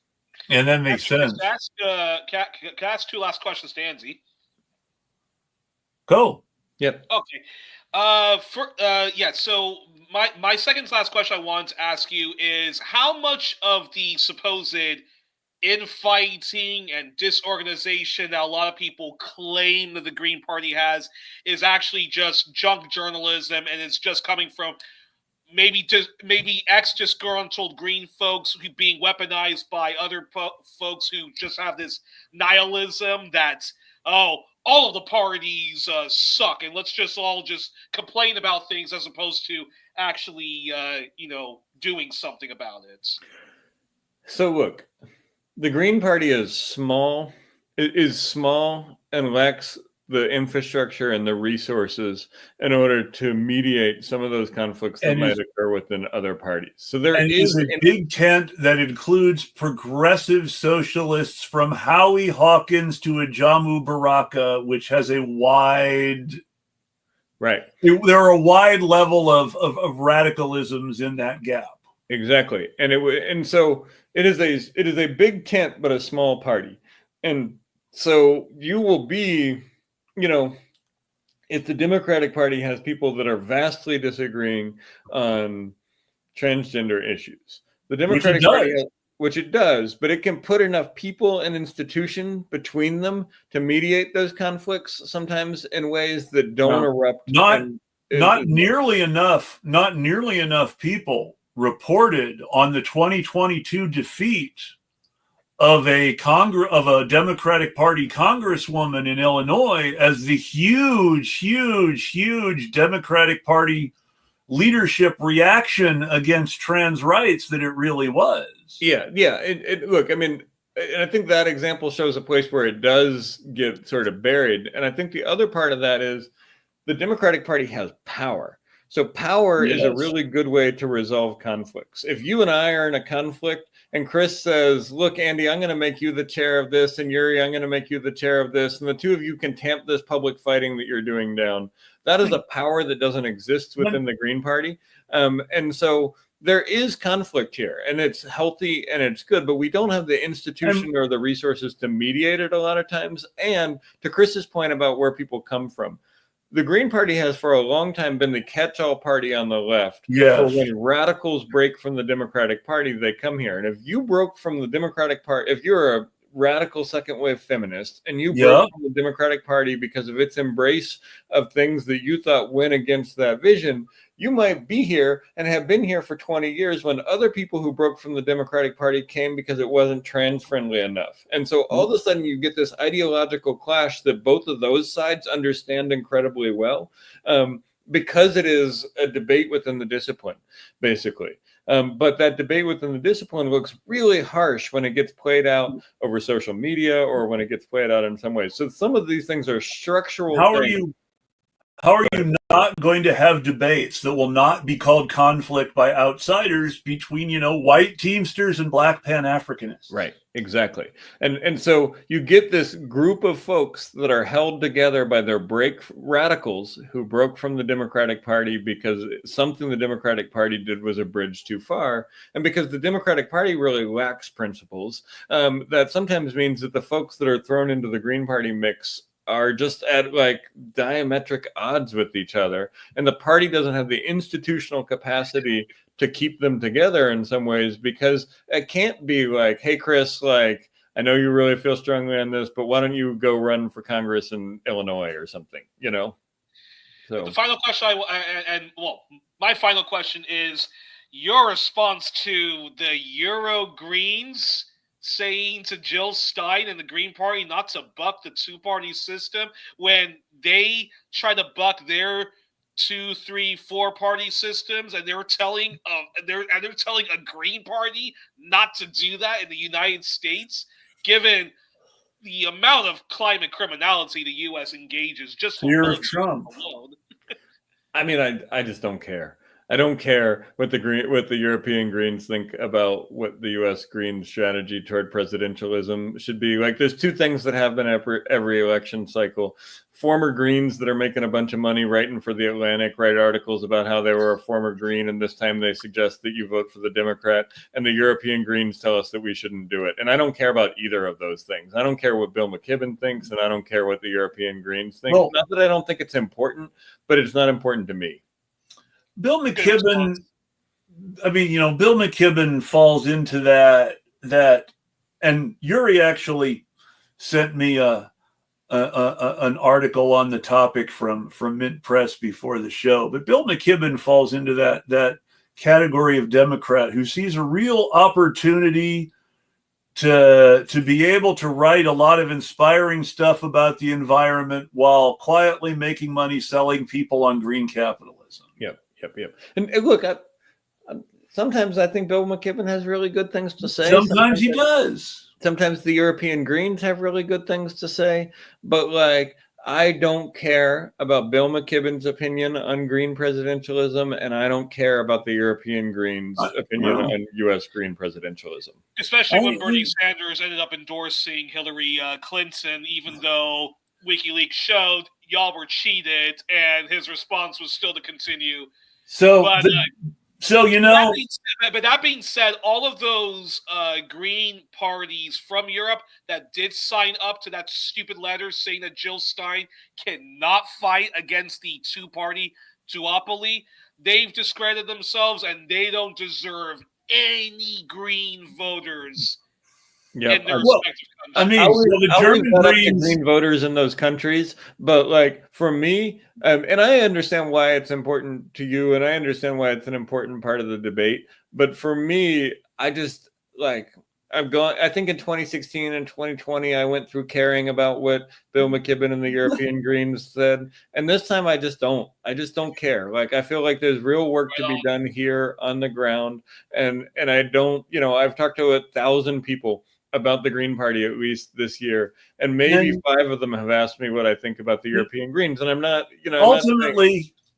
And that makes sense. Can I ask two last questions to Andy? Go. Yep. Okay. So my second to last question I wanted to ask you is how much of the supposed infighting and disorganization that a lot of people claim that the Green Party has is actually just junk journalism, and it's just coming from maybe disgruntled Green folks who being weaponized by other folks who just have this nihilism that all of the parties suck, and let's just all just complain about things as opposed to actually doing something about it. So look, the Green Party is small. It is small and lacks the infrastructure and the resources in order to mediate some of those conflicts that might occur within other parties. So there is a big tent that includes progressive socialists from Howie Hawkins to Ajamu Baraka, which has a wide... Right. There are a wide level of radicalisms in that gap. Exactly. And so it is a big tent, but a small party. And so you will be, if the Democratic Party has people that are vastly disagreeing on transgender issues, the Democratic Party which it does, but it can put enough people and institution between them to mediate those conflicts sometimes in ways that don't erupt. Not nearly enough people reported on the 2022 defeat of a Democratic Party congresswoman in Illinois as the huge Democratic Party leadership reaction against trans rights that it really was. Yeah. Look, I mean, and I think that example shows a place where it does get sort of buried. And I think the other part of that is the Democratic Party has power. So power is a really good way to resolve conflicts. If you and I are in a conflict and Chris says, look, Andy, I'm going to make you the chair of this, and Yuri, I'm going to make you the chair of this, and the two of you can tamp this public fighting that you're doing down. That is a power that doesn't exist within the Green Party. And so there is conflict here, and it's healthy and it's good, but we don't have the institution or the resources to mediate it a lot of times. And to Chris's point about where people come from, the Green Party has for a long time been the catch-all party on the left. So when radicals break from the Democratic Party, they come here. And if you broke from the Democratic Party, if you're a radical second wave feminist and you Yep. broke from the Democratic Party because of its embrace of things that you thought went against that vision, you might be here and have been here for 20 years when other people who broke from the Democratic Party came because it wasn't trans friendly enough. And so all of a sudden you get this ideological clash that both of those sides understand incredibly well, because it is a debate within the discipline, basically. But that debate within the discipline looks really harsh when it gets played out over social media or when it gets played out in some ways. So some of these things are structural things. How are you not going to have debates that will not be called conflict by outsiders between, white Teamsters and Black Pan-Africanists? Right, exactly. And so you get this group of folks that are held together by their radicals who broke from the Democratic Party because something the Democratic Party did was a bridge too far. And because the Democratic Party really lacks principles, that sometimes means that the folks that are thrown into the Green Party mix are just at like diametric odds with each other. And the party doesn't have the institutional capacity to keep them together in some ways, because it can't be like, hey, Chris, like, I know you really feel strongly on this, but why don't you go run for Congress in Illinois or something, So the final question, my final question is your response to the Euro Greens saying to Jill Stein and the Green Party not to buck the two-party system when they try to buck their 2, 3, 4-party systems, and they're telling a Green Party not to do that in the United States, given the amount of climate criminality the U.S. engages just Fear for of Trump alone. I mean, I just don't care. I don't care what the European Greens think about what the U.S. Green strategy toward presidentialism should be. Like, there's two things that happen every election cycle. Former Greens that are making a bunch of money writing for The Atlantic write articles about how they were a former Green, and this time they suggest that you vote for the Democrat. And the European Greens tell us that we shouldn't do it. And I don't care about either of those things. I don't care what Bill McKibben thinks, and I don't care what the European Greens think. Well, not that I don't think it's important, but it's not important to me. Bill McKibben, Bill McKibben falls into that, and Yuri actually sent me an article on the topic from Mint Press before the show. But Bill McKibben falls into that category of Democrat who sees a real opportunity to be able to write a lot of inspiring stuff about the environment while quietly making money selling people on green capitalism. Yep. And look, sometimes I think Bill McKibben has really good things to say. Sometimes he does. Sometimes the European Greens have really good things to say. But like, I don't care about Bill McKibben's opinion on green presidentialism, and I don't care about the European Greens' opinion on U.S. green presidentialism. Especially when Bernie Sanders ended up endorsing Hillary Clinton, even though WikiLeaks showed y'all were cheated, and his response was still to continue. But that being said, all of those Green parties from Europe that did sign up to that stupid letter saying that Jill Stein cannot fight against the two-party duopoly, they've discredited themselves, and they don't deserve any Green voters. Yeah, in their respective countries. I mean, the German Green voters in those countries, but like for me, and I understand why it's important to you, and I understand why it's an important part of the debate. But for me, I just like I think in 2016 and 2020, I went through caring about what Bill McKibben and the European Greens said, and this time I just don't care. Like, I feel like there's real work to be done here on the ground, and I don't, I've talked to 1,000 people about the Green Party at least this year, and maybe 5 of them have asked me what I think about the European Greens, and I'm not,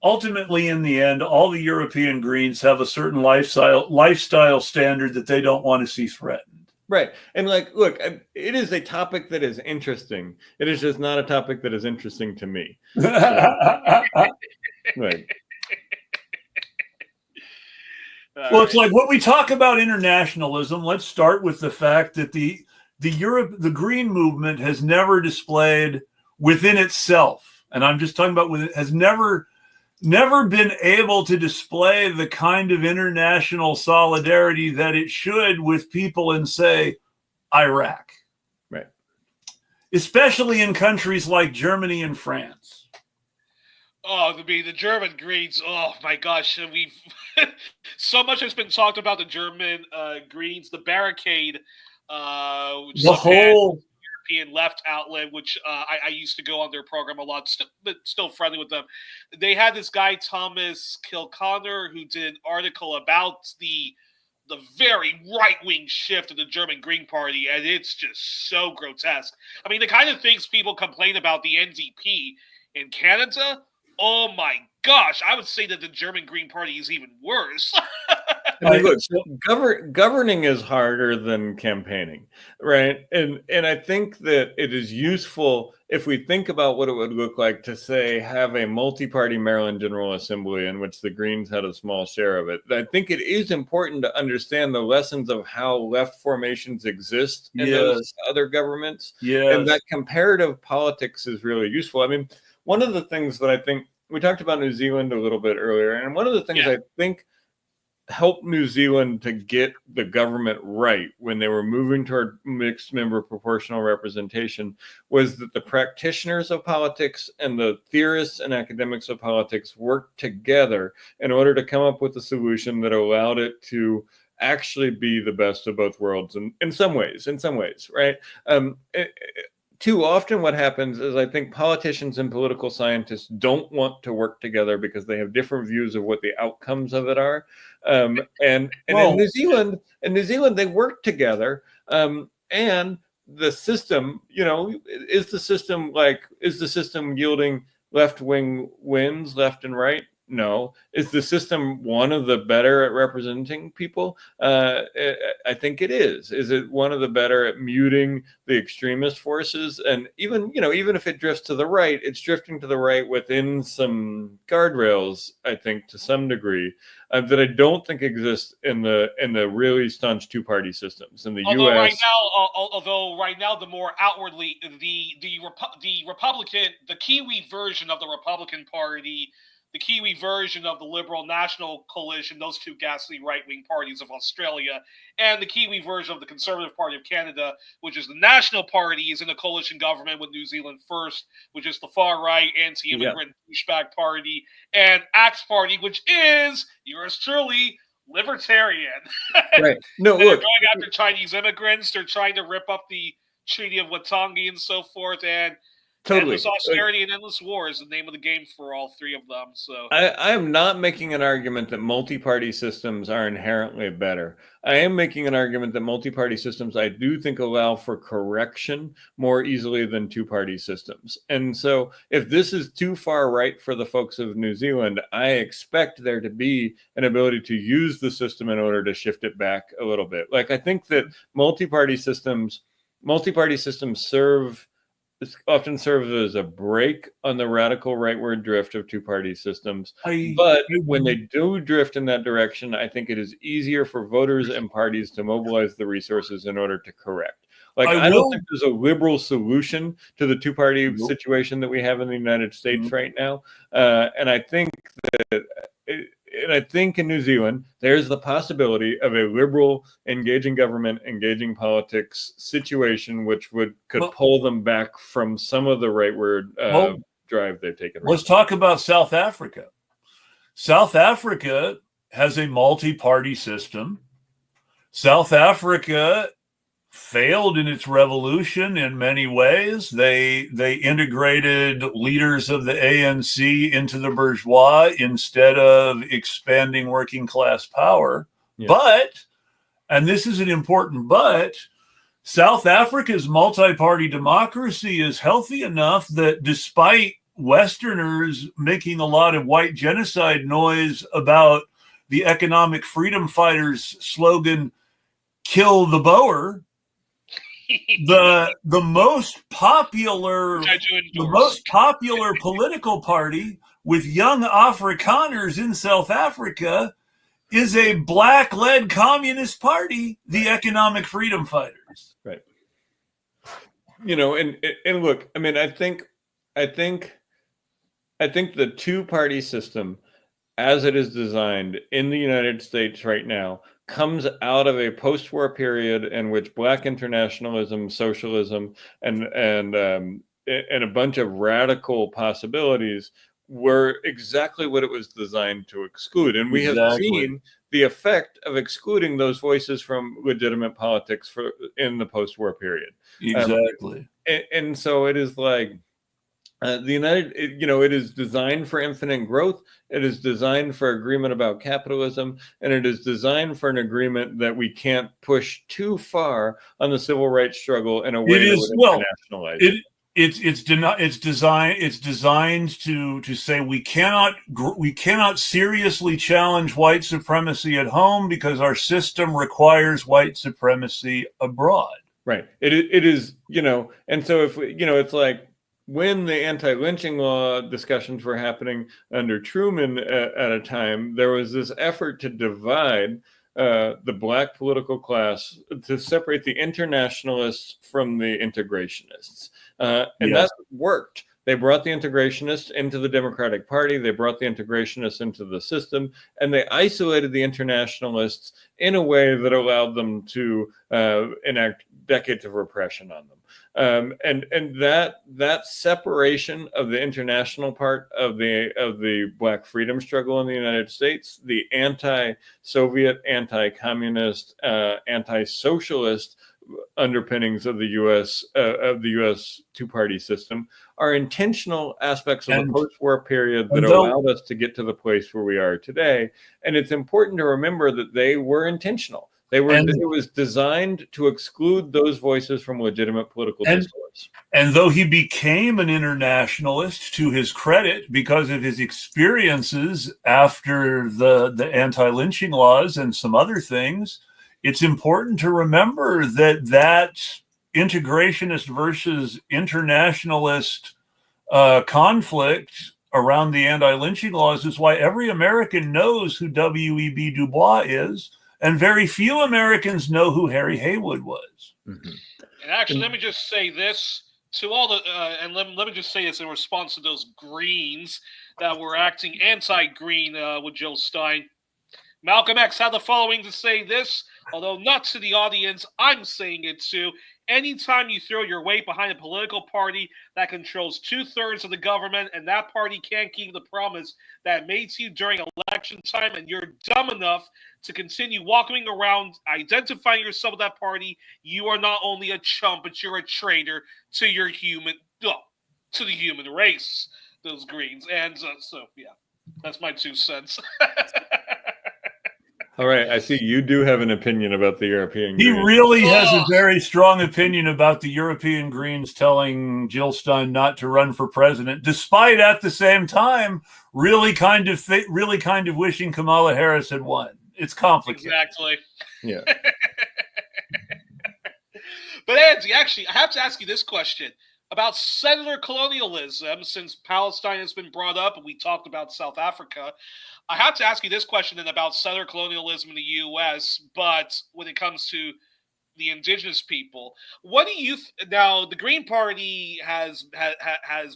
ultimately in the end, all the European Greens have a certain lifestyle standard that they don't want to see threatened. Right. And like, look, it is a topic that is interesting. It is just not a topic that is interesting to me. Right. Well, it's like when we talk about internationalism, let's start with the fact that the Green movement has never displayed within itself, and I'm just talking about has never been able to display the kind of international solidarity that it should with people in, say, Iraq especially in countries like Germany and France. Oh, the German Greens. Oh my gosh, we've so much has been talked about the German Greens, the barricade, which The some had whole European left outlet, which I used to go on their program a lot, but still friendly with them. They had this guy Thomas Kilconner who did an article about the very right wing shift of the German Green Party, and it's just so grotesque. I mean, the kind of things people complain about the NDP in Canada. Oh my gosh, I would say that the German Green Party is even worse. I mean, look, governing is harder than campaigning, right? And I think that it is useful if we think about what it would look like to, say, have a multi-party Maryland General Assembly in which the Greens had a small share of it. I think it is important to understand the lessons of how left formations exist in those other governments. And that comparative politics is really useful. I mean, one of the things that I think we talked about New Zealand a little bit earlier, and one of the things I think helped New Zealand to get the government right when they were moving toward mixed member proportional representation was that the practitioners of politics and the theorists and academics of politics worked together in order to come up with a solution that allowed it to actually be the best of both worlds in some ways, right? Too often what happens is I think politicians and political scientists don't want to work together because they have different views of what the outcomes of it are. And in New Zealand, they work together. And the system, is the system yielding left-wing wins left and right? No. Is the system one of the better at representing people? I think it is. Is it one of the better at muting the extremist forces? And even if it drifts to the right, it's drifting to the right within some guardrails, I think, to some degree, that I don't think exist in the really staunch two-party systems in the U.S. Although right now, the more outwardly the Republican, the Kiwi version of the Republican Party, the Kiwi version of the Liberal National Coalition, those two ghastly right-wing parties of Australia, and the Kiwi version of the Conservative Party of Canada, which is the National Party, is in a coalition government with New Zealand First, which is the far-right, anti-immigrant douchebag party, and Axe Party, which is, yours truly, libertarian. Right. No, look. They're going after Chinese immigrants. They're trying to rip up the Treaty of Waitangi and so forth, and totally. Endless austerity and endless war is the name of the game for all three of them. So I am not making an argument that multi-party systems are inherently better. I am making an argument that multi-party systems, I do think, allow for correction more easily than two-party systems. And so if this is too far right for the folks of New Zealand, I expect there to be an ability to use the system in order to shift it back a little bit. Like, I think that multi-party systems often serves as a brake on the radical rightward drift of two-party systems. But when they do drift in that direction, I think it is easier for voters and parties to mobilize the resources in order to correct. Like, I don't think there's a liberal solution to the two-party situation that we have in the United States right now. And I think in New Zealand, there's the possibility of a liberal engaging government, engaging politics situation, which could pull them back from some of the rightward drive they've taken. Let's talk about South Africa. South Africa has a multi-party system. South Africa failed in its revolution in many ways. They integrated leaders of the ANC into the bourgeois instead of expanding working class power. Yeah. But, and this is an important but, South Africa's multi-party democracy is healthy enough that despite Westerners making a lot of white genocide noise about the economic freedom fighters' slogan, "Kill the Boer," the most popular political party with young Afrikaners in South Africa is a black-led communist party, the Economic Freedom Fighters. Right. And look, I mean, I think the two-party system as it is designed in the United States right now, comes out of a post-war period in which Black internationalism, socialism, and a bunch of radical possibilities were exactly what it was designed to exclude. And we have seen the effect of excluding those voices from legitimate politics in the post-war period. Exactly. And so it is like it is designed for infinite growth. It is designed for agreement about capitalism, and it is designed for an agreement that we can't push too far on the civil rights struggle in a way that would internationalize it. It's designed to say we cannot seriously challenge white supremacy at home because our system requires white supremacy abroad. Right. It is, and so if it's like when the anti-lynching law discussions were happening under Truman at a time, there was this effort to divide the Black political class, to separate the internationalists from the integrationists. And that worked. They brought the integrationists into the Democratic Party. They brought the integrationists into the system, and they isolated the internationalists in a way that allowed them to enact decades of repression on them. And that separation of the international part of the Black freedom struggle in the United States, the anti-Soviet, anti-communist, anti-socialist underpinnings of the U.S. two-party system are intentional aspects of the post-war period that allowed us to get to the place where we are today. And it's important to remember that they were intentional. It was designed to exclude those voices from legitimate political discourse. And though he became an internationalist, to his credit, because of his experiences after the anti-lynching laws and some other things, it's important to remember that integrationist versus internationalist conflict around the anti-lynching laws is why every American knows who W.E.B. Du Bois is, and very few Americans know who Harry Haywood was. Mm-hmm. And actually, let me just say this to all the, and let me just say this in response to those Greens that were acting anti-green with Jill Stein. Malcolm X had the following to say this, although not to the audience, I'm saying it too. Anytime you throw your weight behind a political party that controls 2/3 of the government and that party can't keep the promise that it made to you during election time, and you're dumb enough to continue walking around identifying yourself with that party, you are not only a chump, but you're a traitor to to the human race, those Greens. And so, yeah, that's my 2 cents. All right, I see you do have an opinion about the European Greens. He really has a very strong opinion about the European Greens telling Jill Stein not to run for president, despite at the same time really kind of wishing Kamala Harris had won. It's complicated. Exactly. Yeah. But Andy, actually, I have to ask you this question about settler colonialism, since Palestine has been brought up and we talked about South Africa. I have to ask you this question then about settler colonialism in the U.S., but when it comes to the indigenous people, what do you now? The Green Party has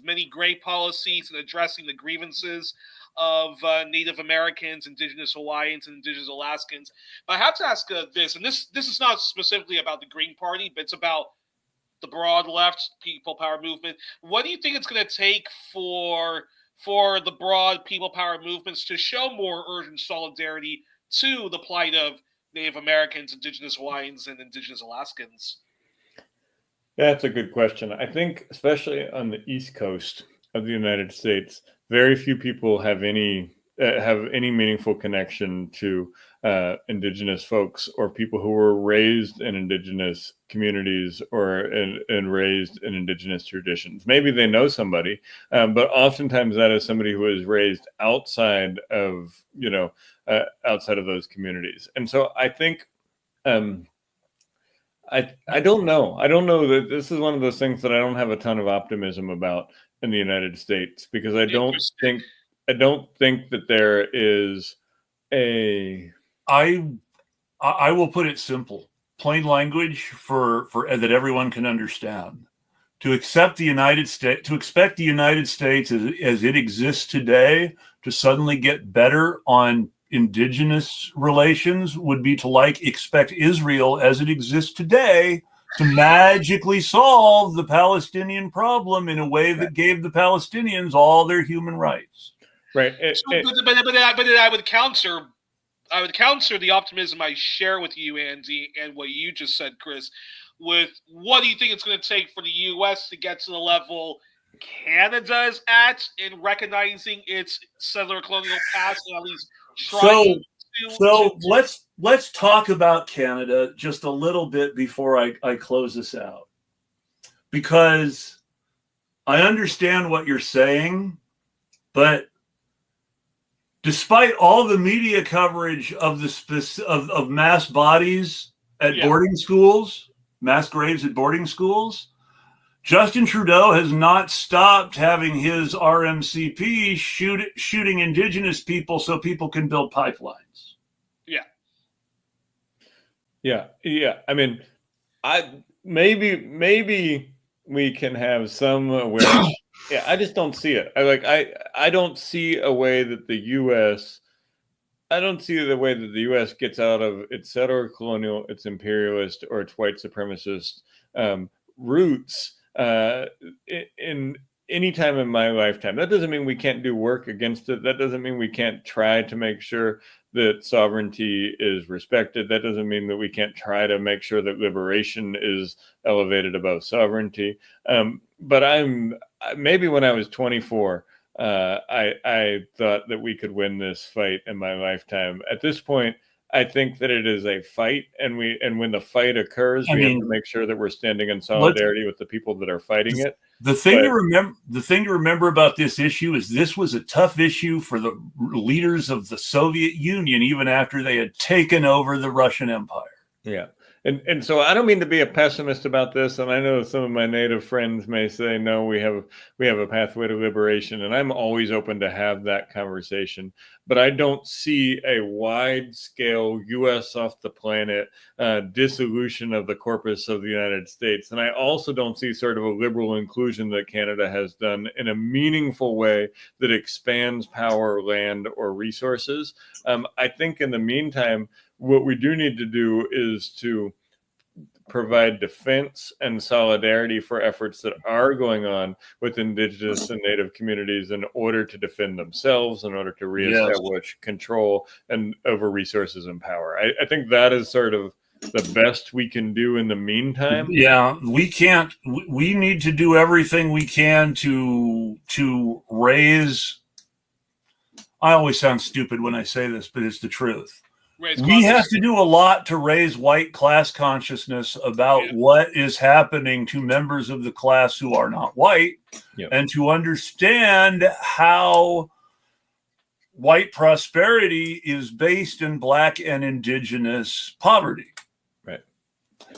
many great policies in addressing the grievances of Native Americans, indigenous Hawaiians, and indigenous Alaskans. But I have to ask this, and this is not specifically about the Green Party, but it's about the broad left, people power movement. What do you think it's going to take for the broad people power movements to show more urgent solidarity to the plight of Native Americans, indigenous Hawaiians, and indigenous Alaskans? That's a good question. I think, especially on the East Coast of the United States, very few people have any meaningful connection to indigenous folks or people who were raised in indigenous communities or raised in indigenous traditions. Maybe they know somebody, but oftentimes that is somebody who was raised outside of those communities. And so I think I don't know. I don't know that this is one of those things that I don't have a ton of optimism about in the United States, because I don't think that there is a. I will put it simple, plain language for that everyone can understand. to expect the United States as it exists today to suddenly get better on indigenous relations would be to expect Israel as it exists today to magically solve the Palestinian problem in a way that gave the Palestinians all their human rights. Right. But I would counter the optimism I share with you, Andy, and what you just said, Chris, with what do you think it's going to take for the U.S. to get to the level Canada is at in recognizing its settler colonial past and at least trying let's talk about Canada just a little bit before I close this out, because I understand what you're saying, but despite all the media coverage of of mass bodies at boarding schools, mass graves at boarding schools, Justin Trudeau has not stopped having his RMCP shooting Indigenous people so people can build pipelines. Yeah. I mean, maybe we can have some awareness. Yeah, I just don't see it. I don't see a way that the U.S. I don't see the way that the U.S. gets out of its settler colonial, its imperialist, or its white supremacist roots in any time in my lifetime. That doesn't mean we can't do work against it. That doesn't mean we can't try to make sure that sovereignty is respected. That doesn't mean that we can't try to make sure that liberation is elevated above sovereignty. But maybe when I was 24, I thought that we could win this fight in my lifetime. At this point, I think that it is a fight, and when the fight occurs, we have to make sure that we're standing in solidarity with the people that are fighting it. The thing to remember about this issue is this was a tough issue for the leaders of the Soviet Union, even after they had taken over the Russian Empire. Yeah. And so I don't mean to be a pessimist about this, and I know some of my native friends may say, no, we have a pathway to liberation, and I'm always open to have that conversation. But I don't see a wide-scale U.S. off the planet dissolution of the corpus of the United States. And I also don't see sort of a liberal inclusion that Canada has done in a meaningful way that expands power, land, or resources. I think in the meantime, what we do need to do is to provide defense and solidarity for efforts that are going on with Indigenous and Native communities in order to defend themselves, in order to reestablish control and over resources and power. I think that is sort of the best we can do in the meantime. Yeah, we need to do everything we can to raise. I always sound stupid when I say this, but it's the truth. We have to do a lot to raise white class consciousness about what is happening to members of the class who are not white, and to understand how white prosperity is based in Black and Indigenous poverty. Right.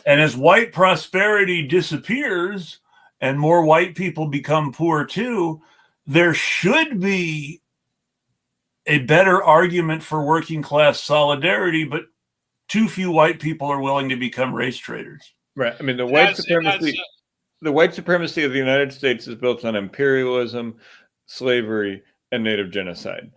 And as white prosperity disappears and more white people become poor too, there should be a better argument for working class solidarity, but too few white people are willing to become race traders. Right. I mean, the white supremacy of the United States is built on imperialism, slavery, and Native genocide.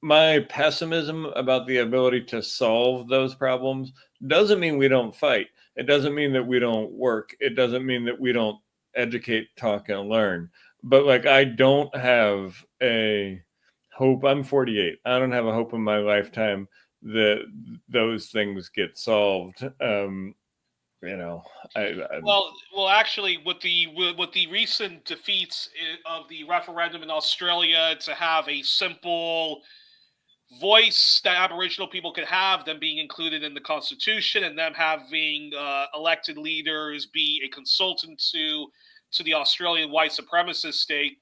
My pessimism about the ability to solve those problems doesn't mean we don't fight. It doesn't mean that we don't work. It doesn't mean that we don't educate, talk, and learn. But I don't have a hope. I'm 48. I don't have a hope in my lifetime that those things get solved. Actually, with the recent defeats of the referendum in Australia, to have a simple voice that Aboriginal people could have, them being included in the Constitution, and them having elected leaders be a consultant to the Australian white supremacist state.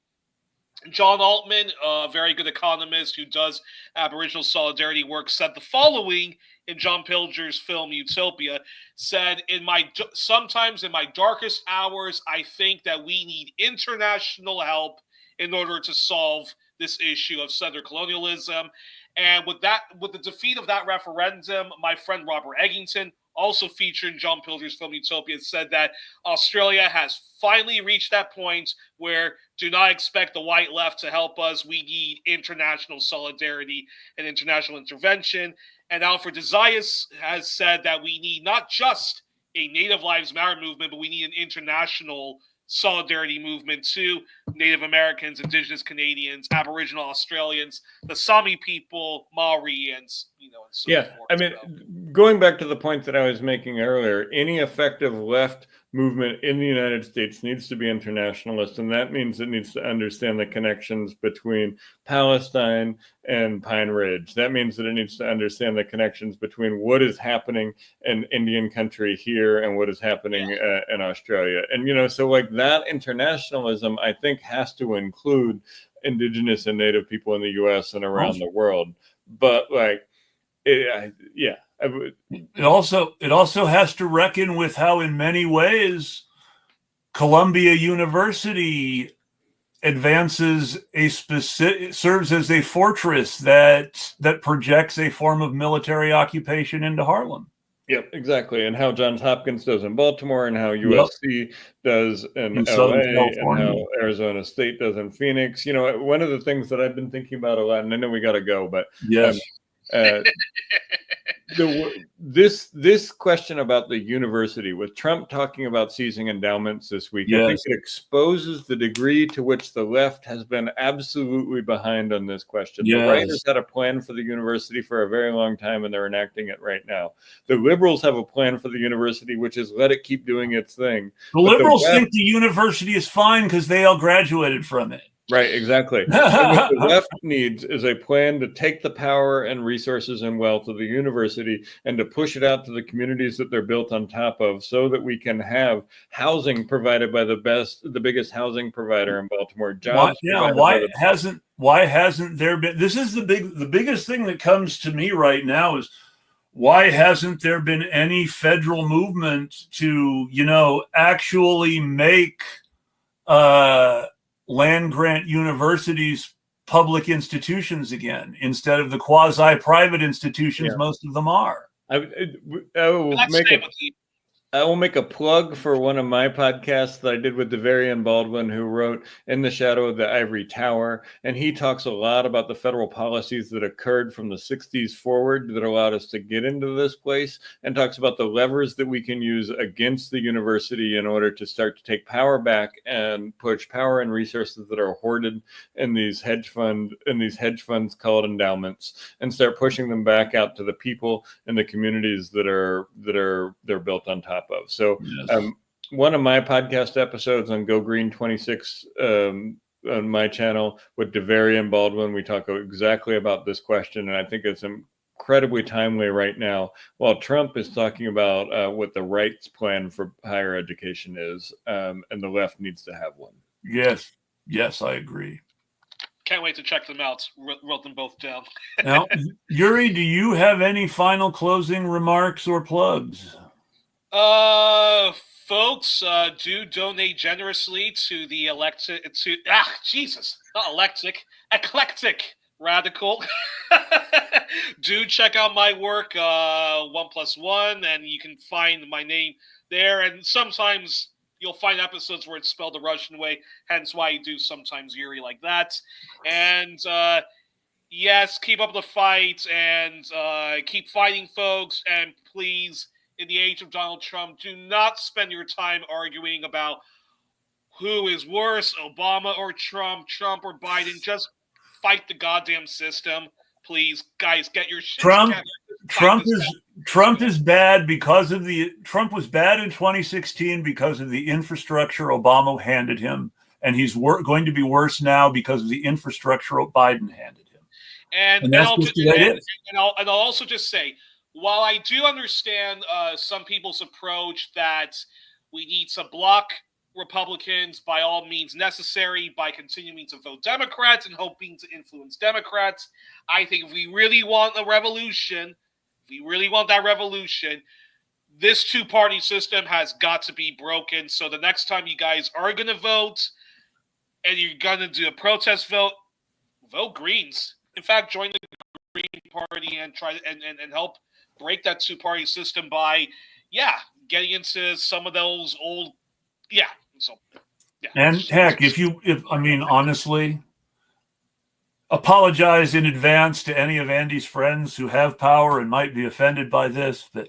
John Altman, a very good economist who does Aboriginal solidarity work, said the following in John Pilger's film Utopia, said, sometimes in my darkest hours, I think that we need international help in order to solve this issue of settler colonialism. And with the defeat of that referendum, my friend Robert Eggington, also featured in John Pilger's film Utopia, said that Australia has finally reached that point where do not expect the white left to help us. We need international solidarity and international intervention. And Alfred Zayas has said that we need not just a Native Lives Matter movement, but we need an international solidarity movement to Native Americans, Indigenous Canadians, Aboriginal Australians, the Sami people, Maori, and and so forth. I mean, going back to the point that I was making earlier, any effective left movement in the United States needs to be internationalist, and that means it needs to understand the connections between Palestine and Pine Ridge. That means that it needs to understand the connections between what is happening in Indian country here and what is happening in Australia. And, so like that internationalism, I think, has to include Indigenous and Native people in the U.S. and around the world. But it also has to reckon with how, in many ways, Columbia University serves as a fortress that projects a form of military occupation into Harlem. Yep, exactly. And how Johns Hopkins does in Baltimore, and how USC does in LA, and how Arizona State does in Phoenix. One of the things that I've been thinking about a lot, and I know we got to go, but yes. This question about the university, with Trump talking about seizing endowments this week, I think it exposes the degree to which the left has been absolutely behind on this question. The right has had a plan for the university for a very long time, and they're enacting it right now. The liberals have a plan for the university, which is let it keep doing its thing. The liberals think the university is fine because they all graduated from it. Right, exactly. And what the left needs is a plan to take the power and resources and wealth of the university and to push it out to the communities that they're built on top of, so that we can have housing provided by the biggest housing provider in Baltimore. Jobs. Why hasn't there been? This is the biggest thing that comes to me right now is, why hasn't there been any federal movement to, actually make land grant universities public institutions again, instead of the quasi-private institutions most of them are? I will make a plug for one of my podcasts that I did with Devarian Baldwin, who wrote In the Shadow of the Ivory Tower. And he talks a lot about the federal policies that occurred from the 60s forward that allowed us to get into this place, and talks about the levers that we can use against the university in order to start to take power back and push power and resources that are hoarded in these hedge funds called endowments, and start pushing them back out to the people and the communities that they're built on top of. So one of my podcast episodes on Go Green 26 on my channel with Devarian Baldwin, we talk exactly about this question, and I think it's incredibly timely right now, while Trump is talking about what the right's plan for higher education is, and the left needs to have one. Yes, I agree. Can't wait to check them out. Wrote them both down. Now, Yuri, do you have any final closing remarks or plugs? Folks, do donate generously to the Eclectic Radical. Do check out my work, 1+1, and you can find my name there. And sometimes you'll find episodes where it's spelled the Russian way, hence why I do sometimes Yuri like that. And yes, keep up the fight, and keep fighting, folks. And please, in the age of Donald Trump, do not spend your time arguing about who is worse, Obama or Trump or Biden. Just fight the goddamn system. Please, guys, get your shit together. Trump is bad because of Trump was bad in 2016 because of the infrastructure Obama handed him, and he's going to be worse now because of the infrastructure Biden handed him. And I'll also just say, while I do understand some people's approach that we need to block Republicans by all means necessary by continuing to vote Democrats and hoping to influence Democrats, I think if we really want a revolution, this two-party system has got to be broken. So the next time you guys are going to vote and you're going to do a protest vote, vote Greens. In fact, join the Green Party and try and help break that two-party system by, getting into some of those old, So, And heck, honestly, apologize in advance to any of Andy's friends who have power and might be offended by this, but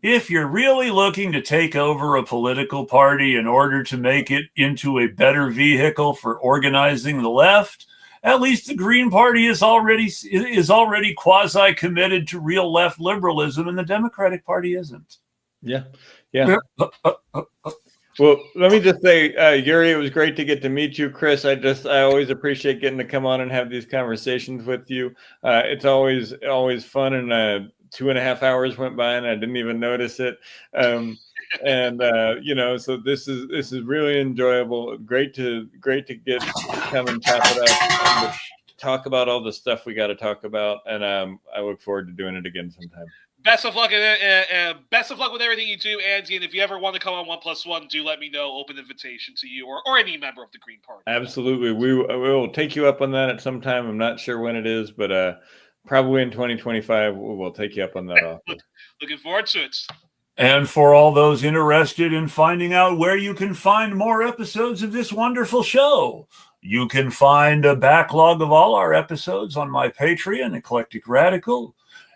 if you're really looking to take over a political party in order to make it into a better vehicle for organizing the left, at least the Green Party is already quasi committed to real left liberalism, and the Democratic Party isn't. Yeah. Well, let me just say, Yuri, it was great to get to meet you. Chris, I always appreciate getting to come on and have these conversations with you. It's always fun, and 2.5 hours went by and I didn't even notice it. So this is really enjoyable. Great to come and chop it up and talk about all the stuff we got to talk about. And I look forward to doing it again sometime. Best of luck with everything you do, Andy. And if you ever want to come on 1+1, do let me know. Open invitation to you or any member of the Green Party. Absolutely. We will take you up on that at some time. I'm not sure when it is, but probably in 2025, we'll take you up on that offer. Looking forward to it. And for all those interested in finding out where you can find more episodes of this wonderful show, you can find a backlog of all our episodes on my Patreon, Eclectic Radical.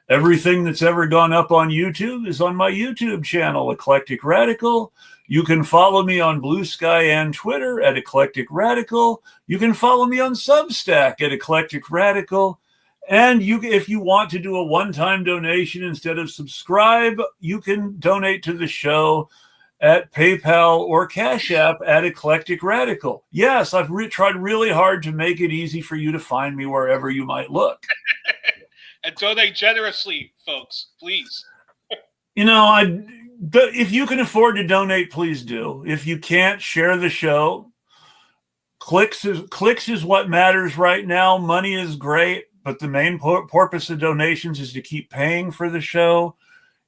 Everything that's ever gone up on YouTube is on my YouTube channel, Eclectic Radical. You can follow me on Blue Sky and Twitter at Eclectic Radical. You can follow me on Substack at Eclectic Radical. And if you want to do a one-time donation instead of subscribe, you can donate to the show at PayPal or Cash App at Eclectic Radical. Yes, I've tried really hard to make it easy for you to find me wherever you might look. And donate generously, folks, please. If you can afford to donate, please do. If you can't, share the show. Clicks is what matters right now. Money is great, but the main purpose of donations is to keep paying for the show.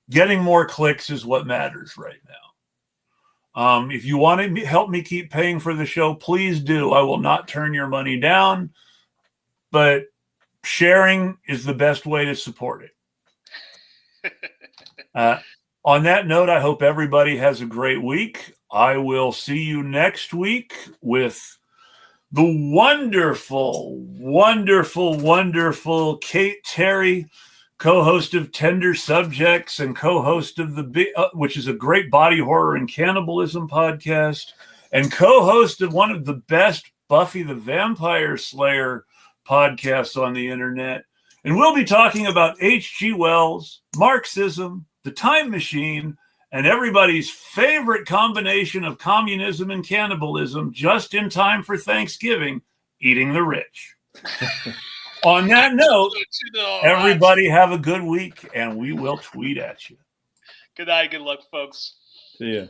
Getting more clicks is what matters right now. If you want to help me keep paying for the show, please do. I will not turn your money down, but sharing is the best way to support it. On that note, I hope everybody has a great week. I will see you next week with the wonderful, wonderful, wonderful Kate Terry, co-host of Tender Subjects and co-host of which is a great body horror and cannibalism podcast, and co-host of one of the best Buffy the Vampire Slayer podcasts on the internet. And we'll be talking about H.G. Wells, Marxism, the time machine, and everybody's favorite combination of communism and cannibalism just in time for Thanksgiving, eating the rich. On that note, everybody have a good week, and we will tweet at you. Good night. Good luck, folks. See ya.